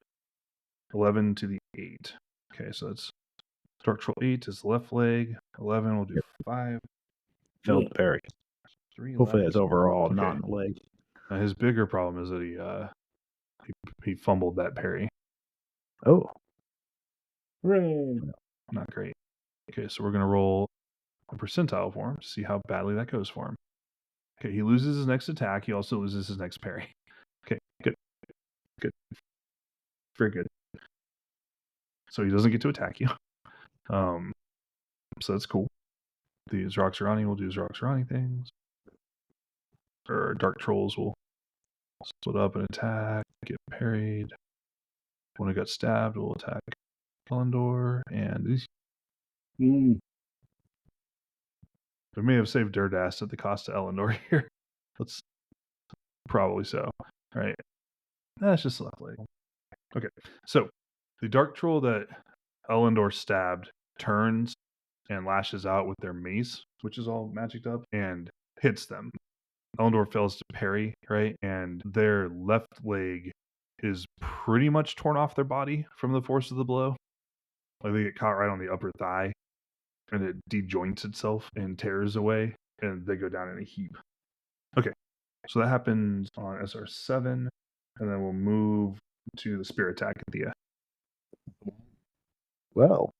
11 to the 8. Okay, so that's Dark Troll 8 is the left leg. 11 will do 5.
Failed parry.
3.
Hopefully that's overall,
okay.
not in the leg.
His bigger problem is that he fumbled that parry.
Oh.
Hooray.
Not great. Okay, so we're going to roll a percentile for him to see how badly that goes for him. Okay, he loses his next attack. He also loses his next parry. Okay, good. Very good. So he doesn't get to attack you. So that's cool. The Zroxarani will do Zroxarani things. Or Dark Trolls will split up and attack, get parried. When it got stabbed, we'll attack Elendor, and these.
Mm.
We may have saved Durdas at the cost of Elendor here. Let's probably so. All right. That's just left leg. Okay. So the Dark Troll that Elendor stabbed turns and lashes out with their mace, which is all magicked up, and hits them. Elendor fails to parry, right? And their left leg is pretty much torn off their body from the force of the blow. Like they get caught right on the upper thigh, and it dejoints itself and tears away, and they go down in a heap. Okay, so that happens on SR7, and then we'll move to the spear attack at Thea.
Well,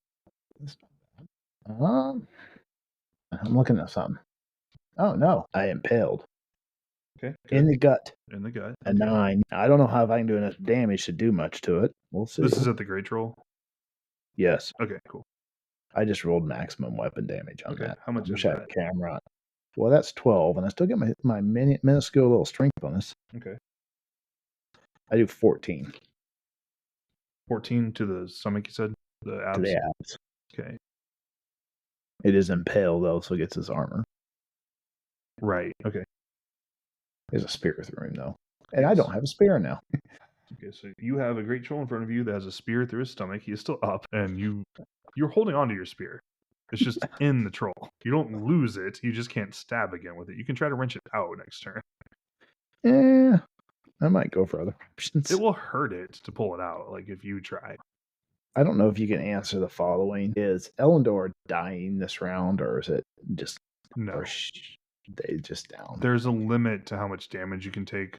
I'm looking at something. Oh no, I impaled
Okay,
in the gut.
In the gut.
A 9. I don't know how if I can do enough damage to do much to it. We'll see.
This is at the Great Troll?
Yes.
Okay, cool.
I just rolled maximum weapon damage on that.
How much
I
is
wish I had
that?
a camera on. Well, that's 12, and I still get my minuscule little strength bonus.
Okay.
I do 14.
14 to the stomach, you said? The abs?
To the abs.
Okay.
It is impaled, though, so it gets his armor.
Right, okay.
There's a spear through him, though. And I don't have a spear now.
Okay, so you have a Great Troll in front of you that has a spear through his stomach. He is still up, and you're holding onto your spear. It's just in the troll. You don't lose it. You just can't stab again with it. You can try to wrench it out next turn.
Yeah, I might go for other options.
It will hurt it to pull it out, like if you try.
I don't know if you can answer the following. Is Elendor dying this round, or is it just...
No.
Or they just down?
There's a limit to how much damage you can take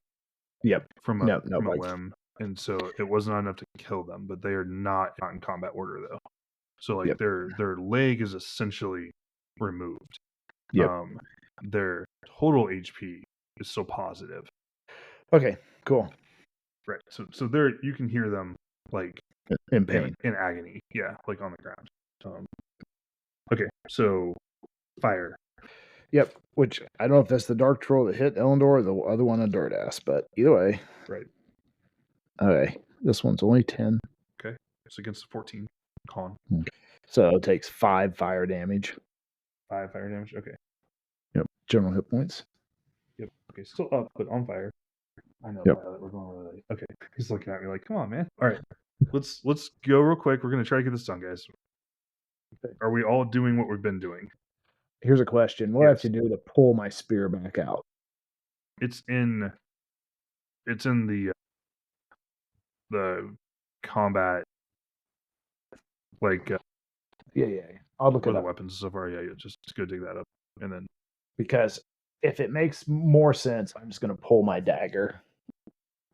Yep.
from a
like,
limb. And so it was not enough to kill them, but they are not in combat order, though. So like their leg is essentially removed.
Yep.
Their total HP is still positive.
Okay, cool.
Right. So there you can hear them like
in pain,
in agony. Yeah, like on the ground. Okay, so fire.
Yep. Which I don't know if that's the Dark Troll that hit Elendor or the other one on Durdas, but either way.
Right.
Okay. This one's only 10.
Okay. It's against 14 con.
Okay. So it takes 5 fire damage.
5 fire damage? Okay.
Yep. General hit points.
Yep. Okay. Still up, but on fire. I know we're going really late. Okay. He's looking at me like, come on, man. All right. Let's go real quick. We're gonna try to get this done, guys. Okay. Are we all doing what we've been doing?
Here's a question. What do I have to do to pull my spear back out?
It's in the combat, like
yeah. I'll look at
the weapons so far. Yeah, just go dig that up, and then
because if it makes more sense, I'm just gonna pull my dagger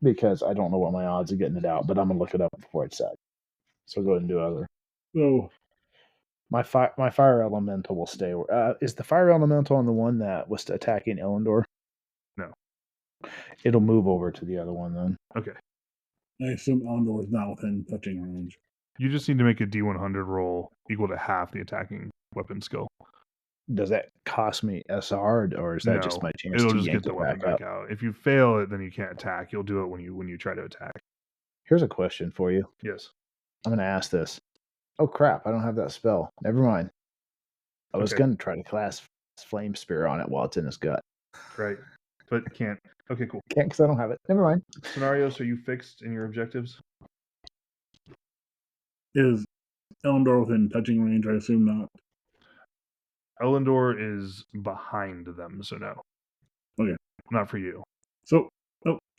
because I don't know what my odds of getting it out, but I'm gonna look it up before it's set. So go ahead and do other.
So
my fire elemental will stay. Is the fire elemental on the one that was attacking Elendor?
No.
It'll move over to the other one then.
Okay.
I assume Elendor is not within touching range.
You just need to make a D100 roll equal to half the attacking weapon skill.
Does that cost me SR, or is that just my chance
to
just
get the weapon back out? If you fail it, then you can't attack. You'll do it when you try to attack.
Here's a question for you.
Yes.
I'm going to ask this. Oh, crap. I don't have that spell. Never mind. I was going to try to cast Flame Spear on it while it's in his gut.
Right. But can't. Okay, cool.
Can't because I don't have it. Never mind.
Scenarios, are you fixed in your objectives?
Is Elendor within touching range? I assume not.
Elendor is behind them, so no.
Okay.
Not for you.
So,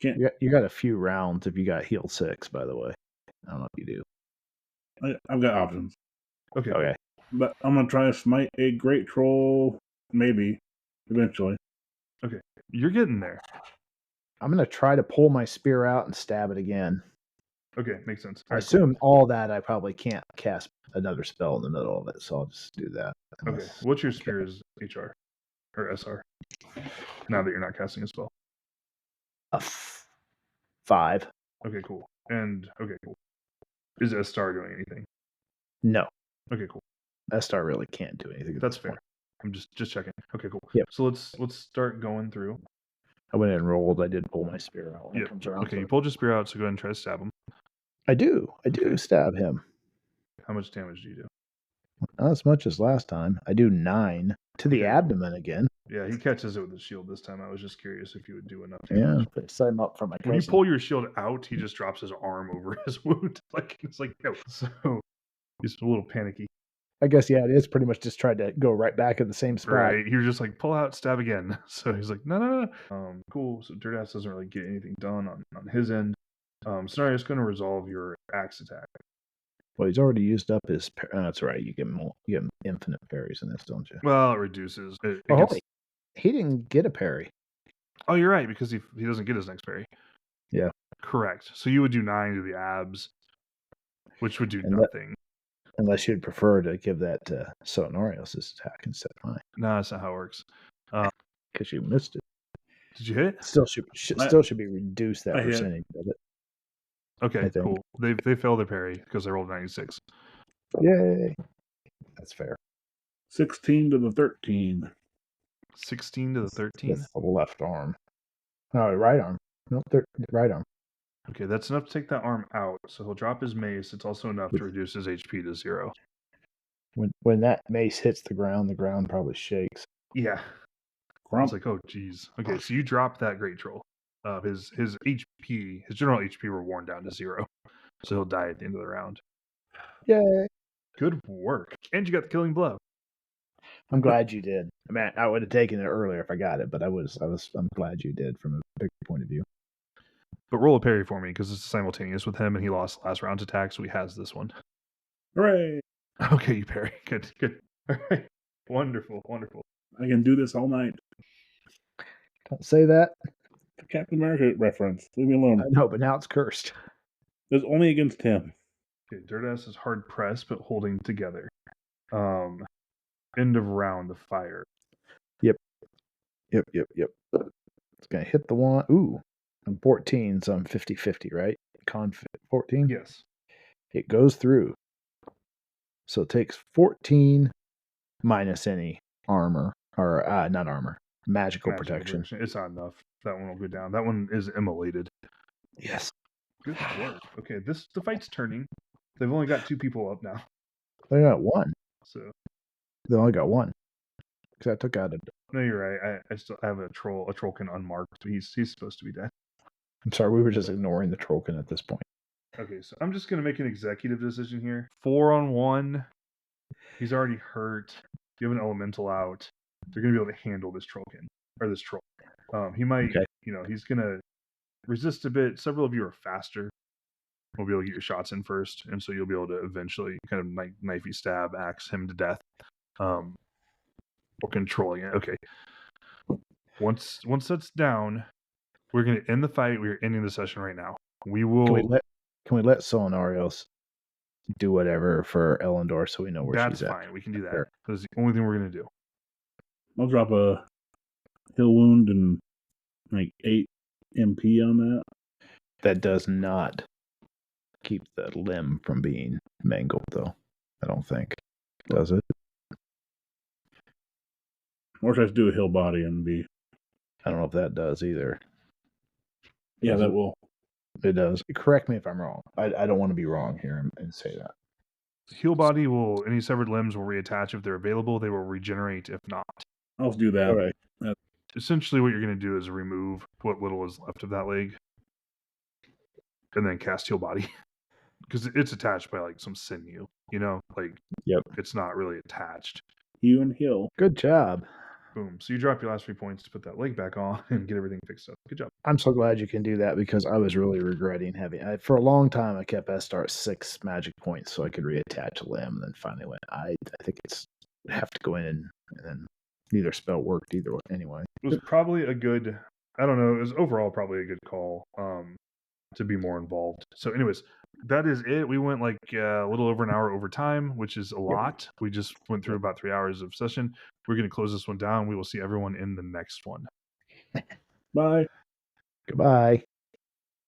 can't.
You got a few rounds if you got heal 6, by the way. I don't know if you do.
I've got options.
Okay.
But I'm going to try to smite a Great Troll, maybe, eventually.
Okay. You're getting there.
I'm going to try to pull my spear out and stab it again.
Okay, makes sense.
I assume all that I probably can't cast another spell in the middle of it, so I'll just do that.
Okay. What's your spear's HR or SR? Now that you're not casting a spell.
5.
Okay, cool. Is S-Star doing anything?
No.
Okay, cool.
S-Star really can't do anything.
That's fair. I'm just checking. Okay, cool.
Yep.
So let's start going through.
I went and rolled. I did pull my spear out when
Yep.
it comes around.
Okay,
so-
you pulled your spear out, so go ahead and try to stab him.
I do
Okay.
stab him.
How much damage do you do?
Not as much as last time. I do 9 to the
Okay.
abdomen again.
Yeah, he catches it with his shield this time. I was just curious if you would do enough
Yeah,
damage.
set him up for my
When you
cousin.
pull your shield out, he just drops his arm over his wound. It's like no. So he's a little panicky.
I guess, yeah, it is pretty much just tried to go right back at the same spot.
Right. You're just like, pull out, stab again. So he's like, no. Cool. So Dirtass doesn't really get anything done on his end. Scenario's going to resolve your axe attack.
Well, he's already used up his. That's right. You get infinite parries in this, don't you?
Well, it reduces.
He didn't get a parry.
Oh, you're right, because he doesn't get his next parry.
Yeah.
Correct. So you would do 9 to the abs, which would do nothing.
Unless you'd prefer to give that to Sonarios' attack instead of mine.
No, that's not how it works.
Because you missed it.
Did you hit?
Still should be reduced that percentage of it.
Okay, cool. They failed their parry because they rolled 96.
Yay! That's fair.
16 to the 13.
16 to the 13?
That's the left arm. Oh, right arm. No, right arm.
Okay, that's enough to take that arm out. So he'll drop his mace. It's also enough to reduce his HP to 0.
When that mace hits the ground probably shakes.
Yeah. I was like, oh, geez. Okay, so you dropped that great troll. His HP, his general HP were worn down to 0. So he'll die at the end of the round.
Yay.
Good work. And you got the killing blow.
I'm glad you did. I mean, I would have taken it earlier if I got it, but I'm glad you did from a big point of view.
But roll a parry for me because it's simultaneous with him and he lost last round's attack, so he has this one.
Hooray!
Okay, you parry. Good. All right. Wonderful.
I can do this all night.
Don't say that.
Captain America reference. Leave me alone.
I know, but now it's cursed.
It's only against him.
Okay, Dirtass is hard pressed but holding together. End of round, the fire.
Yep. It's gonna hit the one. Ooh, I'm 14, so I'm 50-50, right? Con 14?
Yes.
It goes through. So it takes 14 minus any armor, or not armor, magical protection.
It's not enough. That one will go down. That one is immolated.
Yes.
Good work. Okay, the fight's turning. They've only got 2 people up now.
They got 1.
So
They only got 1. Because I took out a...
No, you're right. I still have a troll. A trollkin unmarked. He's supposed to be dead.
I'm sorry, we were just ignoring the trollkin at this point.
Okay, so I'm just gonna make an executive decision here. 4-on-1. He's already hurt. You have an elemental out. You're gonna be able to handle this trollkin or this troll. He might, he's gonna resist a bit. Several of you are faster. We'll be able to get your shots in first, and so you'll be able to eventually kind of knifey stab, axe him to death. Or controlling it. Okay. Once that's down, we're gonna end the fight. We're ending the session right now. We will.
Can we let Solinarios do whatever for Elendor so we know where she's at?
That's fine. We can do that. That's the only thing we're gonna do.
I'll drop a heal wound and like 8 MP on that.
That does not keep the limb from being mangled, though. I don't think. Does it?
Or should I just do a heal body and be...
I don't know if that does either.
Yeah, that will.
It does. Correct me if I'm wrong. I don't want to be wrong here and say that.
Heal body will, any severed limbs will reattach if they're available. They will regenerate if not.
I'll do that.
All right.
Essentially, what you're going to do is remove what little is left of that leg and then cast heal body. Because it's attached by like some sinew,
Yep.
It's not really attached.
You and heal.
Good job.
Boom. So you drop your last 3 points to put that leg back on and get everything fixed up. Good job.
I'm so glad you can do that because I was really regretting having. For a long time, I kept Estar at 6 magic points so I could reattach a limb. And then finally went. I think it's have to go in and then neither spell worked either way. Anyway,
it was probably a good. I don't know. It was overall probably a good call to be more involved. So, anyways, that is it. We went like a little over an hour over time, which is a lot. We just went through about 3 hours of session. We're going to close this one down. We will see everyone in the next one.
Bye.
Goodbye.